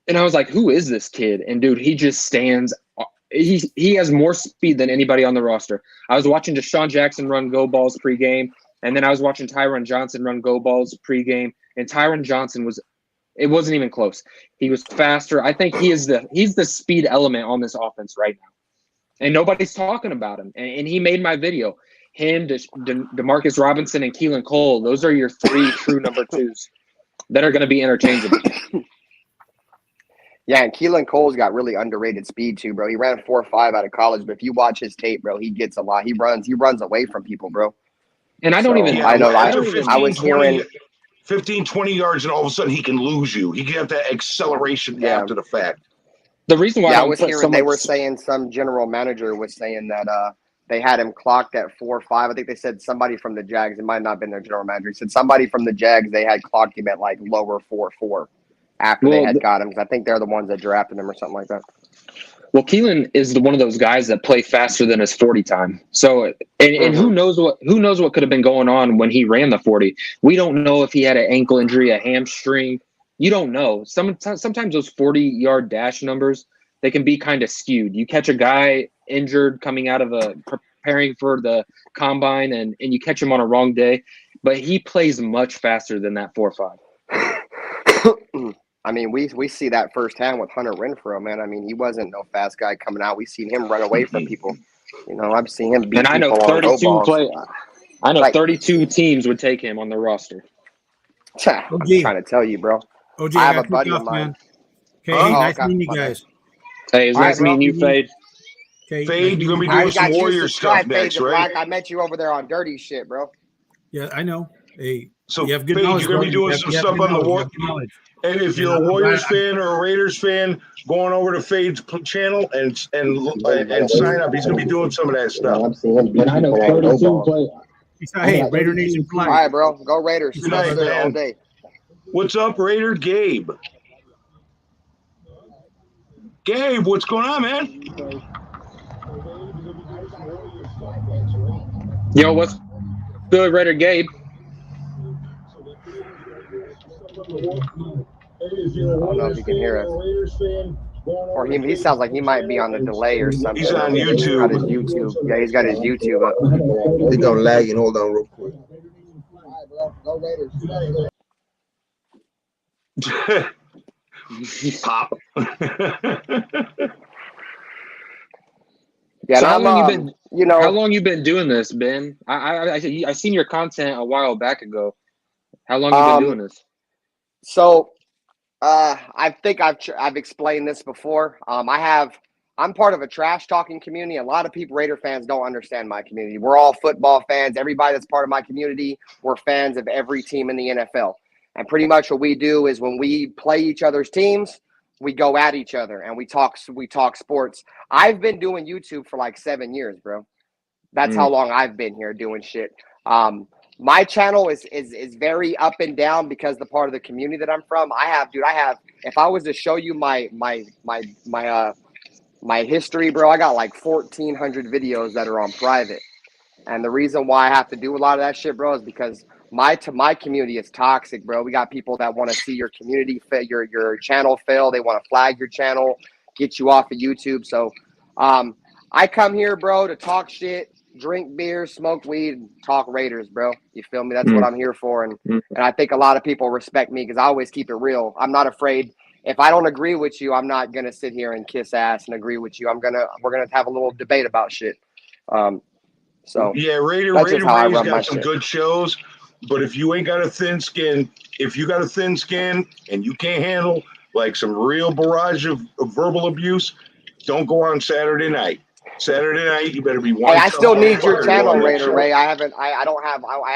And I was like, who is this kid? And, dude, he just stands – he has more speed than anybody on the roster. I was watching Deshaun Jackson run go balls pregame, and then I was watching Tyron Johnson run go balls pregame, and Tyron Johnson it wasn't even close. He was faster. I think he's the speed element on this offense right now. And nobody's talking about him. And he made my video. Him, Demarcus Robinson, and Keelan Cole, those are your 3 true number 2s that are going to be interchangeable. Yeah, and Keelan Cole's got really underrated speed too, bro. He ran 4.5 out of college, but if you watch his tape, bro, he gets a lot. He runs away from people, bro. And I don't even. I know. I was hearing 15, 20 yards, and all of a sudden he can lose you. He can have that acceleration after the fact. The reason why I was hearing they were saying some general manager was saying that they had him clocked at 4.5. I think they said somebody from the Jags. It might not have been their general manager. He said somebody from the Jags, they had clocked him at like lower 4.4 after they had got him. Because I think they're the ones that drafted him or something like that. Well, Keelan is one of those guys that play faster than his 40 time. So, and who knows what could have been going on when he ran the 40. We don't know if he had an ankle injury, a hamstring. You don't know. Sometimes those 40-yard dash numbers, they can be kind of skewed. You catch a guy injured coming out of preparing for the combine, and you catch him on a wrong day, but he plays much faster than that 4.5. I mean, we see that firsthand with Hunter Renfrow, man. I mean, he wasn't no fast guy coming out. We've seen him run away from people. You know, I've seen him beat people on go balls. I know 32 teams would take him on their roster. I'm trying to tell you, bro. OG, I have a buddy of mine. Okay, nice meeting you guys. Hey, it's nice meeting you, Fade. Okay, Fade, you're going to be doing some Warrior stuff next, right? I met you over there on dirty shit, bro. Yeah, I know. Hey, so you have good Fade, knowledge, you're going to be doing some stuff on the Warriors. And if you're a Warriors fan or a Raiders fan, going over to Fade's channel and sign up. He's going to be doing some of that stuff. And I know 32 play. Hey, Raider Nation fly. All right, bro. Go Raiders. Good night, man. All day. What's up, Raider? Gabe. Gabe, what's going on, man? Yo, what's good, Raider Gabe? I don't know if you can hear us. Or he sounds like he might be on the delay or something. He's on YouTube. He's got his YouTube. Yeah, he's got his YouTube up. He's gonna lag and hold on real quick. Go Raiders. Pop. Yeah, so how long you been doing this, Ben? I seen your content a while back ago. How long you been doing this? So, I think I've explained this before. I'm part of a trash talking community. A lot of people, Raider fans, don't understand my community. We're all football fans. Everybody that's part of my community, we're fans of every team in the NFL. And pretty much what we do is when we play each other's teams, we go at each other and we talk sports. I've been doing YouTube for like 7 years, bro. That's how long I've been here doing shit. My channel is very up and down because the part of the community that I'm from. I have, if I was to show you my history, bro, I got like 1,400 videos that are on private. And the reason why I have to do a lot of that shit, bro, is because my community is toxic, bro. We got people that want to see your community your channel fail. They want to flag your channel, get you off of YouTube. So I come here, bro, to talk shit, drink beer, smoke weed, and talk Raiders, bro. You feel me? That's what I'm here for. And I think a lot of people respect me because I always keep it real. I'm not afraid. If I don't agree with you, I'm not gonna sit here and kiss ass and agree with you. We're gonna have a little debate about shit. So yeah, Raider's got some good shows. But if you ain't got a thin skin, and you can't handle like some real barrage of verbal abuse, don't go on Saturday night. Saturday night, you better be one. Hey, I still need your channel, Raider Ray. I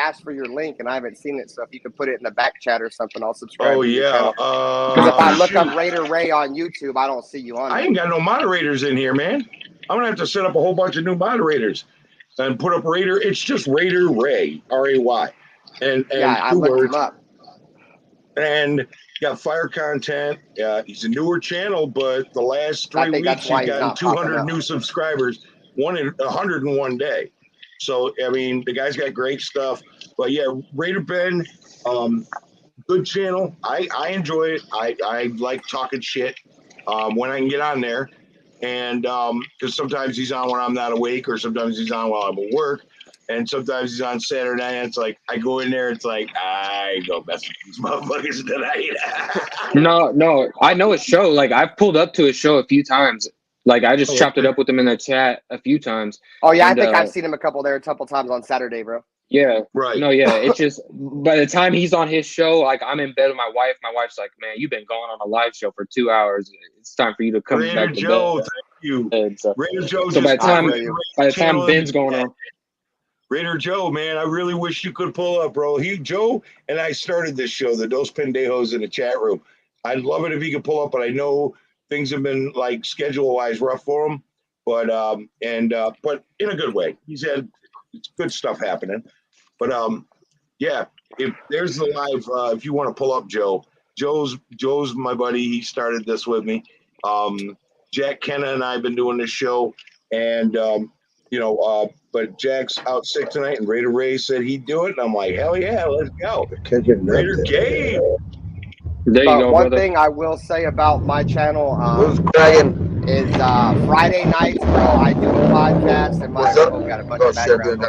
asked for your link and I haven't seen it. So if you could put it in the back chat or something, I'll subscribe. Oh yeah. Because if I look up Raider Ray on YouTube, I don't see you on. I ain't got no moderators in here, man. I'm gonna have to set up a whole bunch of new moderators and put up Raider. It's just Raider Ray, R-A-Y. And yeah, I looked him up. And got fire content. He's a newer channel, but the last 3 weeks he's gotten 200 new subscribers, 100 in one day. So I mean, the guy's got great stuff. But yeah, Raider Ben, good channel. I enjoy it. I like talking shit when I can get on there, and because sometimes he's on when I'm not awake, or sometimes he's on while I'm at work. And sometimes he's on Saturday night, and it's like, I go in there, it's like, I go mess with these motherfuckers tonight. No, I know his show. Like, I've pulled up to his show a few times. Like, I just chopped it up with him in the chat a few times. Oh, yeah, I think I've seen him a couple times on Saturday, bro. Yeah. Right. No, yeah, it's just, by the time he's on his show, like, I'm in bed with my wife. My wife's like, man, you've been going on a live show for 2 hours. It's time for you to come back to Joe, bed. Thank you. And so Raider Joe. So by the time Ben's going on. Raider Joe, man, I really wish you could pull up, bro. Joe and I started this show, the Dos Pendejos, in the chat room. I'd love it if he could pull up, but I know things have been like schedule-wise rough for him. But but in a good way. He's had good stuff happening. But yeah, if there's the live, if you want to pull up Joe's my buddy. He started this with me. Jack Kenna and I have been doing this show, and but Jack's out sick tonight, and Raider Ray said he'd do it, and I'm like, hell yeah, let's go. Raider Gabe. There you go, one brother. thing I will say about my channel is Friday nights, bro. I do a podcast, and got a bunch of background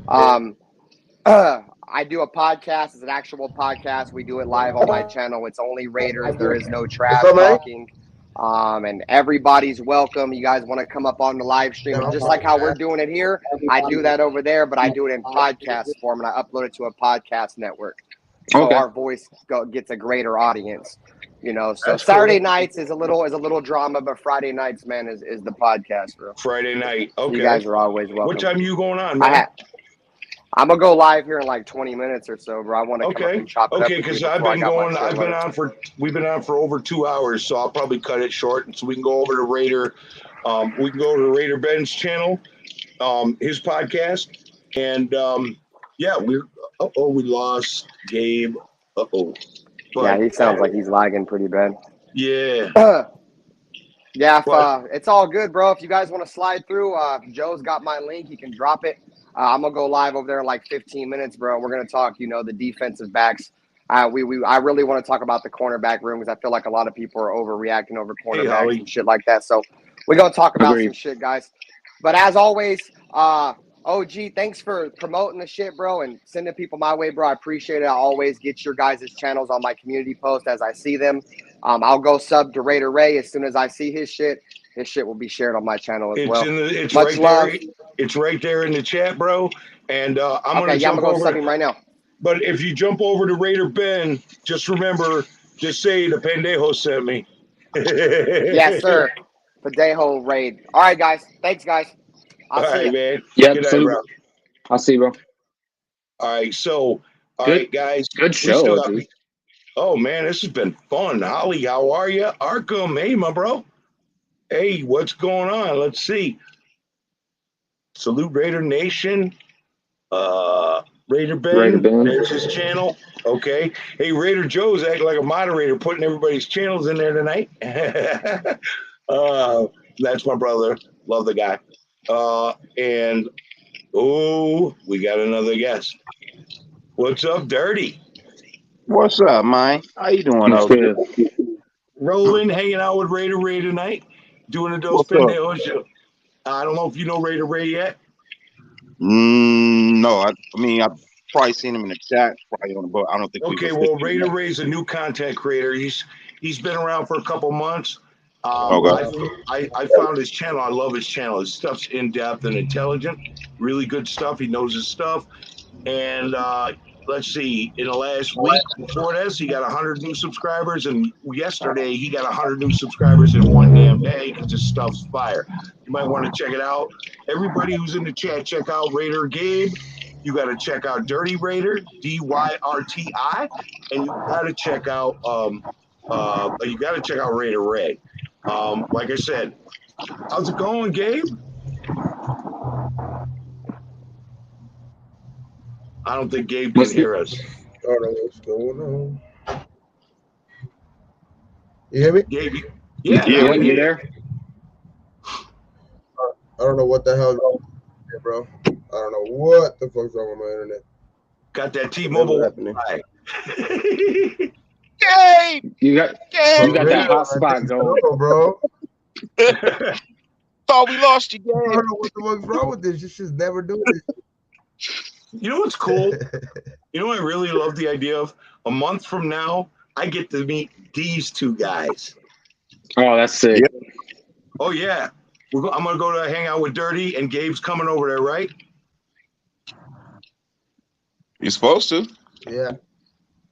noise. I do a podcast. It's an actual podcast. We do it live on my channel. It's only Raiders. There is no trash talking. And everybody's welcome. You guys want to come up on the live stream, and just like how we're doing it here, I do that over there, but I do it in podcast form, and I upload it to a podcast network. So our voice gets a greater audience, So that's Saturday nights is a little drama, but Friday nights, man, is the podcast, bro. Friday night. Okay. You guys are always welcome. What time are you going on, man? I'm gonna go live here in like 20 minutes or so, bro. I want to come up and chop it up. Okay, because we've been on for over 2 hours, so I'll probably cut it short, so we can go over to Raider. We can go to Raider Ben's channel, his podcast, and we lost Gabe. Yeah, he sounds like he's lagging pretty bad. Yeah. It's all good, bro. If you guys want to slide through, Joe's got my link. He can drop it. I'm gonna go live over there in like 15 minutes, bro. We're gonna talk, the defensive backs. I really want to talk about the cornerback room because I feel like a lot of people are overreacting over cornerbacks and shit like that. So we're gonna talk about some shit, guys. But as always, OG, thanks for promoting the shit, bro, and sending people my way, bro. I appreciate it. I always get your guys' channels on my community post as I see them. I'll go sub to Raider Ray as soon as I see his shit. His shit will be shared on my channel as well. Much love. It's right there in the chat, bro. And I'm gonna go sub him right now. But if you jump over to Raider Ben, just remember, just say the Pendejo sent me. Yes, sir. Pendejo raid. All right, guys. Thanks, guys. All right, man. Yeah, bro. I'll see you, bro. All right, so right, guys. Good show, dude. Oh man, this has been fun. Holly, how are you? Arkham, hey, my bro. Hey, what's going on? Let's see. Salute Raider Nation. Raider Ben. There's his channel. Okay. Hey, Raider Joe's acting like a moderator, putting everybody's channels in there tonight. That's my brother. Love the guy. And we got another guest. What's up, Dirty? What's up, man? How you doing? Rolling, hanging out with Raider Ray tonight, doing a Dos Pendejos show. I don't know if you know Raider Ray yet. No, I mean I've probably seen him in the chat, probably on the boat. I don't think. Okay, well, Raider Ray's a new content creator. He's been around for a couple months. I found his channel. I love his channel. His stuff's in depth and intelligent. Really good stuff. He knows his stuff. And let's see, in the last week before this, he got 100 new subscribers, and yesterday he got 100 new subscribers in one damn day because his stuff's fire. You might want to check it out. Everybody who's in the chat, check out Raider Gabe. You got to check out Dirty Raider, DYRTI, and you got to check out Raider Ray. Like I said, how's it going, Gabe? I don't think Gabe can hear us. I don't know what's going on. You hear me? Gabe, yeah, you there? I don't know what the hell is wrong with me, bro. I don't know what the fuck's wrong with my internet. Got that T-Mobile. Gabe! You got that hot spot going, bro. Thought we lost you, Gabe. I don't know what the fuck's wrong with this. This is never doing it. You know what's cool? You know what I really love the idea of? A month from now, I get to meet these two guys. Oh, that's sick. Yep. Oh, yeah. I'm going to go to hang out with Dirty, and Gabe's coming over there, right? You're supposed to. Yeah.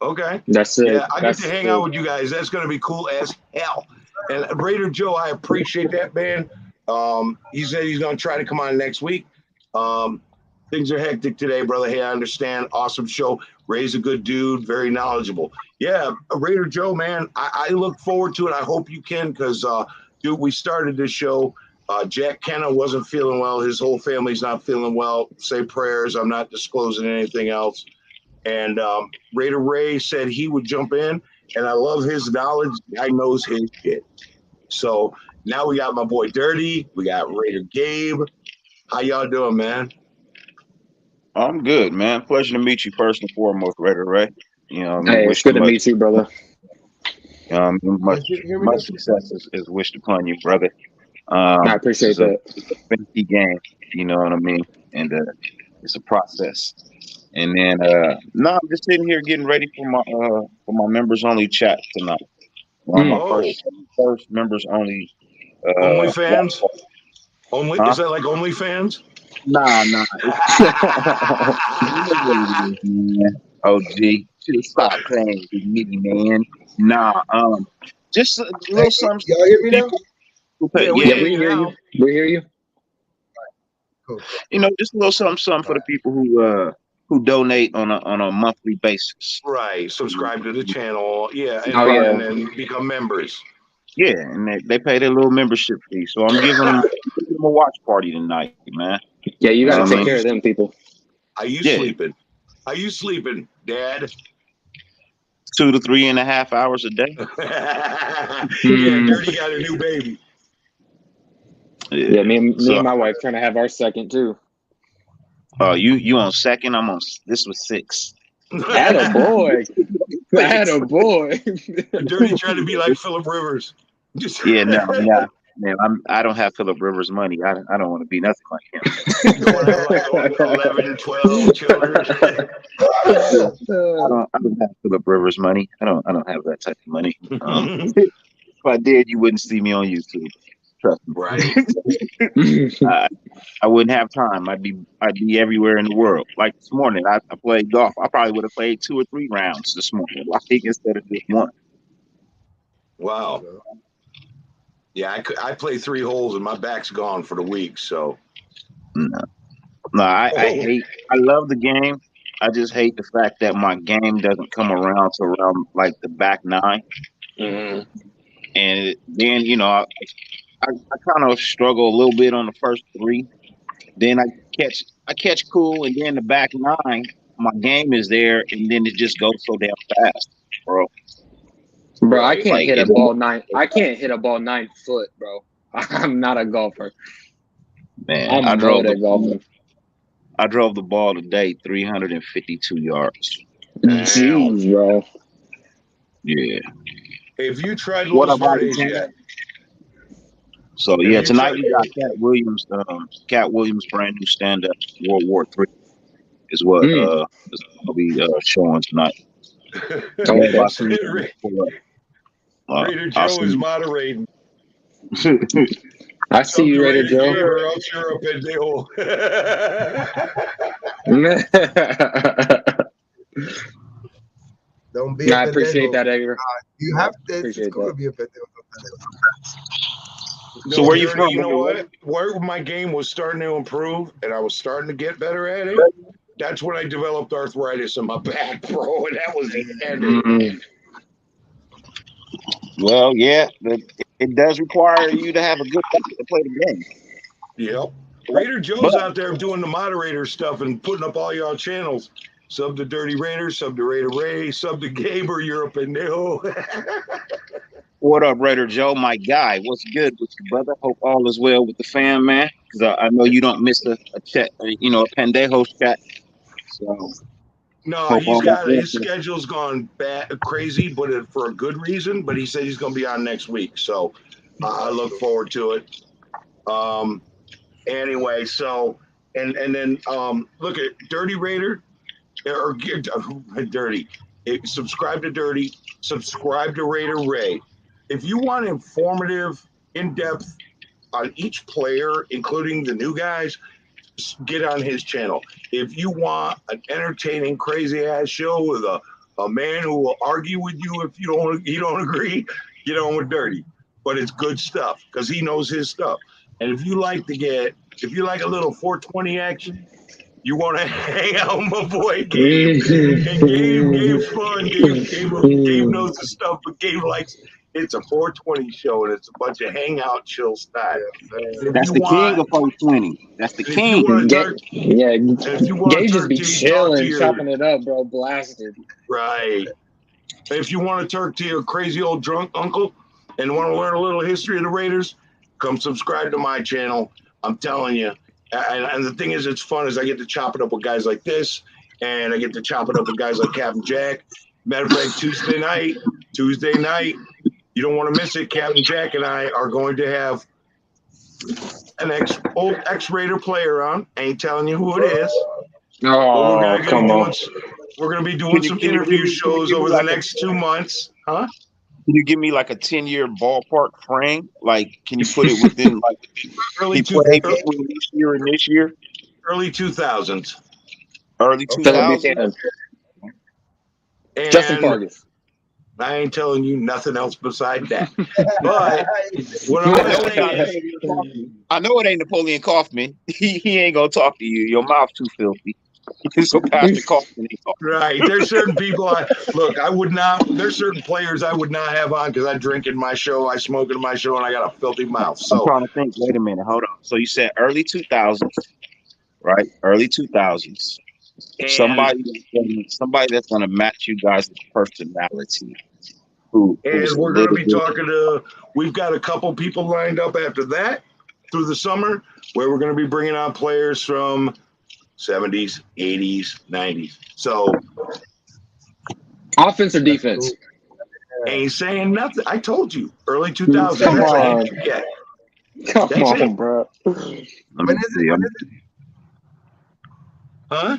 Okay. That's it. Yeah, I get to hang out with you guys. That's going to be cool as hell. And Raider Joe, I appreciate that, man. He said he's going to try to come on next week. Things are hectic today, brother. Hey, I understand. Awesome show. Ray's a good dude, very knowledgeable. Yeah, Raider Joe, man, I look forward to it. I hope you can, because, dude, we started this show. Jack Kenna wasn't feeling well. His whole family's not feeling well. Say prayers. I'm not disclosing anything else. And Raider Ray said he would jump in, and I love his knowledge. Guy knows his shit. So now we got my boy Dirty. We got Raider Gabe. How y'all doing, man? I'm good, man. Pleasure to meet you first and foremost, Raider Ray. You know, hey, it's good to meet you, brother. Much success is wished upon you, brother. I appreciate that. It's a fancy game, you know what I mean? And it's a process. And then no, I'm just sitting here getting ready for my members only chat tonight. My first members only. OnlyFans? Is that like OnlyFans? Nah. OG, should stop playing with me, man. Nah, just a little something. Y'all hear me now? Yeah, we hear you. We hear you. Cool. You know, just a little something for the people who donate on a monthly basis. Right. Subscribe to the channel. Yeah. And then become members. Yeah, and they pay their little membership fee. So I'm giving them a watch party tonight, man. Yeah, you got to take care of them people. Are you sleeping? Are you sleeping, Dad? 2 to 3.5 hours a day. Yeah, Dirty got a new baby. Yeah, me and my wife trying to have our second too. Oh, you on second? This was 6. Attaboy. Attaboy. Dirty trying to be like Phillip Rivers. Yeah, no. Man, I don't have Phillip Rivers' money. I don't want to be nothing like him. Going to like 11, 12 children. I don't have Phillip Rivers' money. I don't have that type of money. If I did, you wouldn't see me on YouTube. Trust me. Right. I wouldn't have time. I'd be everywhere in the world. Like this morning, I played golf. I probably would have played 2 or 3 rounds this morning, like instead of just 1. Wow. Yeah, I play 3 holes and my back's gone for the week. So no, I love the game. I just hate the fact that my game doesn't come around to around like the back 9. Mm-hmm. And then I kind of struggle a little bit on the first 3. Then I catch cool, and then the back 9, my game is there, and then it just goes so damn fast, bro. Bro, I can't hit a ball 9. I can't hit a ball 9 foot, bro. I'm not a golfer. Man, I drove the ball today 352 yards. Jeez, bro. Yeah. If you tried Los Verdes yet. So yeah, tonight we got Cat Williams' brand new stand-up World War III is what I'll be showing tonight. Raider Joe is moderating. I see you, Raider Joe. Or else you're a pendejo. Don't be. I appreciate that, Edgar. You have to. It's cool to be a pendejo. So where you from? You know what? Where my game was starting to improve and I was starting to get better at it, that's when I developed arthritis in my back, bro. And that was the end of it. Well, yeah, it does require you to have a good to play the game. Yep. Raider Joe's out there doing the moderator stuff and putting up all y'all channels. Sub to Dirty Raider, sub to Raider Ray, sub to Gaber, you're a pendejo. What up, Raider Joe, my guy? What's good with you, brother? Hope all is well with the fam, man. Because I know you don't miss a chat, a Pendejos chat. So no, his schedule's gone crazy, but for a good reason. But he said he's going to be on next week, so I look forward to it. Anyway, so and then look at Dirty Raider or Dirty. Subscribe to Dirty. Subscribe to Raider Ray. If you want informative, in-depth on each player, including the new guys, get on his channel. If you want an entertaining, crazy-ass show with a man who will argue with you if you don't agree, get on with Dirty. But it's good stuff because he knows his stuff. And if you like a little 420 action, You want to hang out with my boy Gabe. And Gabe's fun. Gabe knows the stuff, but Gabe likes it's a 420 show and it's a bunch of hangout chill style. That's the king of 420. That's the king. Gabe just be chilling, chopping it up, bro, blasted. Right. If you want to talk to your crazy old drunk uncle and want to learn a little history of the Raiders, come subscribe to my channel. I'm telling you. And the thing is, it's fun is I get to chop it up with guys like this, and I get to chop it up with guys like Captain Jack. Matter of fact, Tuesday night, you don't want to miss it. Captain Jack and I are going to have an old ex-Raider player on. Ain't telling you who it is. Oh, come on. We're going to be doing some interview shows over the next 2 months. Huh? Can you give me like a 10-year ballpark frame? Like, can you put it within like early between this year and this year? Early 2000s. Early 2000s. Justin Fargas. I ain't telling you nothing else beside that. But what I'm going to say is, I know it ain't Napoleon Kaufman. He ain't gonna talk to you. Your mouth too filthy. So Pastor Kaufman ain't talking. Right. There's certain people there's certain players I would not have on because I drink in my show, I smoke in my show, and I got a filthy mouth. So I'm trying to think. Wait a minute, hold on. So you said early 2000s, right? Early 2000s. Somebody that's gonna match you guys' personality. And we're going to be talking to. We've got a couple people lined up after that through the summer where we're going to be bringing on players from 70s, 80s, 90s. So, offense or defense? Ain't saying nothing. I told you early 2000s. Come that's on. a hint you get. Come that's on, it. Bro. When is it? Huh?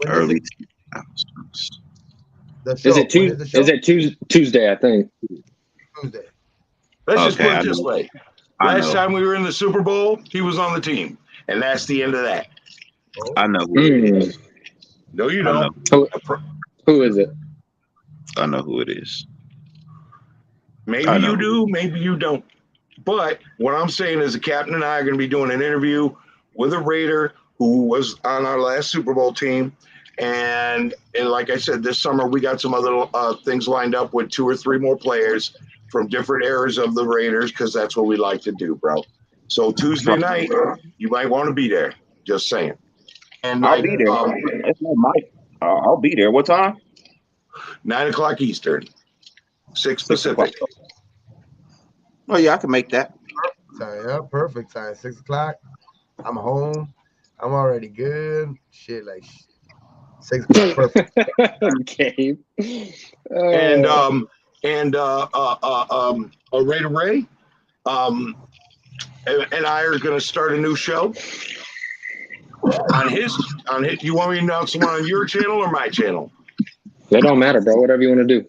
Early 2000s. Is it Tuesday? I think. Tuesday. Let's just put it this way. Last time we were in the Super Bowl, he was on the team, and that's the end of that. I know who it is. No, you don't. Who is it? I know who it is. Maybe you do, maybe you don't. But what I'm saying is the captain and I are going to be doing an interview with a Raider who was on our last Super Bowl team. And like I said, this summer we got some other things lined up with 2 or 3 more players from different eras of the Raiders because that's what we like to do, bro. So Tuesday night, you might want to be there. Just saying. And I'll be there. I'll be there. What time? 9 o'clock Eastern, 6 Pacific. Oh yeah, I can make that. Perfect time. 6 o'clock. I'm home. I'm already good. Shit, like 6 o'clock. Perfect. Okay. And Raider Ray, and I are going to start a new show on his. You want me to announce one on your channel or my channel? It don't matter, bro. Whatever you want to do.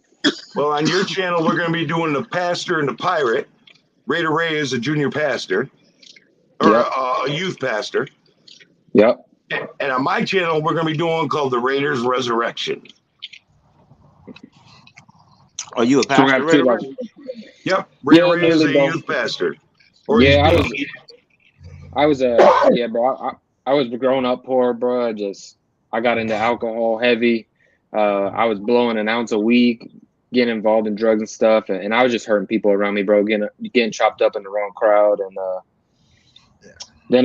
Well, on your channel, we're going to be doing the pastor and the pirate. Raider Ray is a junior pastor or a youth pastor. Yep. And on my channel, we're going to be doing called the Raiders Resurrection. Are you a pastor? Yep. Raider Ray is a youth pastor. Or yeah, I was bro. I was growing up poor, bro. I got into alcohol heavy. I was blowing an ounce a week, getting involved in drugs and stuff, and I was just hurting people around me, bro. Getting chopped up in the wrong crowd, and then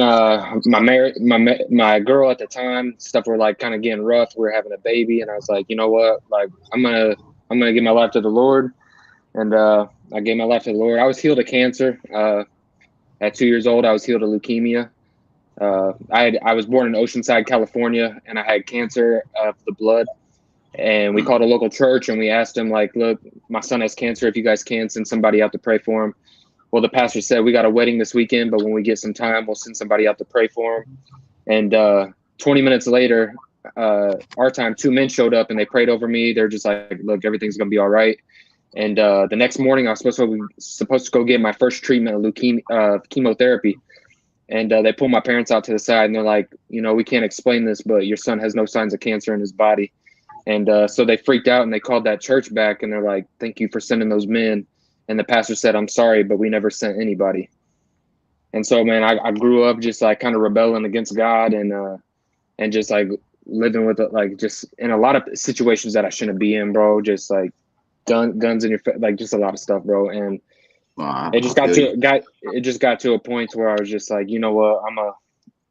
my girl at the time, stuff were like kind of getting rough. We were having a baby, and I was like, you know what? Like I'm gonna give my life to the Lord, and I gave my life to the Lord. I was healed of cancer. At 2 years old, I was healed of leukemia. I was born in Oceanside, California, and I had cancer of the blood. And we called a local church and we asked them, like, look, my son has cancer. If you guys can, send somebody out to pray for him. Well, the pastor said, we got a wedding this weekend, but when we get some time, we'll send somebody out to pray for him. And 20 minutes later, our time, 2 men showed up and they prayed over me. They're just like, look, everything's going to be all right. And the next morning, I was supposed to go get my first treatment of chemotherapy. And they pulled my parents out to the side and they're like, you know, we can't explain this, but your son has no signs of cancer in his body. And so they freaked out and they called that church back and they're like, thank you for sending those men. And the pastor said, I'm sorry, but we never sent anybody. And so, man, I grew up just like kind of rebelling against God. And and just like living with it, like just in a lot of situations that I shouldn't be in, bro. Just like guns in your face, like just a lot of stuff, bro. And it just got to a point where I was just like, you know what, I'm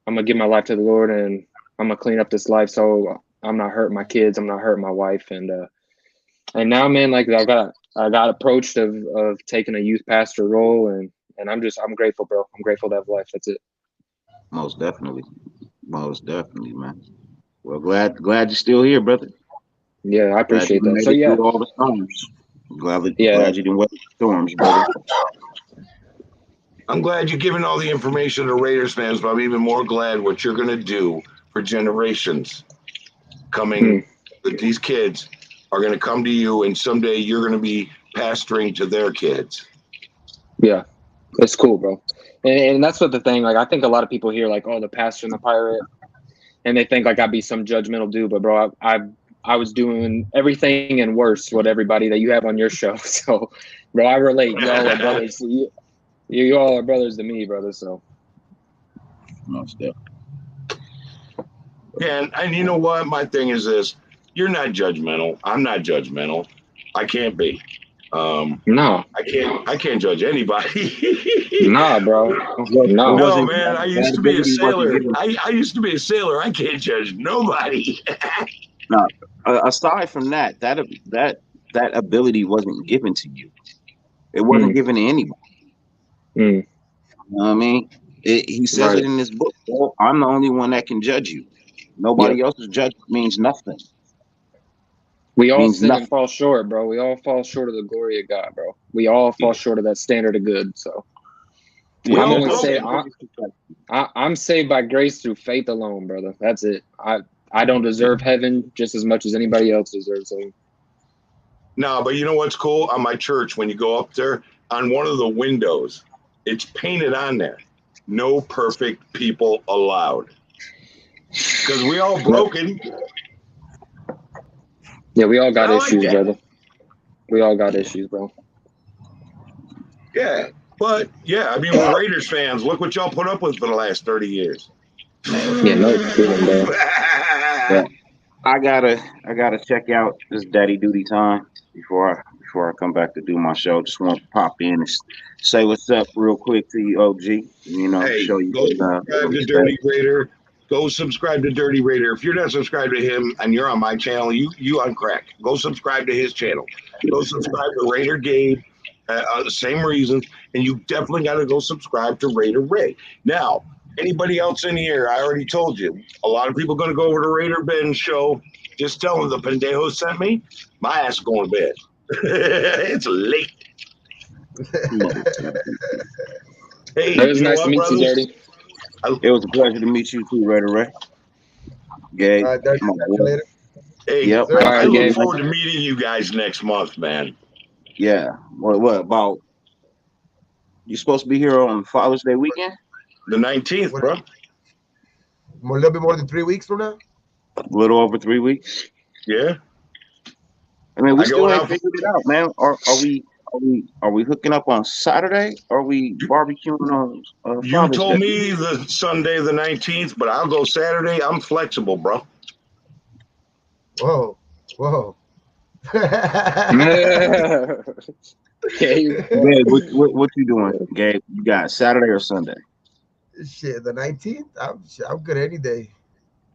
gonna give my life to the Lord, and I'm gonna clean up this life so I'm not hurting my kids, I'm not hurting my wife, and now, man, like I got approached of taking a youth pastor role, and I'm grateful, bro. I'm grateful to have life. That's it. Most definitely, man. Well, glad you're still here, brother. Yeah, I appreciate that. So yeah, through all the storms. Glad you didn't weather the storms, brother. I'm glad you're giving all the information to Raiders fans, but I'm even more glad what you're going to do for generations coming. That these kids are going to come to you, and someday you're going to be pastoring to their kids. Yeah, it's cool, bro. And that's what the thing. Like, I think a lot of people hear like, "Oh, the pastor and the pirate," and they think like I'd be some judgmental dude. But bro, I was doing everything and worse what everybody that you have on your show. So, bro, I relate. Y'all are brothers. You all are brothers to me, brother. So, most definitely. Yeah, and you know what? My thing is this: you're not judgmental. I'm not judgmental. I can't be. No, I can't judge anybody. Nah, bro. No, man. I used to be a sailor. I used to be a sailor. I can't judge nobody. No, aside from that ability wasn't given to you. It wasn't given to anybody. You know what I mean? He says it in this book. Well, I'm the only one that can judge you. Nobody else's judgment means nothing. We all sin and fall short, bro. We all fall short of the glory of God, bro. We all fall short of that standard of good. So I'm saved by grace through faith alone, brother. That's it. I don't deserve heaven just as much as anybody else deserves heaven. No, but you know what's cool? On my church, when you go up there, on one of the windows, it's painted on there. No perfect people allowed. Because we all broken. Yeah, we all got issues, brother. We all got issues, bro. Yeah, but yeah, I mean, we're Raiders fans. Look what y'all put up with for the last 30 years. Yeah, no kidding, bro. Well, I gotta check out this daddy duty time before I come back to do my show. Just want to pop in and say what's up real quick to you, OG. You know, hey, show you go subscribe to Dirty Raider. Go subscribe to Dirty Raider. If you're not subscribed to him and you're on my channel, you on crack. Go subscribe to his channel. Go subscribe to Raider Gabe. The same reasons, and you definitely got to go subscribe to Raider Ray. Now, anybody else in here? I already told you. A lot of people going to go over to Raider Ben's show. Just tell them the Pendejos sent me. My ass is going to bed. It's late. Hey, it was nice to meet you, Dirty. It was a pleasure to meet you too, Raider Ray. Gabe. Later. Hey, yep. I look forward to meeting you guys next month, man. Yeah. What about? You supposed to be here on Father's Day weekend? The 19th, bro. A little bit more than 3 weeks from now. A little over 3 weeks. Yeah. I mean, we still ain't figured it out, man. Are we hooking up on Saturday? Or are we barbecuing on Father's You told Day? me the Sunday the 19th, but I'll go Saturday. I'm flexible, bro. Whoa. Gabe, what you doing, Gabe? You got Saturday or Sunday? Shit, the 19th. I'm good any day.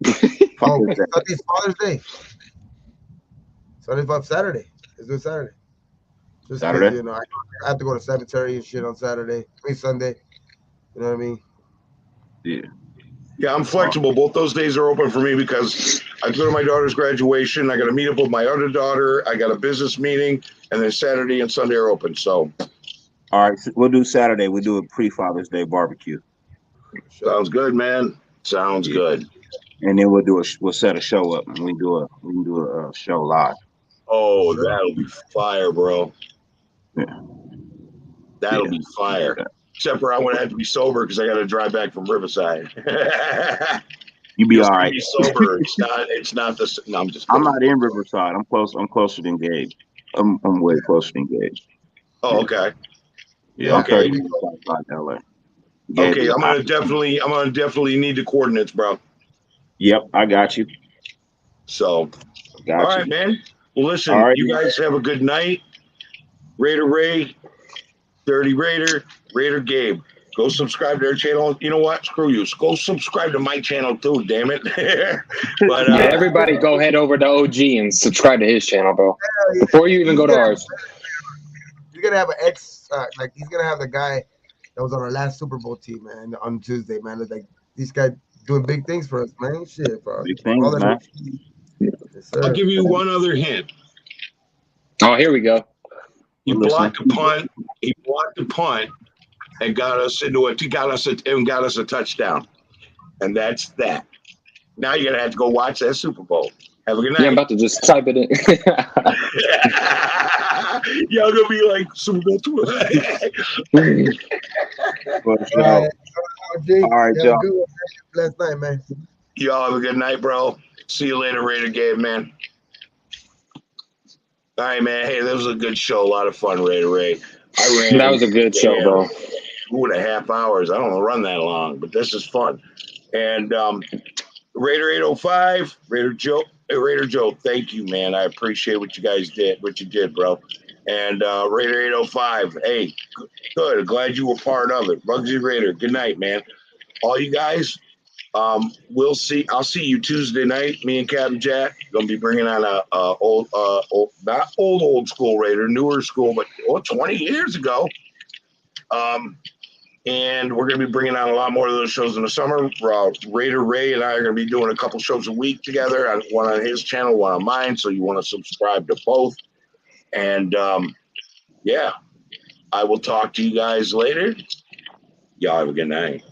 Sunday's Father's Day. Saturday. Let's do Saturday. Just Saturday. You know, I have to go to cemetery and shit on Saturday. Sunday. You know what I mean? Yeah. Yeah, I'm flexible. Both those days are open for me because I go to my daughter's graduation. I got to meet up with my other daughter. I got a business meeting, and then Saturday and Sunday are open. So, all right, we'll do Saturday. We'll do a pre-Father's Day barbecue. Sounds good, man. Sounds good. And then we'll set a show up and we can do a show live. Oh, that'll be fire, bro. Yeah. That'll be fire. Except for I'm gonna have to be sober because I got to drive back from Riverside. You be all right. Be sober. It's not the. No, I'm just. I'm not in Riverside. I'm close. I'm closer than Gabe. I'm way closer than Gabe. Oh, okay. Yeah. Okay. I'm 30 minutes outside LA. Okay, I'm gonna definitely need the coordinates, bro. Yep, I got you. So, Got all right, you. man. Well, listen, All right, you guys have a good night. Raider Ray, Dirty Raider, Raider Gabe. Go subscribe to their channel. You know what? Screw you. Go subscribe to my channel too, damn it. But yeah, everybody go head over to OG and subscribe to his channel, bro. Before you even go to ours. He's gonna have an he's gonna have the guy that was on our last Super Bowl team, man, on Tuesday, man. It's like these guys doing big things for us, man. Shit, bro. Big things, man. Yes, I'll give you one other hint. Oh, here we go. He blocked a punt. He blocked a punt and got us a touchdown. And that's that. Now you're gonna have to go watch that Super Bowl. Have a good night. Yeah, I'm about to just type it in. Y'all gonna be like Super Bowl 2. All right, y'all. Good last night, man. Y'all have a good night, bro. See you later, Raider Gabe, man. All right, man. Hey, that was a good show. A lot of fun, Raider Ray. That was a good show, bro. 2.5 hours. I don't run that long, but this is fun. And Raider 805, Raider Joe, thank you, man. I appreciate what you did, bro. And Raider 805, hey, good. Glad you were part of it. Bugsy Raider, good night, man. All you guys, we'll see. I'll see you Tuesday night. Me and Captain Jack gonna be bringing on a not old school Raider, newer school, but 20 years ago. And we're going to be bringing on a lot more of those shows in the summer. Raider Ray and I are going to be doing a couple shows a week together, one on his channel, one on mine. So you want to subscribe to both. And yeah, I will talk to you guys later. Y'all have a good night.